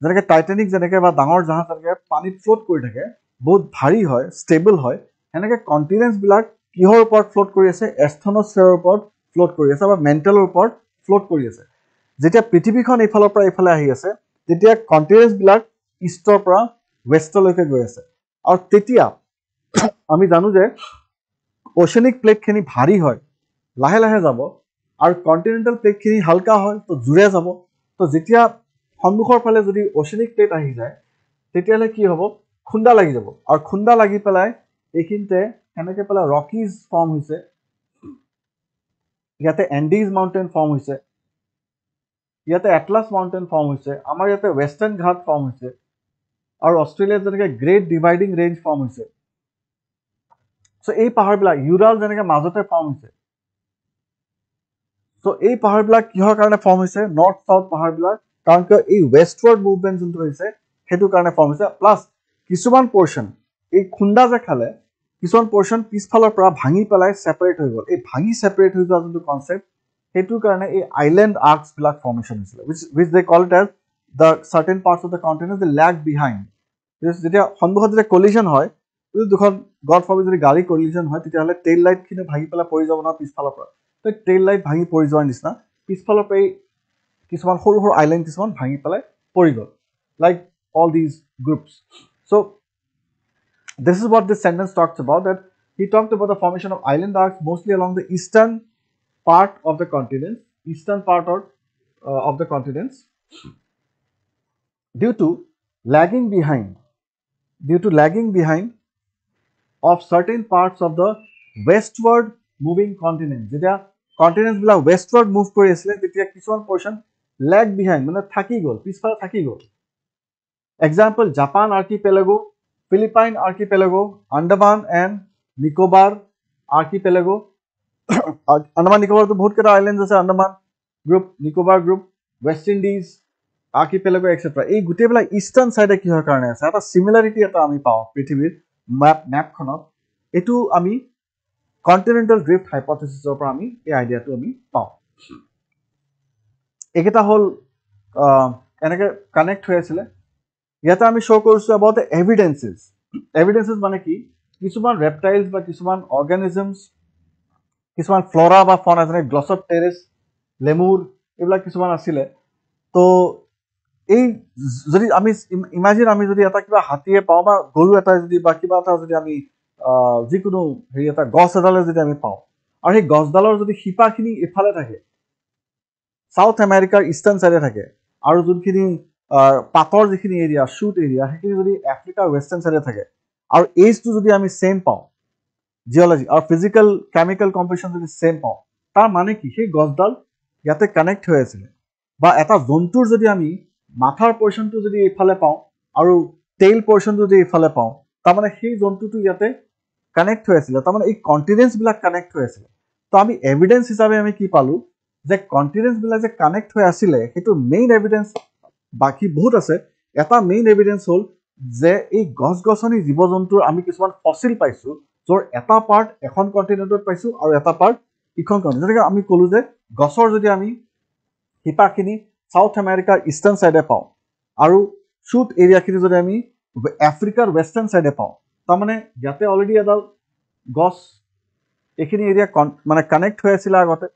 যেনেকৈ টাইটানিক যেনেকৈ বা ডাঙৰ জাহাজ যেনেকৈ পানীত ফ্লোট কৰি থাকে বহুত ভাৰী হয় ষ্টেবল হয় এনেকৈ কন্টিনেন্টস বিলাক কিহৰ ওপৰত ফ্লোট কৰি আছে এস্থনোস্ফিয়াৰৰ ওপৰত ফ্লোট কৰি আছে বা মেণ্টেলৰ ওপৰত ফ্লোট কৰি আছে যেতিয়া পৃথিৱীখন এইফালৰ পৰা এইফালে আহি আছে তেতিয়া কন্টিনেন্টস বিলাক ইষ্টৰ পৰা ওয়েষ্টলৈকে গৈ আছে আৰু তেতিয়া আমি জানো যে ওশেনিক প্লেট খিনি ভাৰী হয় লাহে লাহে যাব আৰু কন্টিনেন্টাল প্লেট খিনি হালকা হয় তো জুৰে যাব তো যেতিয়া সন্মুখৰ ফালে যদি ওশেনিক প্লেট আহি যায় তেতিয়ালে কি হ'ব খুন্দা লাগি যাব আৰু খুন্দা লাগি পেলাই এইখিনতে এনেকৈ পেলাই ৰকিজ ফৰ্ম হৈছে ইয়াতে এন্ডিজ মাউন্টেন ফৰ্ম হৈছে ইয়াতে এটলাস মাউন্টেন ফৰ্ম হৈছে আমাৰ ইয়াতে ওয়েস্টাৰ্ণ ঘাট ফৰ্ম হৈছে আৰু অস্ট্ৰেলিয়াত যেনেকৈ গ্ৰেট ডিভাইডিং ৰেঞ্জ ফৰ্ম হৈছে সো এই পাহাৰবিলাক ইউৰাল যেনেকৈ মাজতে ফৰ্ম হৈছে সো এই পাহাৰবিলাক কিহৰ কাৰণে ফৰ্ম হৈছে নৰ্থ সাউথ পাহাৰবিলাক কাৰণ কি এই ওয়েষ্টৱাৰ্ড মুভমেন্ট যোনটো হৈছে হেতু কাৰণে ফৰ্ম হৈছে প্লাস কিছুমান পোৰশন এই খুন্দা যে খালে কিছুমান পোৰশন পিছফালৰ পৰা ভাঙি পেলাই সেপাৰেট হৈ গল এই ভাঙি সেপাৰেট হৈ যোৱা যোনটো কনসেপ্ট হেতু কাৰণে এই আইল্যান্ড আৰ্কস বিলাক ফৰ্মেশন হৈছিল which they call it as the certain parts of the continent they lag behind যেতিয়া সন্মুখত যেতিয়া কলিজন হয় যদি দুখন গড ফৰবিড যদি গাড়ী কলিজন হয় তেতিয়াহলে টেইল লাইট খিনি ভাঙি পেলাই পৰি যাব না পিছফালৰ পৰা তো টেইল লাইট ভাঙি পৰি যোৱাৰ নিচিনা পিছফালৰ পৰা কিছুমান সৰু সৰু আইল্যান্ড কিছুমান ভাঙি পেলাই পৰি গল like all these groups so this is what this sentence talks about that he talked about the formation of island arcs mostly along the eastern part of the continent of the continents due to lagging behind of certain parts of the westward moving continent যেতিয়া continents বিলাক westward move কৰি আছিল তেতিয়া কিছুমান portion lag behind মানে থাকি গল পিছফালে থাকি গল example Japan archipelago Philippine archipelago Andaman and Nicobar archipelago Andaman Nicobar to bahut keta islands ase Andaman group Nicobar group West Indies archipelago etcetera এই গোটেইবিলাক ইষ্টাৰ্ণ চাইডে কিহৰ কাৰণে আছে এটা সিমিলাৰিটি এটা আমি পাওঁ পৃথিৱীৰ মেপখনত এইটো আমি কণ্টিনেণ্টেল ড্ৰিফ্ট হাইপথেচিছৰ পৰা আমি এই আইডিয়াটো আমি পাওঁ এইকেইটা হ'ল এনেকৈ কানেক্ট হৈ আছিলে ইয়াতে আমি শ্ব' কৰিছোঁ এবাউট দ্য এভিডেন্সেছ মানে কি কিছুমান ৰেপটাইলছ বা কিছুমান অৰ্গেনিজমছ কিছুমান ফ্লৰা বা ফনা যেনে গ্লছপটেৰিছ লেমুৰ এইবিলাক কিছুমান আছিলে তো এই যদি আমি ইমাজিন আমি যদি এটা কিবা হাতীয়ে পাওঁ বা গৰু এটাই যদি বা কিবা এটা যদি আমি যিকোনো হেৰি এটা গছ এডালে যদি আমি পাওঁ আৰু সেই গছডালৰ যদি শিপাখিনি ইফালে থাকে সাউথ আমেৰিকাৰ ইষ্টাৰ্ণ চাইডে থাকে আৰু যোনখিনি পাতৰ যিখিনি এৰিয়া শ্বুট এৰিয়া সেইখিনি যদি আফ্ৰিকাৰ ৱেষ্টাৰ্ণ চাইডে থাকে আৰু এইজটো যদি আমি ছেম পাওঁ জিঅ'লজি আৰু ফিজিকেল কেমিকেল কম্পজিশ্যন যদি ছেম পাওঁ তাৰ মানে কি সেই গছডাল ইয়াতে কানেক্ট হৈ আছিলে বা এটা জন্তুৰ যদি আমি মাথাৰ পৰ্চনটো যদি এইফালে পাওঁ আৰু টেইল পৰ্চনটো যদি এইফালে পাওঁ তাৰমানে সেই জন্তুটো ইয়াতে কানেক্ট হৈ আছিলে তাৰমানে এই কণ্টিনেণ্টছবিলাক কানেক্ট হৈ আছিলে তো আমি এভিডেন্স হিচাপে আমি কি পালোঁ যে কণ্টিনেণ্টছবিলাক যে কানেক্ট হৈ আছিলে সেইটো মেইন এভিডেন্স বাকী বহুত আছে এটা মেইন এভিডেন্স হ'ল যে এই গছ গছনি জীৱ জন্তুৰ আমি কিছুমান ফচিল পাইছোঁ য'ৰ এটা পাৰ্ট এখন কণ্টিনেণ্টত পাইছোঁ আৰু এটা পাৰ্ট ইখন কণ্টিনেণ্ট যেনেকৈ আমি ক'লোঁ যে গছৰ যদি আমি শিপাখিনি সাউথ আমেৰিকাৰ ইষ্টাৰ্ণ চাইডে পাওঁ আৰু শ্বুট এৰিয়াখিনি যদি আমি আফ্ৰিকাৰ ৱেষ্টাৰ্ণ চাইডে পাওঁ তাৰমানে ইয়াতে অলৰেডি এডাল গছ এইখিনি এৰিয়া মানে কানেক্ট হৈ আছিলে আগতে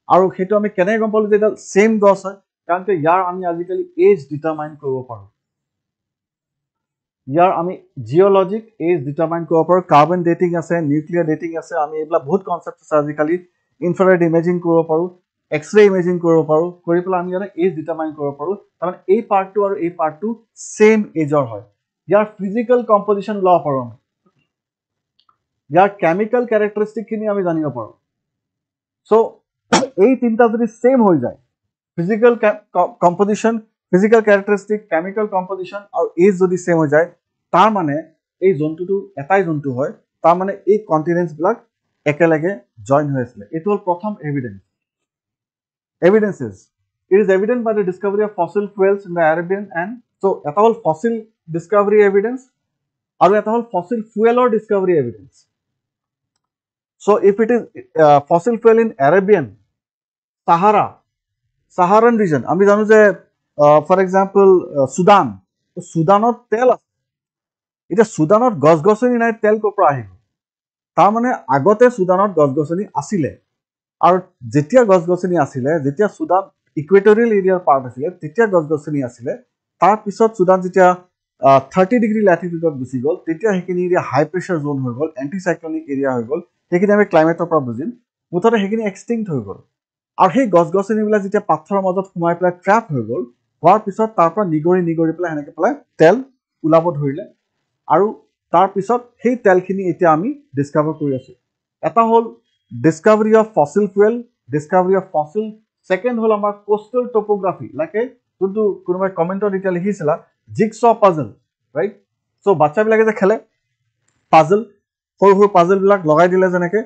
আৰু সেইটো আমি কেনেকৈ গম পালোঁ যে এডাল ছেইম গছ হয় কাৰণ কি ইয়াৰ আমি আজিকালি এজ ডিটাৰমাইন কৰিব পাৰোঁ ইয়াৰ আমি জিঅ'লজিক এজ ডিটাৰমাইন কৰিব পাৰোঁ কাৰ্বন ডেটিং আছে নিউক্লিয়াৰ ডেটিং আছে আমি এইবিলাক বহুত কনচেপ্ট আছে আজিকালি ইনফ্ৰাৰেড ইমেজিং কৰিব পাৰোঁ এক্সৰে ইমেজিং কৰিব পাৰোঁ কৰি পেলাই আমি ইয়াতে এজ ডিটাৰমাইন কৰিব পাৰোঁ তাৰমানে এই পাৰ্টটো আৰু এই পাৰ্টটো ছেইম এজৰ হয় ইয়াৰ ফিজিকেল কম্পজিশ্যন ল'ব পাৰোঁ আমি ইয়াৰ কেমিকেল কেৰেক্টাৰিষ্টিকখিনি আমি জানিব পাৰোঁ চ' এই তিনিটা যদি ছেইম হৈ যায় physical composition physical characteristic chemical composition আৰু এজ যদি ছেইম হৈ যায় তাৰ মানে এই জন্তুটো এটাই জন্তু হয় তাৰ মানে এই কণ্টিনেণ্টছবিলাক একেলগে জইন হৈ আছিলে এইটো হ'ল প্ৰথম evidences it is evident by the discovery of fossil fuels in the Arabian and so এটা হ'ল fossil discovery evidence আৰু এটা হ'ল fossil fuelৰ discovery evidence so if it is fossil fuel in Arabian Saharan region আমি জানো যে for example সুদানত তেল আছে এতিয়া সুদানত গছ গছনি নাই তেল ক'ৰ পৰা আহিব তাৰমানে আগতে সুদানত গছ গছনি আছিলে আৰু যেতিয়া গছ গছনি আছিলে যেতিয়া সুদান ইকুৱেটৰিয়েল এৰিয়াৰ পাৰ্ট আছিলে তেতিয়া গছ গছনি আছিলে তাৰপিছত সুদান যেতিয়া 30 ডিগ্ৰী লেটিটিউডত গুচি গ'ল তেতিয়া সেইখিনি এৰিয়া হাই প্ৰেছাৰ জ'ন হৈ গ'ল এণ্টিচাইক্লনিক এৰিয়া হৈ গ'ল সেইখিনি আমি ক্লাইমেটৰ পৰা বুজিম মুঠতে সেইখিনি এক্সটিংক্ট হৈ গ'ল আৰু সেই গছ গছনিবিলাক যেতিয়া পাথৰৰ মাজত সোমাই পেলাই ট্ৰেপ হৈ গ'ল হোৱাৰ পিছত তাৰ পৰা নিগৰি পেলাই সেনেকৈ পেলাই তেল ওলাব ধৰিলে আৰু তাৰপিছত সেই তেলখিনি এতিয়া আমি ডিছকাভাৰ কৰি আছোঁ এটা হ'ল discovery of fossil fuel discovery of fossil second হ'ল আমাৰ coastal topography লাইকে যোনটো কোনোবাই কমেণ্টত এতিয়া লিখিছিলা jigsaw puzzle right so বাচ্চাবিলাকে যে খেলে পাজল সৰু সৰু পাজলবিলাক লগাই দিলে যেনেকৈ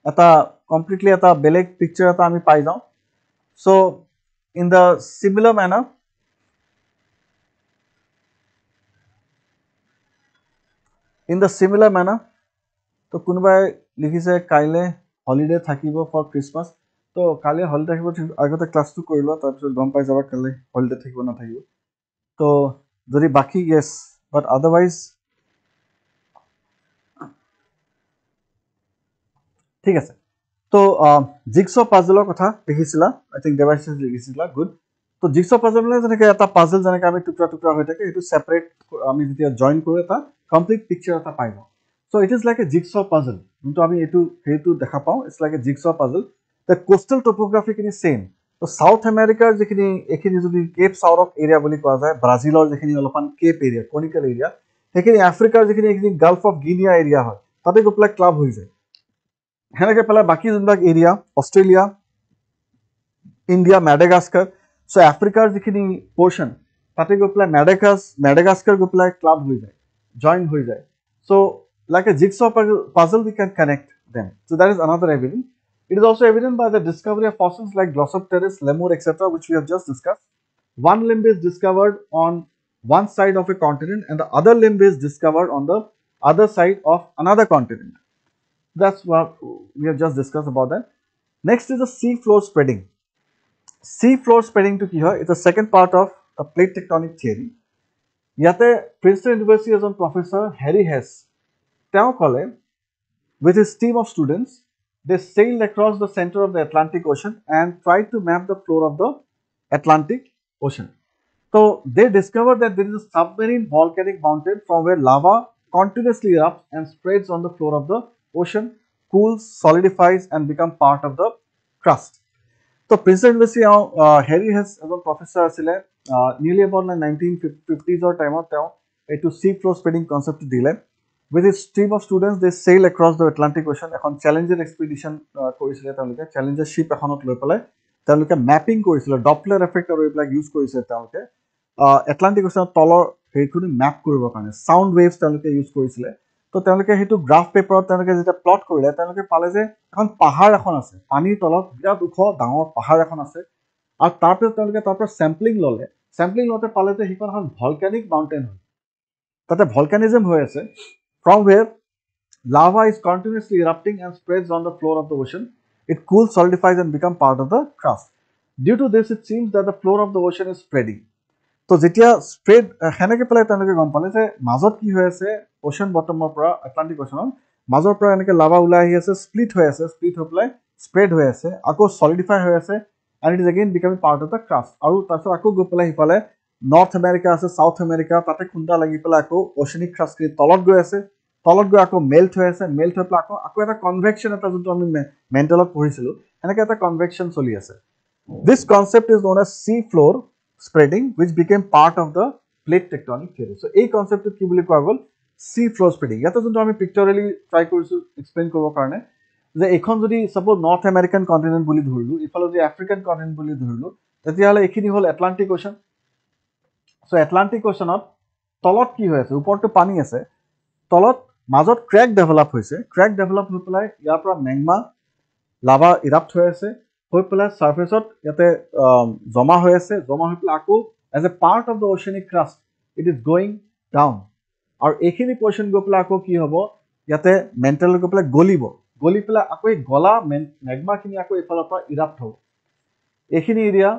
এটা কমপ্লিটলি এটা বেলেগ পিকচাৰ এটা আমি পাই যাওঁ so in the similar manner তো কোনোবাই লিখিছে কাইলে হলিডে থাকিব ফৰ ক্ৰিছমাছ তো কালি হলিডে থাকিব আগতে ক্লাছটো কৰি লোৱা তাৰপিছত গম পাই যাবা কালি হলিডে থাকিব নাথাকিব তো যদি বাকী ইয়েছ বাট আদাৰৱাইজ ঠিক আছে তো জিগছ পাজলৰ কথা লিখিছিলা আই থিংক দেৱাশিষ লিখিছিলা গুড তো জিগছ পাজল মানে যেনেকৈ এটা পাজল যেনেকৈ আমি টুকুৰা হৈ থাকে সেইটো ছেপাৰেট আমি যেতিয়া জইন কৰোঁ এটা কমপ্লিট পিকচাৰ এটা পাই যাওঁ So it is like a jigsaw puzzle. কিন্তু আমি এইটো দেখা পাওঁ it's like a jigsaw puzzle. The coastal topography খিনি same. So South America যিখিনি এইখিনি যদি কেপ সাউথ এৰিয়া বুলি কোৱা যায় ব্ৰাজিলৰ যিখিনি অলপমান কেপ এৰিয়া কনিকেল এৰিয়া সেইখিনি আফ্ৰিকাৰ যিখিনি এইখিনি গালফ অফ গিনিয়া এৰিয়া হয় তাতে গৈ পেলাই ক্লাব হৈ যায় সেনেকৈ পেলাই বাকী যোনবিলাক এৰিয়া অষ্ট্ৰেলিয়া ইণ্ডিয়া মেডাগাস্কাৰ চ' আফ্ৰিকাৰ যিখিনি পৰ্চন তাতে গৈ পেলাই মেডাগাস্কাৰ গৈ পেলাই ক্লাব হৈ যায় জইন হৈ যায় চ' like a jigsaw puzzle we can connect them so that is another evidence it is also evident by the discovery of fossils like glossopteris lemur etc which we have just discussed one limb is discovered on one side of a continent and the other limb is discovered on the other side of another continent. That's what we have just discussed about that. Next is the sea floor spreading. Sea floor spreading to ki hoy? It's the second part of the plate tectonic theory. Yate Princeton University as a professor Harry Hess, teo kole, with his team of students, they sailed across the center of the Atlantic Ocean and tried to map the floor of the Atlantic Ocean. So they discovered that there is a submarine volcanic mountain from where lava continuously erupts and spreads on the floor of the ocean, cools, solidifies and become part of the crust. So Princeton University Harry Hess as a professor asile nearly about 1950s or time to sea floor spreading concept dile. With his team of students, they sail across the Atlantic Ocean. এখন Challenger expedition কৰিছিলে তেওঁলোকে Challenger ship এখনত লৈ পেলাই তেওঁলোকে mapping কৰিছিলে Doppler effect আৰু এইবিলাক ইউজ কৰিছে তেওঁলোকে Atlantic Ocean তলৰ হেৰিখিনি ম্যাপ কৰিবৰ কাৰণে sound waves তেওঁলোকে ইউজ কৰিছিলে তো তেওঁলোকে হেতু গ্ৰাফ পেপাৰত তেওঁলোকে যেটা প্লট কৰিলে তেওঁলোকে পালে যে এখন পাহাৰ এখন আছে পানীৰ তলত বিৰাট ওখ ডাঙৰ পাহাৰ এখন আছে আৰু তাৰপিছত তেওঁলোকে তাৰপৰা স্যাম্পলিং লতে পালে যে হিখন এখন ভলকানিক মাউন্টেন হয় তাতে ভলকানিজম হৈ আছে from where lava is continuously erupting and spreads on the floor of the ocean. It cools, solidifies and becomes part of the crust. Due to this, it seems that the floor of the ocean is spreading. So, যেতিয়া spread হেনেকে পেলাই তেওঁলোকে গম পালে যে মাজত কি হৈ আছে ocean bottom পৰা Atlantic Ocean মাজৰ পৰা এনেকে lava ওলাই আহি আছে split হৈ পেলাই spread হৈ আছে আকৌ solidify হৈ আছে and it is again becoming part of the crust. আৰু তাৰপিছত আকৌ গৈ পেলাই হিফালে North America আছে South America তাতে খুন্দা লাগি পেলাই আকৌ oceanic crust কি তলত গৈ আছে তলত গৈ আকৌ মেল্ট হৈ আছে মেল্ট হৈ পেলাই আকৌ এটা কনভেকশন এটা যোনটো আমি মেন্টালত পঢ়িছিলো এনেকে এটা কনভেকশন চলি আছে this concept is known as sea floor spreading which became part of the plate tectonic theory so এই কনসেপ্টটো কি বুলি কোৱা গল sea floor spreading ইয়াতে যোনটো আমি পিকচাৰেলি ট্ৰাই কৰিছো এক্সপ্লেইন কৰিব কাৰণে যে এখন যদি সাপোজ নৰ্থ আমেৰিকান কন্টিনেন্ট বুলি ধৰিলো ইফালে যদি আফ্ৰিকান কন্টিনেন্ট বুলি ধৰিলো তেতিয়াহলে এখিনি হল আটলান্টিক ওশান সো আটলান্টিক ওশানত তলত কি হৈ আছে ওপৰটো পানী আছে তলত মাজত ক্ৰ্যাক ডেভেলপ হৈছে ক্ৰ্যাক ডেভেলপ হৈ পেলাই ইয়াৰ পৰা ম্যাগমা লাভা ইৰাপ্ট হৈ আছে হৈ পেলাই সাৰফেসত ইয়াতে জমা হৈ পেলাই আকৌ as a part of the oceanic crust it is going down আৰু এইখিনি পোৰশন গৈ পেলাই আকৌ কি হ'ব ইয়াতে মেন্টাল গৈ পেলাই গলি পেলাই আকৌ এই গলা ম্যাগমা খিনি আকৌ ইফালৰ পৰা ইৰাপ্ট হ'ব এইখিনি এৰিয়া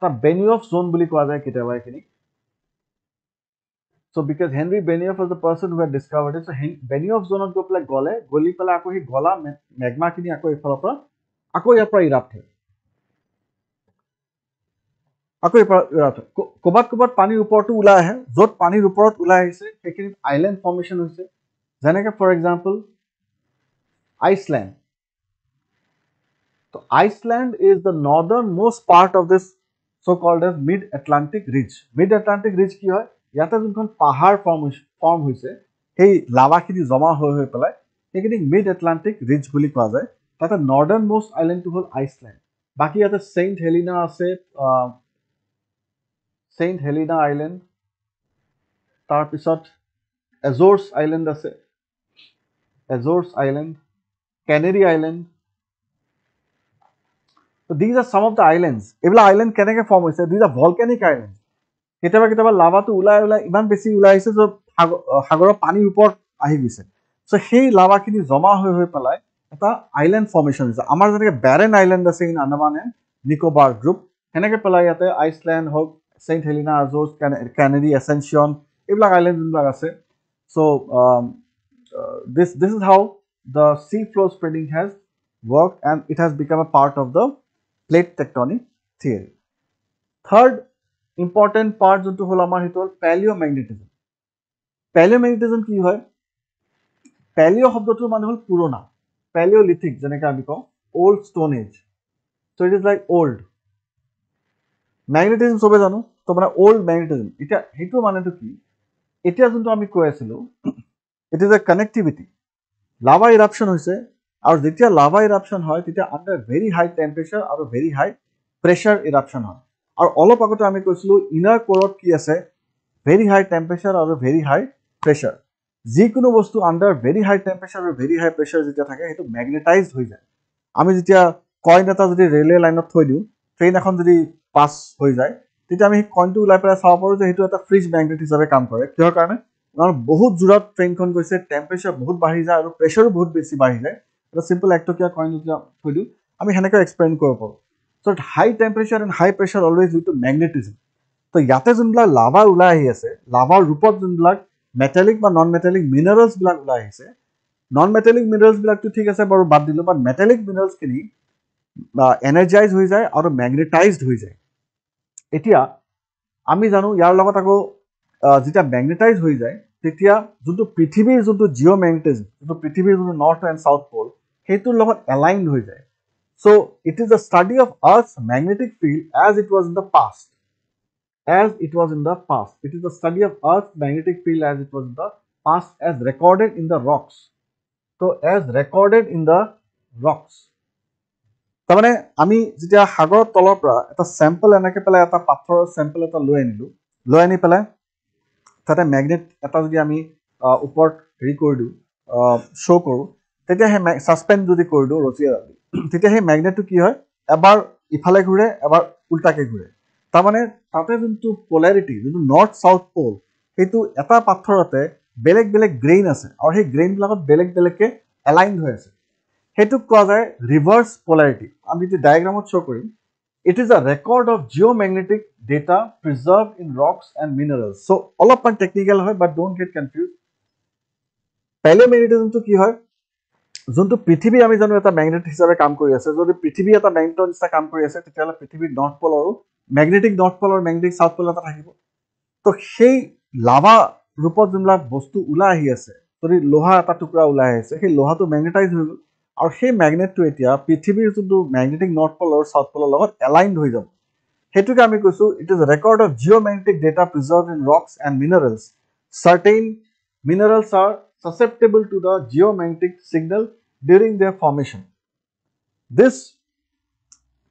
তা বেনিয়ফ জোন বুলি কোৱা যায় কেতিয়াবা এইখিনি So because Henry Benioff was the person who had discovered it, so Benioff zone go pela goli pela ako hi gola magma kini ako ifala pra ako ya pra erupt hoy ako erupt kobat pani upor to ulai ahe jot panir uporot ulai aise ekini island formation hoise janeke for example Iceland so Iceland is the northernmost part of this so called as mid Atlantic ridge ki hoy ইয়াতে যোনখন পাহাৰ form হৈছে সেই লাভাখিনি জমা হৈ পেলাই সেইখিনি mid Atlantic ridge বুলি কোৱা যায় তাতে নৰ্দাৰ্ণ মোষ্ট আইল্যান্ডটো হল আইসল্যান্ড বাকি ইয়াতে সেন্ট হেলিনা আছে সেন্ট হেলিনা আইল্যান্ড তাৰ পিছত এজোৰ্স আইল্যান্ড আছে Azores island Canary island so these are some of the islands এইবিলাক আইল্যান্ড কেনেকে ফৰ্ম হৈছে these are volcanic islands কেতিয়াবা লাভাটো উলাই ইমান বেছি উলাই আছে যে সাগৰৰ পানীৰ ওপৰত আহি গৈছে সো সেই লাভাখিনি জমা হৈ পেলাই এটা আইল্যান্ড ফৰ্মেশন হৈছে আমাৰ যেনেকে ব্যাৰেন আইল্যান্ড আছে in Andaman and Nicobar group হেনেকে পেলাই ইয়াতে আইসল্যান্ড হক সেন্ট হেলিনা আজোৰ্স কেনেৰি এসেনশন এইবিলাক আইল্যান্ড বিলাক আছে so this is how the sea floor spreading has worked and it has become a part of the plate tectonic theory third important part যোনটো হল আমাৰ হিতল প্যালিওম্যাগনেটিজম কি হয় প্যালিও শব্দটোৰ মানে হল পুৰণা প্যালিওলিথিক যেনেকৈ আমি কওঁ old stone age so it is like old magnetism সবে জানো তো মানে ওল্ড ম্যাগনেটিজম এটা হেতু মানেটো কি এতিয়া যোনটো আমি কৈ আছিলো ইট ইজ আ কানেক্টিভিটি লাভা ইৰাপশন হৈছে আৰু যেতিয়া লাভা ইৰাপশন হয় তেতিয়া আন্ডাৰ ভেৰি হাই টেম্পাৰেচাৰ আৰু ভেৰি হাই প্ৰেসাৰ ইৰাপশন হয় আৰু অলপ আগতে আমি কৈছিলো ইনাৰ কোৰত কি আছে ভেৰি হাই টেম্পাৰেচাৰ আৰু ভেৰি হাই প্ৰেসাৰ যিকোনো বস্তু আন্ডাৰ ভেৰি হাই টেম্পাৰেচাৰ আৰু ভেৰি হাই প্ৰেসাৰ যেতিয়া থাকে হেতু ম্যাগনেটাইজড হৈ যায় আমি যেতিয়া কইন এটা যদি ৰেলৱে লাইনত থৈ দিও ট্ৰেইন এখন যদি পাস হৈ যায় তেতিয়া আমি কইনটো ওলাই পেলাই চাব পাৰোঁ যে সেইটো এটা ফ্ৰিজ মেগনেট হিচাপে কাম কৰে কিহৰ কাৰণে কাৰণ বহুত জোৰত ট্ৰেইনখন গৈছে টেম্পাৰেচাৰ বহুত বাঢ়ি যায় আৰু প্ৰেছাৰো বহুত বেছি বাঢ়ি যায় এটা সিম্পল একটকীয়া কইন যেতিয়া থৈ দিওঁ আমি সেনেকৈ এক্সপেৰিমেণ্ট কৰিব পাৰোঁ so' high temperature and high pressure always due to magnetism তো ইয়াতে যোনবিলাক লাভা ওলাই আহি আছে লাভাৰ ৰূপত যোনবিলাক মেটালিক বা নন মেটালিক মিনাৰেলছবিলাক ওলাই আহিছে নন মেটালিক মিনাৰেলছবিলাকতো ঠিক আছে বাৰু বাদ দিলোঁ বাট মেটালিক মিনাৰেলছখিনি এনাৰ্জাইজ হৈ যায় আৰু মেগনেটাইজড হৈ যায় এতিয়া আমি জানো ইয়াৰ লগত আকৌ যেতিয়া মেগনেটাইজ হৈ যায় তেতিয়া যোনটো পৃথিৱীৰ যোনটো জিঅ'মেগনেটিজম যোনটো পৃথিৱীৰ যোনটো নৰ্থ এণ্ড চাউথ পল সেইটোৰ লগত এলাইনড হৈ যায় so' it is the study of earth's magnetic field as it was in the past as it was in the past. It is the study of Earth's magnetic field as it was in the past as recorded in the rocks. So as recorded in the rocks. তাৰমানে আমি যেতিয়া সাগৰৰ তলৰ পৰা এটা sample এনেকৈ পেলাই এটা পাথৰৰ চেম্পল এটা লৈ আনিলোঁ লৈ আনি পেলাই তাতে মেগনেট এটা যদি আমি ওপৰত হেৰি কৰি দিওঁ শ্ব' কৰোঁ তেতিয়া সেই ছাছপেণ্ড যদি কৰি দিওঁ ৰছীয়ে তেতিয়া সেই মেগনেটটো কি হয় এবাৰ ইফালে ঘূৰে এবাৰ উল্টাকৈ ঘূৰে তাৰমানে তাতে যোনটো পলাৰিটি যোনটো নৰ্থ চাউথ পল সেইটো এটা পাথৰতে বেলেগ বেলেগ গ্ৰেইন আছে আৰু সেই গ্ৰেইনবিলাকত বেলেগ বেলেগকৈ এলাইনড হৈ আছে সেইটোক কোৱা যায় ৰিভাৰ্চ পলাৰিটি আমি যদি ডায়েগ্ৰামত শ্ব' কৰিম it is a record of geomagnetic data preserve in rocks and minerals so' অলপমান টেকনিকেল হয় বাট ডোণ্ট গেট কনফিউজ পেলিঅ'মেগনেটিজমটো কি হয় যোনটো পৃথিৱী আমি জানো এটা মেগনেট হিচাপে কাম কৰি আছে যদি পৃথিৱী এটা মেগনেটৰ নিচিনা কাম কৰি আছে তেতিয়াহ'লে পৃথিৱীৰ নৰ্থ পল আৰু মেগনেটিক নৰ্থ পল আৰু মেগনেটিক চাউথ পল এটা থাকিব তো সেই লাভা ৰূপত যোনবিলাক বস্তু ওলাই আহি আছে যদি লোহা এটা টুকুৰা ওলাই আহিছে সেই লোহাটো মেগনেটাইজ হৈ গ'ল আৰু সেই মেগনেটটো এতিয়া পৃথিৱীৰ যোনটো মেগনেটিক নৰ্থ পল আৰু চাউথ পলৰ লগত এলাইনড হৈ যাব সেইটোকে আমি কৈছোঁ it is record of geomagnetic data preserve in rocks and minerals certain minerals are susceptible to the geomagnetic signal during their formation. This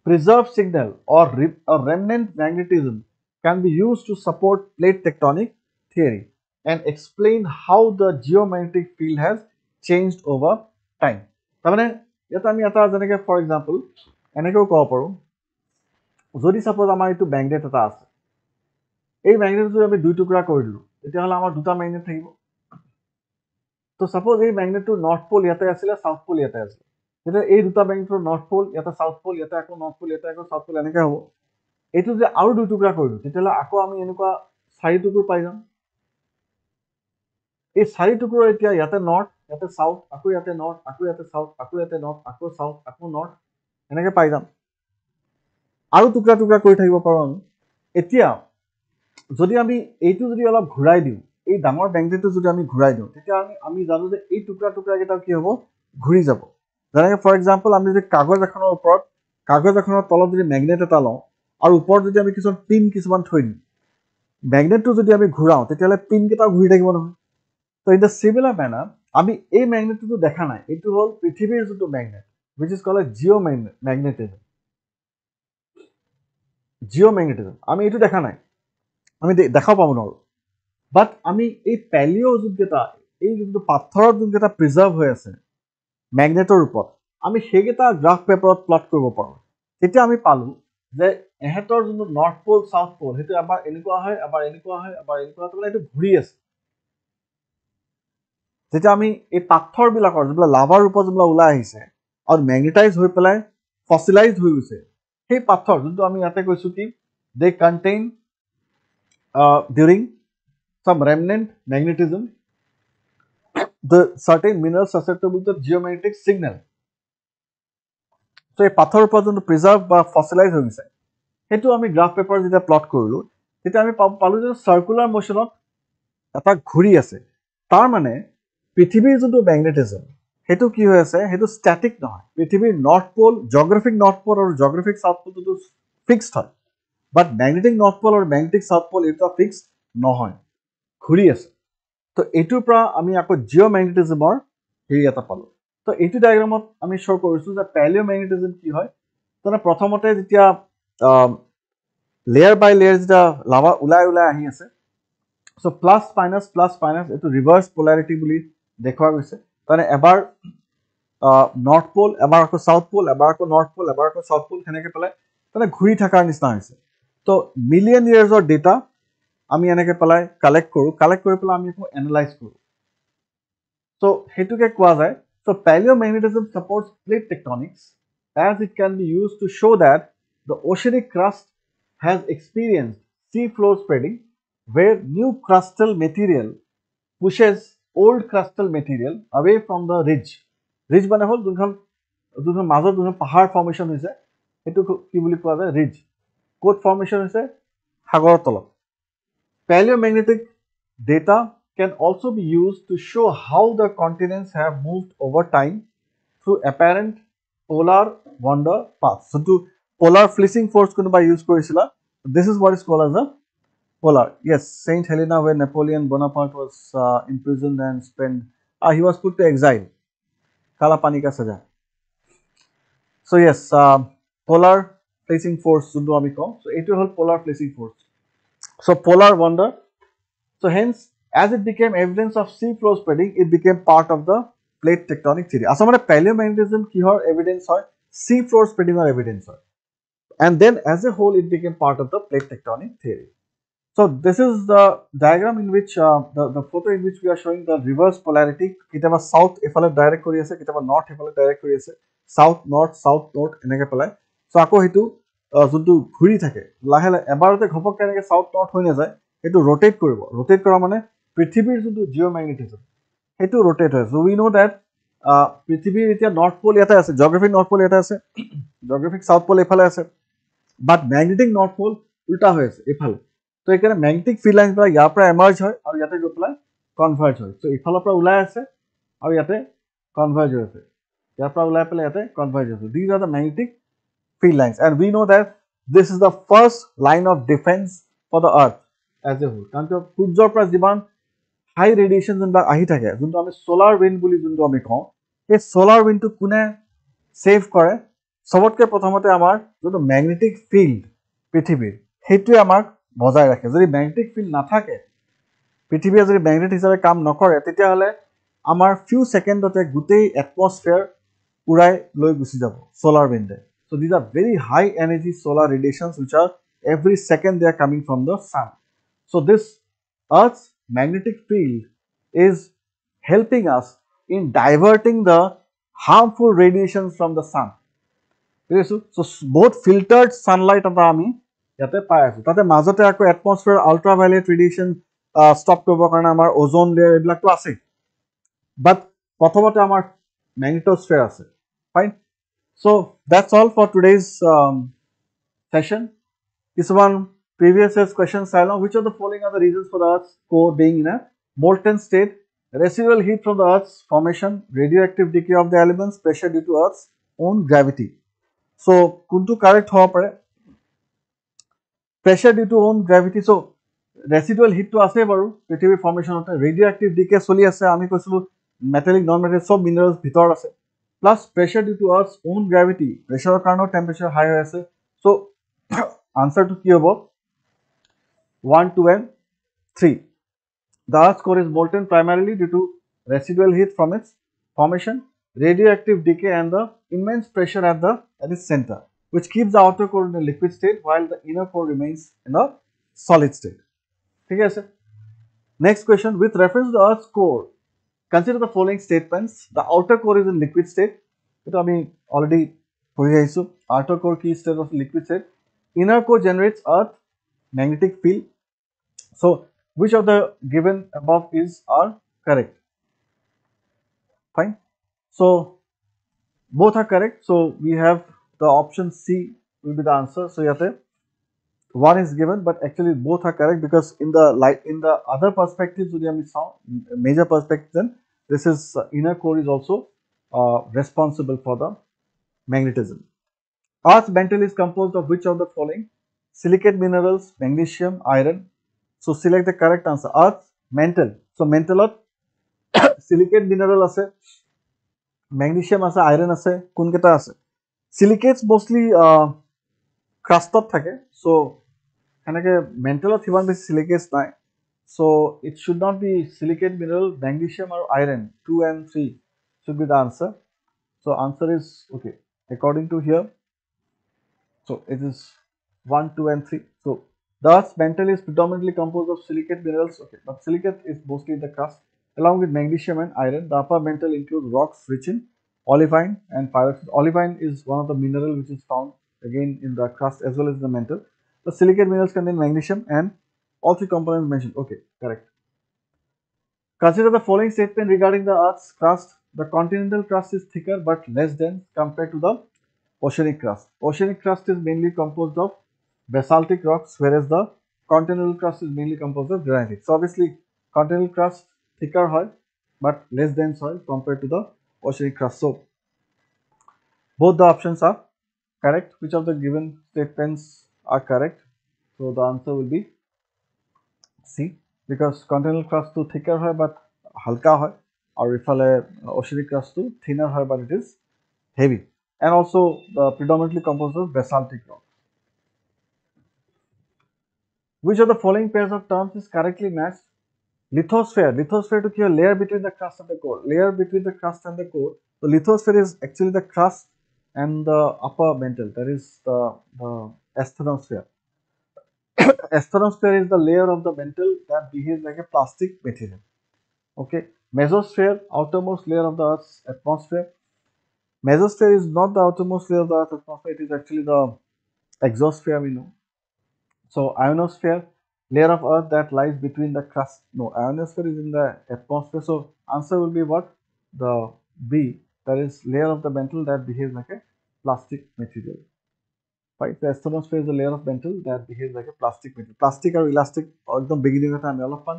preserved signal or remnant magnetism can be used to support plate tectonic theory and explain how the geomagnetic field has changed over time. তাৰমানে ইয়াত আমি এটা যেনেকৈ for example এনেকৈও ক'ব পাৰোঁ যদি suppose আমাৰ এইটো মেগনেট এটা আছে এই মেগনেটটো আমি দুই টুকুৰা কৰি দিলোঁ তেতিয়াহ'লে আমাৰ দুটা মেগনেট থাকিব তো ছাপ'জ এই মেগনেটটোৰ নৰ্থ পল ইয়াতে আছিলে চাউথ পল ইয়াতে আছিলে তেতিয়া এই দুটা মেগনেটৰ নৰ্থ পল ইয়াতে চাউথ পল ইয়াতে আকৌ নৰ্থ পল ইয়াতে আকৌ চাউথ পল এনেকৈ হ'ব এইটো যে আৰু দুই টুকুৰা কৰি দিওঁ তেতিয়াহ'লে আকৌ আমি এনেকুৱা চাৰি টুকুৰ পাই যাম এই চাৰি টুকুৰৰ এতিয়া ইয়াতে নৰ্থ ইয়াতে চাউথ আকৌ ইয়াতে নৰ্থ আকৌ ইয়াতে চাউথ আকৌ ইয়াতে নৰ্থ আকৌ চাউথ আকৌ নৰ্থ এনেকৈ পাই যাম আৰু টুকুৰা টুকুৰা কৰি থাকিব পাৰোঁ আমি এতিয়া যদি আমি এইটো যদি অলপ ঘূৰাই দিওঁ এই ডাঙৰ মেগনেটটো যদি আমি ঘূৰাই দিওঁ তেতিয়া আমি জানো যে এই টুকুৰা টুকুৰাকেইটা কি হ'ব ঘূৰি যাব যেনেকৈ ফৰ এক্সাম্পল আমি যদি কাগজ এখনৰ ওপৰত কাগজ এখনৰ তলত যদি মেগনেট এটা লওঁ আৰু ওপৰত যদি আমি কিছুমান পিন কিছুমান থৈ দিওঁ মেগনেটটো যদি আমি ঘূৰাওঁ তেতিয়াহ'লে পিনকেইটাও ঘূৰি থাকিব নহয় তো ইন দ্য চিমিলাৰ মেনাৰ আমি এই মেগনেটটো দেখা নাই এইটো হ'ল পৃথিৱীৰ যোনটো মেগনেট উইচ ইজ কল্ড জিঅ'মেগনেটিজম জিঅ'মেগনেটিজম আমি এইটো দেখা নাই আমি দেখা পাব নোৱাৰোঁ বাট আমি এই পেলিঅ' যোনকেইটা এই যোনটো পাথৰত যোনকেইটা প্ৰিজাৰ্ভ হৈ আছে মেগনেটৰ ৰূপত আমি সেইকেইটা গ্ৰাফ পেপাৰত প্লট কৰিব পাৰোঁ তেতিয়া আমি পালোঁ যে এহেঁতৰ যোনটো নৰ্থ পল চাউথ পল সেইটো এবাৰ এনেকুৱা হয় এবাৰ এনেকুৱা হয় এবাৰ এনেকুৱা হয় এইটো ঘূৰি আছে যেতিয়া আমি এই পাথৰবিলাকৰ যোনবিলাক লাভাৰ ৰূপত যোনবিলাক ওলাই আহিছে আৰু মেগনেটাইজ হৈ পেলাই ফচিলাইজ হৈ গৈছে সেই পাথৰ যোনটো আমি ইয়াতে কৈছোঁ কি দে contain during some remnant magnetism the certain minerals susceptible to geomagnetic signal so এই পাথৰৰ ওপৰত যোনটো প্ৰিজাৰ্ভ বা ফচিলাইজ হৈ গৈছে সেইটো আমি গ্ৰাফ পেপাৰ যেতিয়া প্লট কৰিলোঁ তেতিয়া আমি পালোঁ যে চাৰ্কুলাৰ মোশ্যনত এটা ঘূৰি আছে তাৰ মানে পৃথিৱীৰ যোনটো মেগনেটিজম সেইটো কি হৈ আছে সেইটো ষ্টেটিক নহয় পৃথিৱীৰ north pole geographic north pole আৰু জিঅ'গ্ৰাফিক চাউথ পলটো ফিক্সড হয় বাট মেগনেটিক নৰ্থ পল আৰু মেগনেটিক চাউথ পল এইটো ফিক্সড নহয় ঘূৰি আছে তো এইটোৰ পৰা আমি আকৌ জিঅ'মেগনেটিজমৰ হেৰি এটা পালোঁ তো এইটো ডায়েগ্ৰামত আমি শ্ব' কৰিছোঁ যে পেলিঅ'মেগনেটিজম কি হয় তাৰমানে প্ৰথমতে যেতিয়া লেয়াৰ বাই লেয়াৰ যেতিয়া লাভা ওলাই ওলাই আহি আছে চ' প্লাছ মাইনাছ এইটো ৰিভাৰ্চ পলাৰিটি বুলি দেখুওৱা গৈছে তাৰমানে এবাৰ নৰ্থ পল এবাৰ আকৌ চাউথ পল এবাৰ আকৌ নৰ্থ পল এবাৰ আকৌ চাউথ পল সেনেকৈ পেলাই তাৰমানে ঘূৰি থকাৰ নিচিনা হৈছে তো মিলিয়ন ইয়াৰ্ছৰ ডেটা আমি এনেকৈ পেলাই কালেক্ট কৰি পেলাই আমি একো এনালাইজ কৰোঁ so হেতুকে কোৱা যায় so paleomagnetism supports plate tectonics as it can be used to show that the oceanic crust has experienced sea floor spreading where new crustal material pushes old crustal material away from the ridge মানে হল যোনখন মাজত যোনখন পাহাৰ formation হৈছে সেইটো কি বুলি কোৱা যায় ridge ক'ত ফৰ্মেশ্যন হৈছে সাগৰৰ তলত paleomagnetic data can also be used to show how the continents have moved over time through apparent polar wander paths. So, to polar fleecing force কোনোবা use কৰিছিলা this is what is called as a polar. Yes, Saint Helena where Napoleon Bonaparte was imprisoned and spent he was put to exile. Kala pani ka saja. So yes, polar fleecing force যোনটো আমি কওঁ so এইটো হ'ল polar fleecing force. So polar wander. So hence, as it became evidence of sea floor spreading, it became part of the plate tectonic theory. Asamane paleomagnetism kihor evidence hoy sea floor spreading or evidence hoy. And then as a whole, it became part of the plate tectonic theory. So this is the diagram in which the photo in which we are showing the reverse polarity. Kitaba south efale direct kori ase, kitaba north efale direct kori ase. South north enake pelai. So ako hetu juntu ghuri thake lahe ebarote ghopok enake south north hoi na jay. Hetu rotate koribo. Rotate kora mane prithibir juntu geomagnetism. Hetu rotate hoy. So we know that prithibir etia north pole yata ase, geographic north pole yata ase, geographic south pole efale ase. But magnetic north pole ulta hoy ase efale. So এখানে magnetic field line পৰা ইয়াৰ পৰা এমাৰ্জ হয় আৰু ইয়াতে গৈ পেলাই কনভাৰ্জ হয় so ইফালৰ পৰা ওলাই আছে আৰু ইয়াতে কনভাৰ্জ হৈ আছে ইয়াৰ পৰা ওলাই পেলাই ইয়াতে কনভাৰ্জ হৈছে these are the magnetic field lines and we know that this is the first line of defense for the earth as a whole কাৰণ সূৰ্যৰ পৰা যিমান হাই ৰেডিয়েচন যোনবিলাক আহি থাকে যোনটো আমি সোলাৰ উইণ্ড বুলি যোনটো আমি কওঁ এই সোলাৰ উইণ্ডটো কোনে সেভ কৰে সবতকৈ প্ৰথমতে আমাৰ যোনটো ম্যাগনেটিক ফিল্ড পৃথিৱীৰ সেইটোৱে আমাক বজাই ৰাখে যদি ম্যাগনেটিক ফিল্ড নাথাকে পৃথিৱীয়ে যদি ম্যাগনেট হিচাপে কাম নকৰে তেতিয়াহলে আমাৰ ফিউ সেকেন্ডতে গোটেই এটমস্ফিয়াৰ উৰাই লৈ গুচি যাব solar উইণ্ডে so these are very high energy solar radiations which are every second they are coming from the sun so this earth's magnetic field is helping us in diverting the harmful radiations from the sun so both filtered sunlight of the army ইয়াতে পাই আছে তাতে মাজতে আকৌ এটমস্ফিয়াৰ ultraviolet ৰেডিয়েচন stop কৰিব কাৰণে আমাৰ ওজন লেয়াৰ এইবিলাকটো আছে বাট প্ৰথমতে আমাৰ ম্যাগনেটোস্ফিয়াৰ আছে fine so that's all for today's session কিছুমান previous year's questions চাই লওঁ which of the following are the reasons for the earth's core being in a molten state residual heat from the earth's formation radioactive decay of the elements pressure due to earth's own gravity so কোনটো correct হ'ব পাৰে pressure due to own gravity so residual heat to ase baru prithibir formation hote radioactive decay choli ase ami koisilu metallic non metallic sob minerals bhitor ase plus pressure due to earth's own gravity pressure karone temperature high hoy ase so answer to ki hobo 1 2 and 3 the earth's core is molten primarily due to residual heat from its formation radioactive decay and the immense pressure at its center which keeps the outer core in a liquid state while the inner core remains in a solid state. Okay, sir. Next question, with reference to the Earth's core, consider the following statements. The outer core is in liquid state. It I mean already outer core key state of liquid state. Inner core generates Earth magnetic field. So, which of the given above are correct? Fine. So, both are correct. So, we have the option C will be the answer. So yate one is given, but actually both are correct because in the other perspectives, we saw major perspective. Then this is inner core is also responsible for the magnetism. Earth's mantle is composed of which of the following? Silicate minerals, magnesium, iron. So select the correct answer. Earth's mantle. So mantle silicate mineral ase, magnesium ase, iron ase, kun keta ase. Silicates mostly crusted thake so enake mantle of himan beshi silicates nai so it should not be silicate mineral magnesium or iron 2 and 3 should be the answer so answer is okay according to here so it is 1, 2, and 3. So the Earth's mantle is predominantly composed of silicate minerals. Okay, but silicate is mostly in the crust, along with magnesium and iron. The upper mantle includes rocks rich in olivine and pyroxene. Olivine is one of the mineral which is found again in the crust as well as the mantle. The silicate minerals contain magnesium and all three components mentioned. Okay, correct. Consider the following statement regarding the Earth's crust. The continental crust is thicker but less dense compared to the oceanic crust. Oceanic crust is mainly composed of basaltic rocks, whereas the continental crust is mainly composed of granitic. So obviously, continental crust thicker soil but less dense soil compared to the oceanic crust. So both the options are correct. Which of the given statements are correct? So the answer will be C, because continental crust to thicker hoy but halka hoy, or ifale oceanic crust to thinner hoy but it is heavy, and also predominantly composed of basaltic rock. Which of the following pairs of terms is correctly matched? Lithosphere. Lithosphere to ki layer between the crust and the core. Layer between the crust and the core. The lithosphere is actually the crust and the upper mantle. That is the asthenosphere. Asthenosphere is the layer of the mantle that behaves like a plastic material. Okay, mesosphere, outermost layer of the Earth's atmosphere. Mesosphere is not the outermost layer of the Earth's atmosphere, it is actually the exosphere we know. So ionosphere, layer of Earth that lies between the crust. No, ionosphere is in the atmosphere. So answer will be what? The B, that is layer of the mantle that behaves like a plastic material. Right? The asthenosphere is a layer of mantle that behaves like a plastic material. Plastic or elastic, ekdom beginning of আমি অলপমান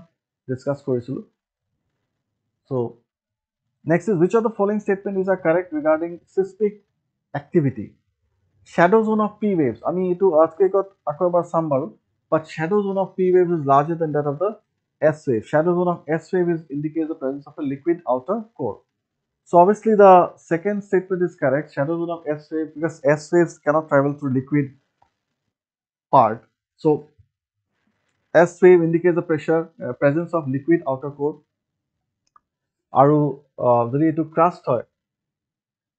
discuss কৰিছিলো. So next is, which of the following statements are correct regarding seismic activity? Shadow zone of P waves. I mean, to earthquake আকৌ এবাৰ চাম বাৰু, but shadow zone of P waves is larger than that of the S wave. Shadow zone of S wave is indicates the presence of a liquid outer core. So obviously the second statement is correct. Shadow zone of S wave, because S waves cannot travel through liquid part. So S wave indicates the presence of liquid outer core. আৰু যদি এইটো crust হয়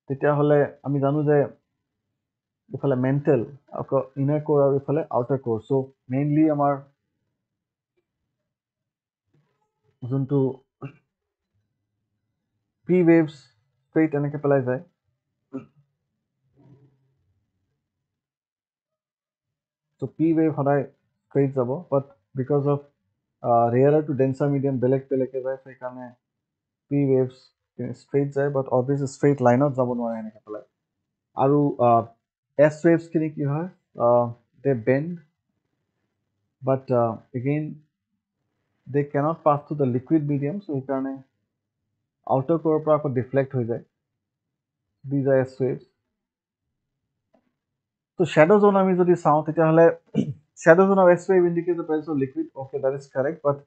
তেতিয়াহ'লে আমি জানো যে ইফালে mental আকৌ ইনাৰ কোৰ আৰু ইফালে আউটাৰ কোৰ. চ' মেইনলি আমাৰ যোনটো পি ৱেভছ ষ্ট্ৰেইট এনেকৈ পেলাই যায়, চ' পি ৱেভ সদায় ষ্ট্ৰেইট যাব, but because of rarer to denser medium বেলেগ বেলেগকৈ যায়, সেইকাৰণে পি ৱেভছ ষ্ট্ৰেইট যায়, বাট অবভিয়াছলি ষ্ট্ৰেইট লাইনত যাব নোৱাৰে এনেকৈ পেলাই. আৰু এছ ৱেভছখিনি কি হয়, they bend, but again they cannot pass through the liquid medium, so সেইকাৰণে outer core পৰা আকৌ deflect হৈ যায়. These are S waves. So shadow zone আমি যদি চাওঁ তেতিয়াহ'লে shadow zone of S wave indicates the presence of liquid. Okay, that is correct, but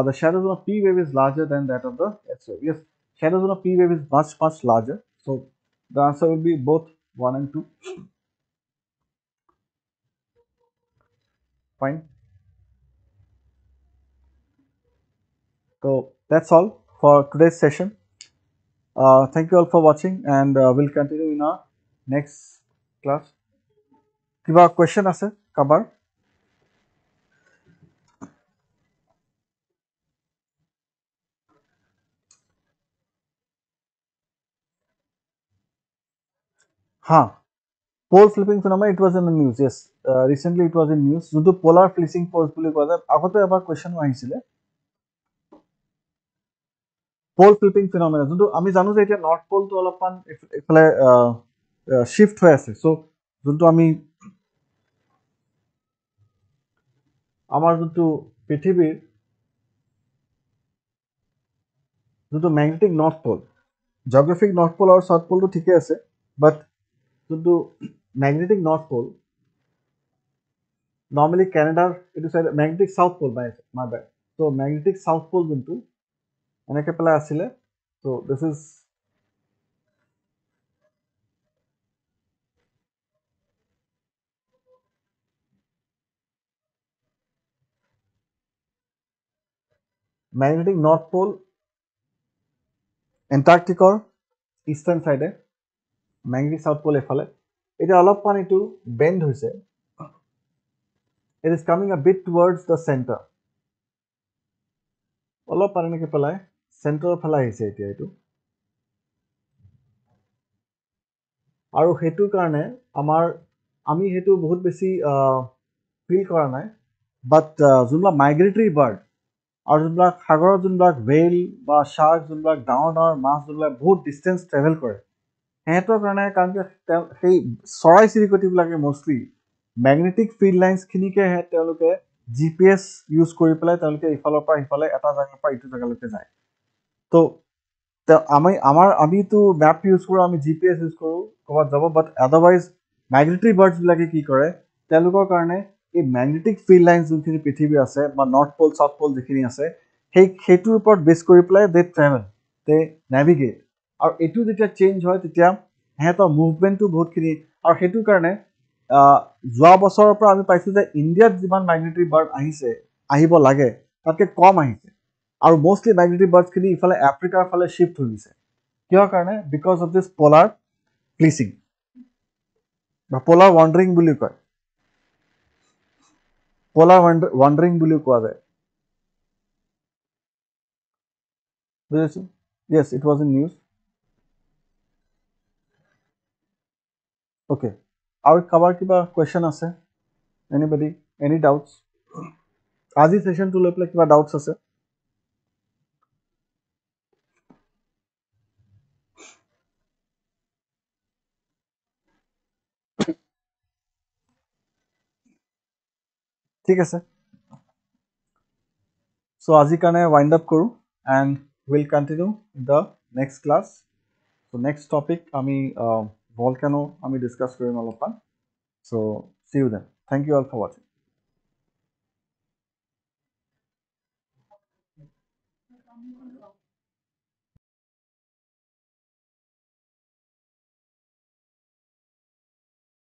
the shadow zone of P wave is larger than that of the S wave. Yes, shadow zone of P wave is much larger. So the answer will be both 1 and 2. Fine. So that's all for today's session. Thank you all for watching, and we'll continue in our next class. কিবা question আছে কাবাৰ? হা, pole flipping phenomenon, it was in the news. Yes, recently it was in news. যোনটো polar flipping force বুলি কোৱা যায়, আগতে এবাৰ question আহিছিলে pole flipping phenomenon, যোনটো আমি জানো যে এতিয়া নৰ্থ পলটো অলপমান ইফালে শিফট হৈ আছে. চ' যোনটো আমি আমাৰ যোনটো পৃথিৱীৰ যোনটো magnetic north pole, geographic north pole আৰু চাউথ পলটো ঠিকে আছে, বাট যোনটো মেগনেটিক নৰ্থ পল, নৰ্মেলি কেনেডাৰ এইটো side magnetic south pole, my bad. So' magnetic south pole যোনটো এনেকৈ পেলাই আছিলে, so' this is magnetic north pole এণ্টাৰ্কটিকৰ ইষ্টাৰ্ণ চাইডে, মেগনেটিক চাউথ পল এফালে. এতিয়া অলপমান এইটো বেণ্ড হৈছে, It is coming a bit towards the center. অলপ পানী নেকি পেলাই চেণ্টাৰৰ ফালে আহিছে এতিয়া এইটো আৰু সেইটো কাৰণে আমি সেইটো বহুত বেছি ফিল কৰা নাই বাট যোনবিলাক মাইগ্ৰেটৰী বাৰ্ড আৰু যোনবিলাক সাগৰৰ যোনবিলাক ৱেল বা শাৰ্ক যোনবিলাক ডাঙৰ ডাঙৰ মাছ যোনবিলাক বহুত ডিষ্টেঞ্চ ট্ৰেভেল কৰে সিহঁতৰ কাৰণে কাৰণ সেই চৰাই চিৰিকটিবিলাকে মষ্টলি মেগনেটিক ফিল্ড লাইন্সখিনিকে তেওঁলোকে GPS ইউজ কৰি পেলাই তেওঁলোকে ইফালৰ পৰা সিফালে এটা জেগাৰ পৰা ইটো জেগালৈকে যায় তো আমিতো মেপ ইউজ কৰোঁ আমি GPS ইউজ কৰোঁ ক'ৰবাত যাব বাট আদাৰৱাইজ মাইগ্ৰেটৰী বাৰ্ডছবিলাকে কি কৰে তেওঁলোকৰ কাৰণে এই মেগনেটিক ফিল্ড লাইন্স যোনখিনি পৃথিৱী আছে বা নৰ্থ পল চাউথ পল যিখিনি আছে সেইটোৰ ওপৰত বেছ কৰি পেলাই দে ট্ৰেভেল দে নেভিগেট আৰু এইটো যেতিয়া চেঞ্জ হয় তেতিয়া সিহঁতৰ মুভমেণ্টটো বহুতখিনি আৰু সেইটো কাৰণে যোৱা বছৰৰ পৰা আমি পাইছোঁ যে ইণ্ডিয়াত যিমান মাইগ্ৰেটৰী বাৰ্ড আহিব লাগে তাতকৈ কম আহিছে আৰু মষ্টলি মাইগ্ৰেটৰী বাৰ্ডছখিনি ইফালে আফ্ৰিকাৰ ফালে শ্বিফ্ট হৈ গৈছে কিহৰ কাৰণে বিকজ অফ দিছ পলাৰ ফ্লিচিং বা পলাৰ ৱাণ্ডাৰিং বুলি কয় পলাৰ ৱাণ্ডাৰিং বুলিও কোৱা যায় বুজিছোঁ yes it was in news okay আৰু কাৰোবাৰ কিবা কুৱেশ্যন আছে এনিবডি এনি ডাউটছ আজি ছেশ্যনটো লৈ পেলাই কিবা ডাউটছ আছে ঠিক আছে চ' আজিৰ কাৰণে ৱাইণ্ড আপ কৰোঁ and will continue the next class so' next topic আমি ভলকেনো আমি ডিছকাছ কৰিম অলপমান so' see you then thank you all for ৱাচিং